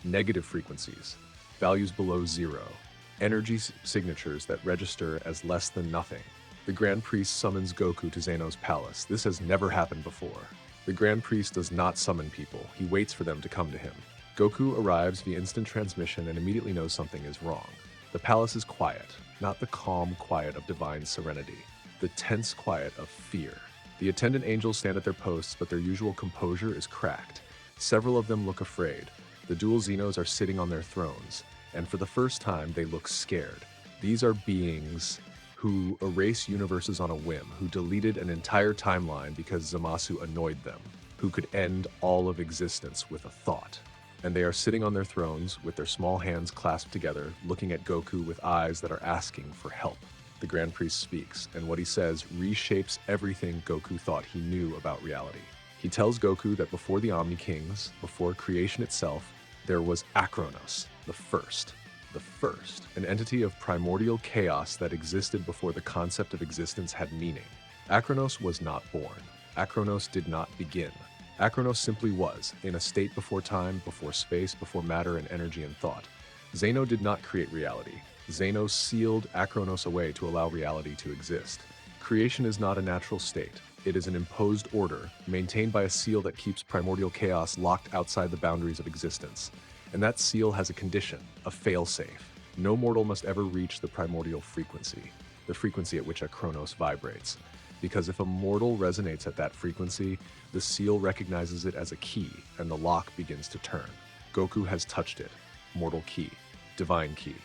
Negative frequencies, values below zero, energy signatures that register as less than nothing. The Grand Priest summons Goku to Zeno's palace. This has never happened before. The Grand Priest does not summon people. He waits for them to come to him. Goku arrives via instant transmission and immediately knows something is wrong. The palace is quiet, not the calm quiet of divine serenity, the tense quiet of fear. The attendant angels stand at their posts, but their usual composure is cracked. Several of them look afraid. The dual Xenos are sitting on their thrones, and for the first time they look scared. These are beings who erase universes on a whim, who deleted an entire timeline because Zamasu annoyed them, who could end all of existence with a thought. And they are sitting on their thrones with their small hands clasped together, looking at Goku with eyes that are asking for help. The Grand Priest speaks, and what he says reshapes everything Goku thought he knew about reality. He tells Goku that before the Omni Kings, before creation itself, there was Acronos, the first, an entity of primordial chaos that existed before the concept of existence had meaning. Acronos was not born. Acronos did not begin. Acronos simply was, in a state before time, before space, before matter and energy and thought. Zeno did not create reality. Zeno sealed Acronos away to allow reality to exist. Creation is not a natural state. It is an imposed order, maintained by a seal that keeps primordial chaos locked outside the boundaries of existence. And that seal has a condition, a fail-safe. No mortal must ever reach the primordial frequency, the frequency at which Acronos vibrates. Because if a mortal resonates at that frequency, the seal recognizes it as a key, and the lock begins to turn. Goku has touched it. Mortal key, divine key,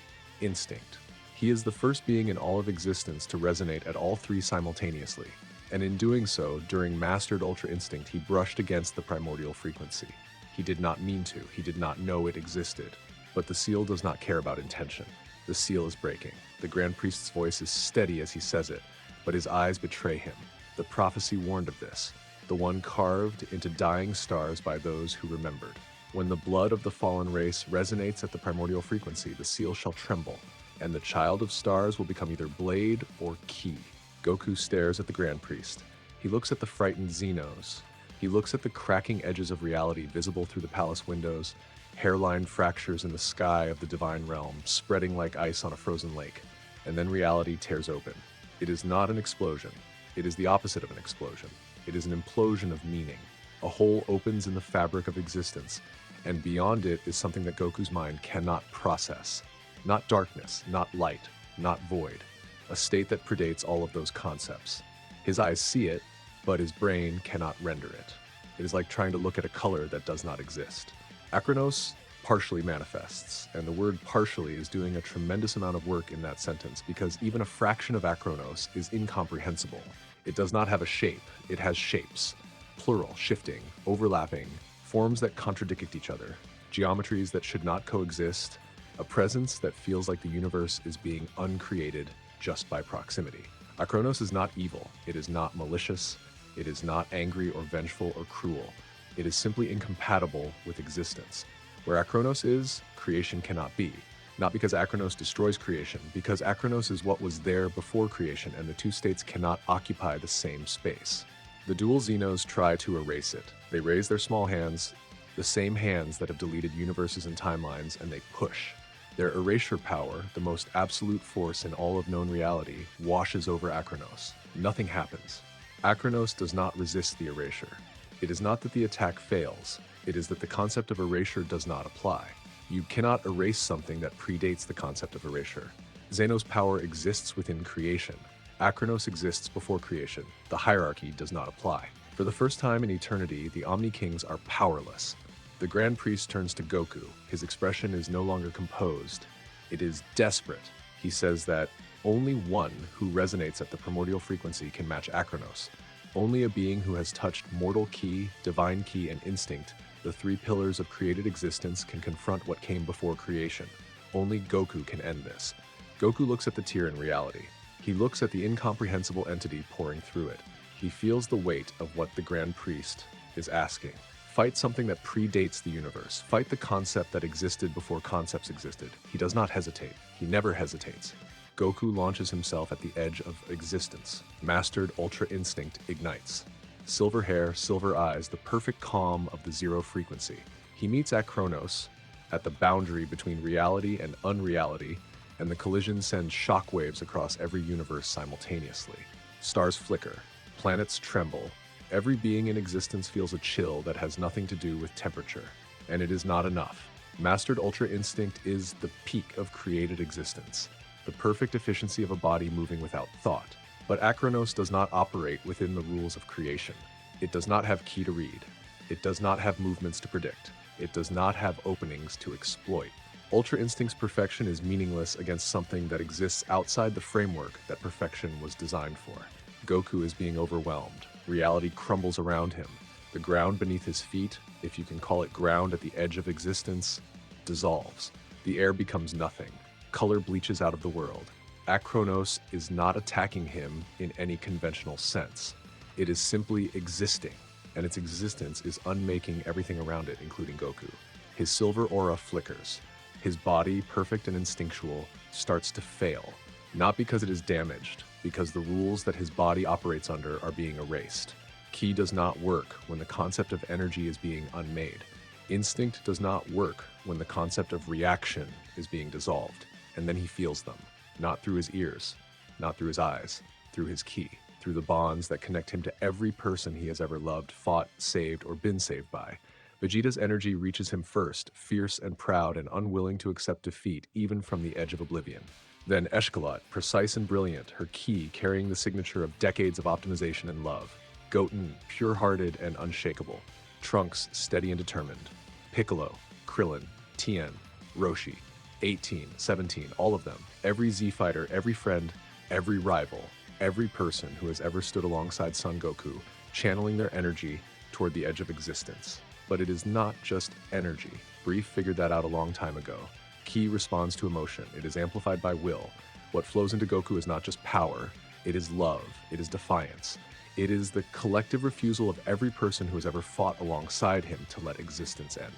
instinct. He is the first being in all of existence to resonate at all three simultaneously. And in doing so, during mastered Ultra Instinct, he brushed against the primordial frequency. He did not mean to, he did not know it existed. But the seal does not care about intention. The seal is breaking. The Grand Priest's voice is steady as he says it, but his eyes betray him. The prophecy warned of this, the one carved into dying stars by those who remembered. When the blood of the fallen race resonates at the primordial frequency, the seal shall tremble, and the child of stars will become either blade or key. Goku stares at the Grand Priest. He looks at the frightened Xenos. He looks at the cracking edges of reality visible through the palace windows, hairline fractures in the sky of the divine realm, spreading like ice on a frozen lake. And then reality tears open. It is not an explosion. It is the opposite of an explosion. It is an implosion of meaning. A hole opens in the fabric of existence, and beyond it is something that Goku's mind cannot process. Not darkness, not light, not void. A state that predates all of those concepts. His eyes see it, but his brain cannot render it. It is like trying to look at a color that does not exist. Acronos partially manifests, and the word partially is doing a tremendous amount of work in that sentence because even a fraction of Acronos is incomprehensible. It does not have a shape, it has shapes. Plural, shifting, overlapping, forms that contradict each other, geometries that should not coexist, a presence that feels like the universe is being uncreated just by proximity. Acronos is not evil, it is not malicious, it is not angry or vengeful or cruel. It is simply incompatible with existence. Where Acronos is, creation cannot be. Not because Acronos destroys creation, because Acronos is what was there before creation and the two states cannot occupy the same space. The dual Xenos try to erase it. They raise their small hands, the same hands that have deleted universes and timelines, and they push. Their erasure power, the most absolute force in all of known reality, washes over Acronos. Nothing happens. Acronos does not resist the erasure. It is not that the attack fails, it is that the concept of erasure does not apply. You cannot erase something that predates the concept of erasure. Zeno's power exists within creation. Acronos exists before creation. The hierarchy does not apply. For the first time in eternity, the Omni Kings are powerless. The Grand Priest turns to Goku. His expression is no longer composed. It is desperate. He says that only one who resonates at the primordial frequency can match Acronos. Only a being who has touched mortal ki, divine ki, and instinct, the three pillars of created existence, can confront what came before creation. Only Goku can end this. Goku looks at the tear in reality. He looks at the incomprehensible entity pouring through it. He feels the weight of what the Grand Priest is asking. Fight something that predates the universe. Fight the concept that existed before concepts existed. He does not hesitate. He never hesitates. Goku launches himself at the edge of existence. Mastered Ultra Instinct ignites. Silver hair, silver eyes, the perfect calm of the zero frequency. He meets Acronos at the boundary between reality and unreality, and the collision sends shockwaves across every universe simultaneously. Stars flicker. Planets tremble. Every being in existence feels a chill that has nothing to do with temperature. And it is not enough. Mastered Ultra Instinct is the peak of created existence, the perfect efficiency of a body moving without thought. But Acronos does not operate within the rules of creation. It does not have ki to read. It does not have movements to predict. It does not have openings to exploit. Ultra Instinct's perfection is meaningless against something that exists outside the framework that perfection was designed for. Goku is being overwhelmed. Reality crumbles around him. The ground beneath his feet, if you can call it ground at the edge of existence, dissolves. The air becomes nothing. Color bleaches out of the world. Acronos is not attacking him in any conventional sense. It is simply existing, and its existence is unmaking everything around it, including Goku. His silver aura flickers. His body, perfect and instinctual, starts to fail. Not because it is damaged, because the rules that his body operates under are being erased. Ki does not work when the concept of energy is being unmade. Instinct does not work when the concept of reaction is being dissolved. And then he feels them, not through his ears, not through his eyes, through his ki, through the bonds that connect him to every person he has ever loved, fought, saved, or been saved by. Vegeta's energy reaches him first, fierce and proud and unwilling to accept defeat, even from the edge of oblivion. Then Eshkalot, precise and brilliant, her ki carrying the signature of decades of optimization and love. Goten, pure-hearted and unshakable. Trunks, steady and determined. Piccolo, Krillin, Tien, Roshi, 18, 17, all of them. Every Z-fighter, every friend, every rival, every person who has ever stood alongside Son Goku, channeling their energy toward the edge of existence. But it is not just energy. Brief figured that out a long time ago. Ki responds to emotion. It is amplified by will. What flows into Goku is not just power. It is love. It is defiance. It is the collective refusal of every person who has ever fought alongside him to let existence end.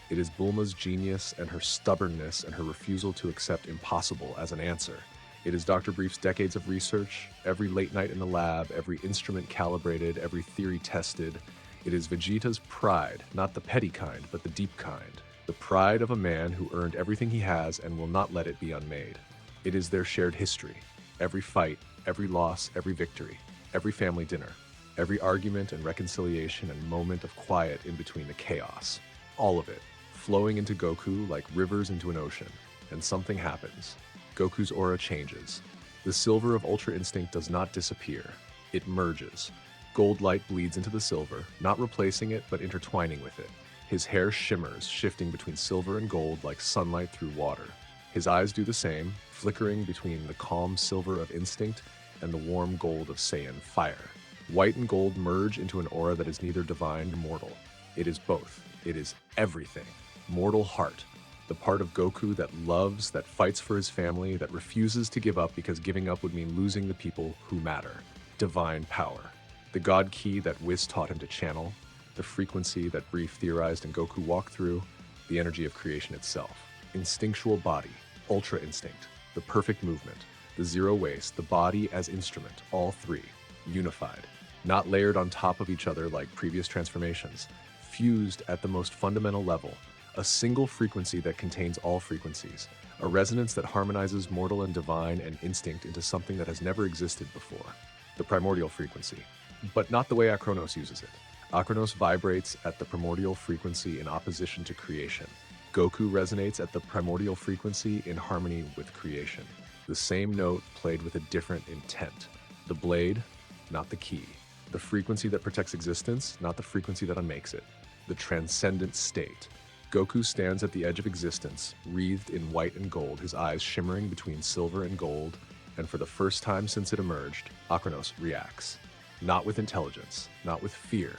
It is Bulma's genius and her stubbornness and her refusal to accept impossible as an answer. It is Dr. Brief's decades of research, every late night in the lab, every instrument calibrated, every theory tested. It is Vegeta's pride, not the petty kind, but the deep kind. The pride of a man who earned everything he has and will not let it be unmade. It is their shared history. Every fight, every loss, every victory, every family dinner, every argument and reconciliation and moment of quiet in between the chaos. All of it, flowing into Goku like rivers into an ocean. And something happens. Goku's aura changes. The silver of Ultra Instinct does not disappear. It merges. Gold light bleeds into the silver, not replacing it, but intertwining with it. His hair shimmers, shifting between silver and gold like sunlight through water. His eyes do the same, flickering between the calm silver of instinct and the warm gold of Saiyan fire. White and gold merge into an aura that is neither divine nor mortal. It is both. It is everything. Mortal heart. The part of Goku that loves, that fights for his family, that refuses to give up because giving up would mean losing the people who matter. Divine power. The God Ki that Whis taught him to channel. The frequency that Brief theorized and Goku walked through, the energy of creation itself. Instinctual body, Ultra Instinct, the perfect movement, the zero waste, the body as instrument, all three, unified, not layered on top of each other like previous transformations, fused at the most fundamental level, a single frequency that contains all frequencies, a resonance that harmonizes mortal and divine and instinct into something that has never existed before, the primordial frequency, but not the way Acronos uses it. Acronos vibrates at the primordial frequency in opposition to creation. Goku resonates at the primordial frequency in harmony with creation. The same note played with a different intent. The blade, not the ki. The frequency that protects existence, not the frequency that unmakes it. The transcendent state. Goku stands at the edge of existence, wreathed in white and gold, his eyes shimmering between silver and gold, and for the first time since it emerged, Akranos reacts. Not with intelligence, not with fear,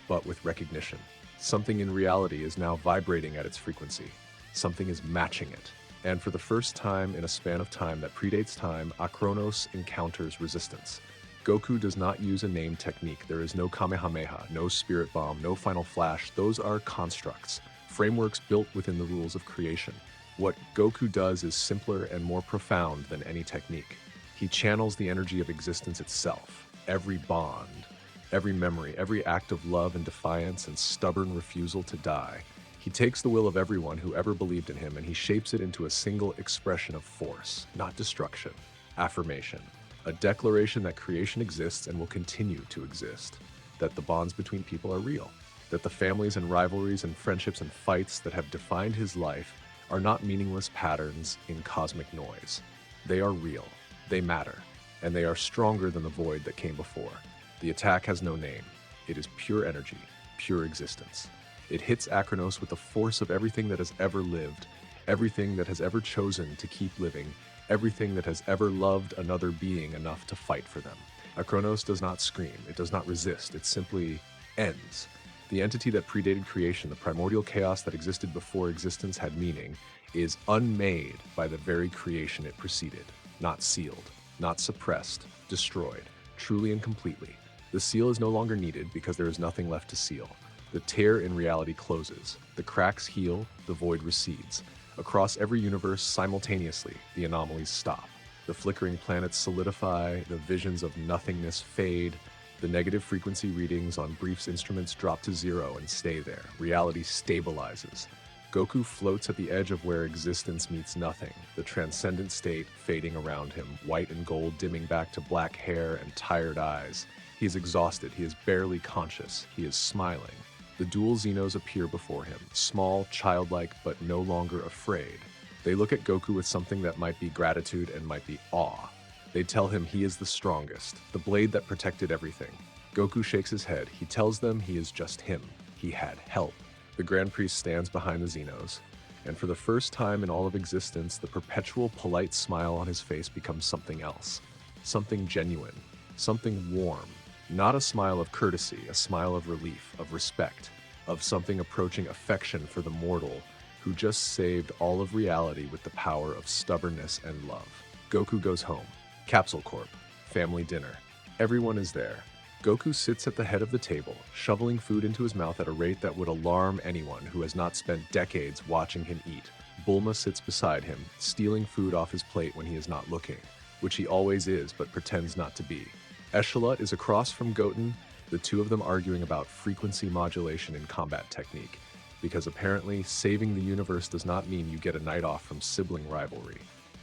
but with recognition. Something in reality is now vibrating at its frequency. Something is matching it. And for the first time in a span of time that predates time, Akranos encounters resistance. Goku does not use a named technique. There is no Kamehameha, no Spirit Bomb, no Final Flash. Those are constructs, frameworks built within the rules of creation. What Goku does is simpler and more profound than any technique. He channels the energy of existence itself. Every bond, every memory, every act of love and defiance and stubborn refusal to die. He takes the will of everyone who ever believed in him and he shapes it into a single expression of force, not destruction, affirmation. A declaration that creation exists and will continue to exist, that the bonds between people are real, that the families and rivalries and friendships and fights that have defined his life are not meaningless patterns in cosmic noise. They are real, they matter, and they are stronger than the void that came before. The attack has no name. It is pure energy, pure existence. It hits Akranos with the force of everything that has ever lived, everything that has ever chosen to keep living, everything that has ever loved another being enough to fight for them. Akranos does not scream, it does not resist, it simply ends. The entity that predated creation, the primordial chaos that existed before existence had meaning, is unmade by the very creation it preceded, not sealed, not suppressed, destroyed, truly and completely. The seal is no longer needed because there is nothing left to seal. The tear in reality closes, the cracks heal, the void recedes. Across every universe simultaneously, the anomalies stop. The flickering planets solidify, the visions of nothingness fade, the negative frequency readings on Brief's instruments drop to zero and stay there. Reality stabilizes. Goku floats at the edge of where existence meets nothing, the transcendent state fading around him, white and gold dimming back to black hair and tired eyes. He is exhausted, he is barely conscious, he is smiling. The dual Xenos appear before him, small, childlike, but no longer afraid. They look at Goku with something that might be gratitude and might be awe. They tell him he is the strongest, the blade that protected everything. Goku shakes his head. He tells them he is just him. He had help. The Grand Priest stands behind the Xenos, and for the first time in all of existence, the perpetual polite smile on his face becomes something else. Something genuine, something warm. Not a smile of courtesy, a smile of relief, of respect, of something approaching affection for the mortal who just saved all of reality with the power of stubbornness and love. Goku goes home. Capsule Corp. Family dinner. Everyone is there. Goku sits at the head of the table, shoveling food into his mouth at a rate that would alarm anyone who has not spent decades watching him eat. Bulma sits beside him, stealing food off his plate when he is not looking, which he always is but pretends not to be. Echelot is across from Goten, the two of them arguing about frequency modulation in combat technique, because apparently saving the universe does not mean you get a night off from sibling rivalry.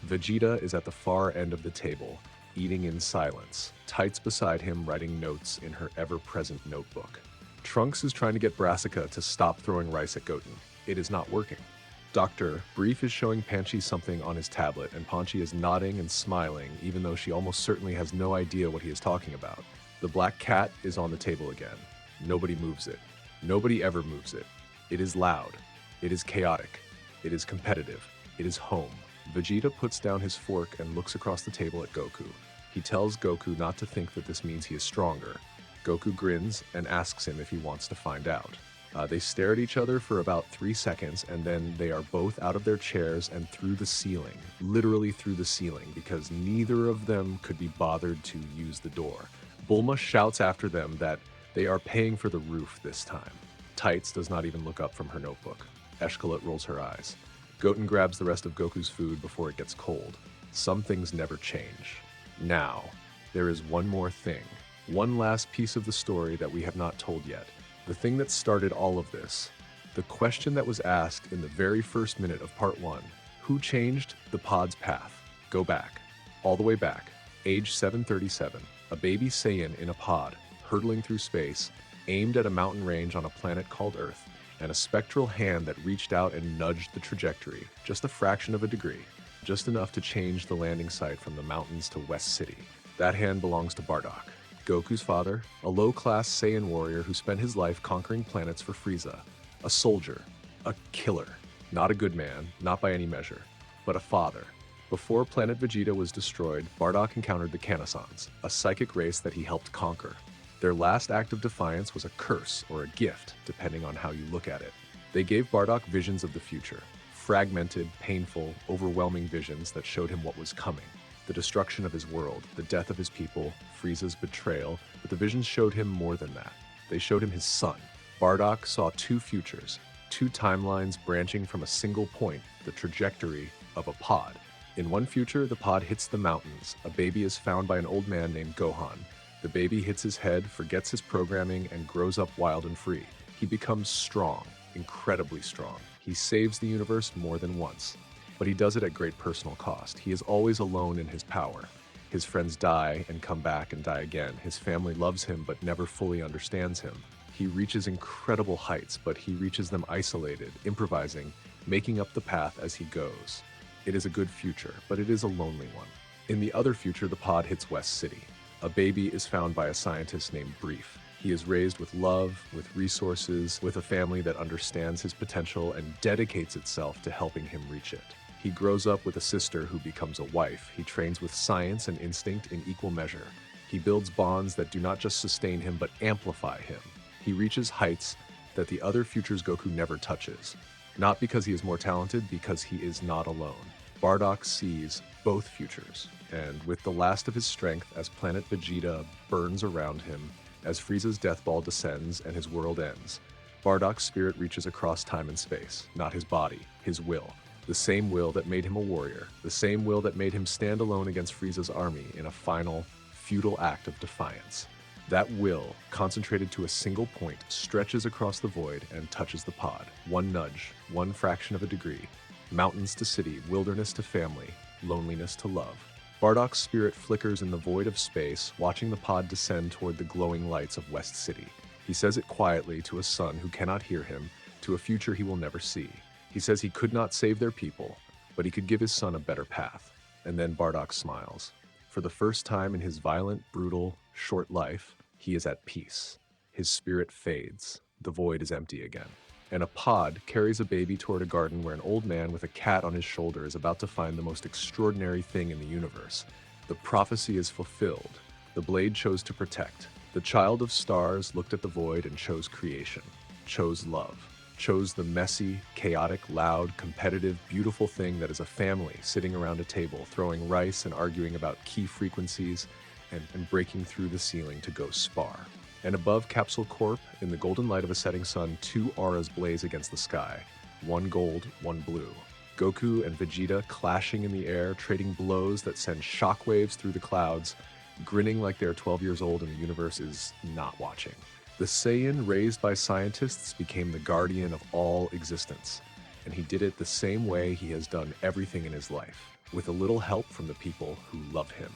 Vegeta is at the far end of the table, eating in silence, Tights beside him writing notes in her ever-present notebook. Trunks is trying to get Brassica to stop throwing rice at Goten. It is not working. Dr. Brief is showing Panchi something on his tablet, and Panchi is nodding and smiling, even though she almost certainly has no idea what he is talking about. The black cat is on the table again. Nobody moves it. Nobody ever moves it. It is loud. It is chaotic. It is competitive. It is home. Vegeta puts down his fork and looks across the table at Goku. He tells Goku not to think that this means he is stronger. Goku grins and asks him if he wants to find out. They stare at each other for about 3 seconds, and then they are both out of their chairs and through the ceiling, literally through the ceiling, because neither of them could be bothered to use the door. Bulma shouts after them that they are paying for the roof this time. Tights does not even look up from her notebook. Eshkalet rolls her eyes. Goten grabs the rest of Goku's food before it gets cold. Some things never change. Now, there is one more thing. One last piece of the story that we have not told yet. The thing that started all of this. The question that was asked in the very first minute of part 1. Who changed the pod's path? Go back. All the way back. Age 737. A baby Saiyan in a pod, hurtling through space, aimed at a mountain range on a planet called Earth, and a spectral hand that reached out and nudged the trajectory, just a fraction of a degree, just enough to change the landing site from the mountains to West City. That hand belongs to Bardock. Goku's father, a low-class Saiyan warrior who spent his life conquering planets for Frieza. A soldier, a killer. Not a good man, not by any measure, but a father. Before planet Vegeta was destroyed, Bardock encountered the Kanasans, a psychic race that he helped conquer. Their last act of defiance was a curse or a gift, depending on how you look at it. They gave Bardock visions of the future, fragmented, painful, overwhelming visions that showed him what was coming. The destruction of his world, the death of his people, Frieza's betrayal, but the visions showed him more than that. They showed him his son. Bardock saw two futures, two timelines branching from a single point, the trajectory of a pod. In one future, the pod hits the mountains. A baby is found by an old man named Gohan. The baby hits his head, forgets his programming, and grows up wild and free. He becomes strong, incredibly strong. He saves the universe more than once. But he does it at great personal cost. He is always alone in his power. His friends die and come back and die again. His family loves him but never fully understands him. He reaches incredible heights, but he reaches them isolated, improvising, making up the path as he goes. It is a good future, but it is a lonely one. In the other future, the pod hits West City. A baby is found by a scientist named Brief. He is raised with love, with resources, with a family that understands his potential and dedicates itself to helping him reach it. He grows up with a sister who becomes a wife. He trains with science and instinct in equal measure. He builds bonds that do not just sustain him, but amplify him. He reaches heights that the other future's Goku never touches. Not because he is more talented, because he is not alone. Bardock sees both futures, and with the last of his strength as planet Vegeta burns around him, as Frieza's death ball descends and his world ends, Bardock's spirit reaches across time and space, not his body, his will. The same will that made him a warrior, the same will that made him stand alone against Frieza's army in a final, futile act of defiance. That will, concentrated to a single point, stretches across the void and touches the pod. One nudge, one fraction of a degree. Mountains to city, wilderness to family, loneliness to love. Bardock's spirit flickers in the void of space, watching the pod descend toward the glowing lights of West City. He says it quietly to a son who cannot hear him, to a future he will never see. He says he could not save their people, but he could give his son a better path. And then Bardock smiles. For the first time in his violent, brutal, short life, he is at peace. His spirit fades. The void is empty again. And a pod carries a baby toward a garden where an old man with a cat on his shoulder is about to find the most extraordinary thing in the universe. The prophecy is fulfilled. The blade chose to protect. The child of stars looked at the void and chose creation, chose love, chose the messy, chaotic, loud, competitive, beautiful thing that is a family sitting around a table, throwing rice and arguing about key frequencies and breaking through the ceiling to go spar. And above Capsule Corp, in the golden light of a setting sun, two auras blaze against the sky. One gold, one blue. Goku and Vegeta clashing in the air, trading blows that send shockwaves through the clouds, grinning like they're 12 years old and the universe is not watching. The Saiyan raised by scientists became the guardian of all existence. And he did it the same way he has done everything in his life, with a little help from the people who love him.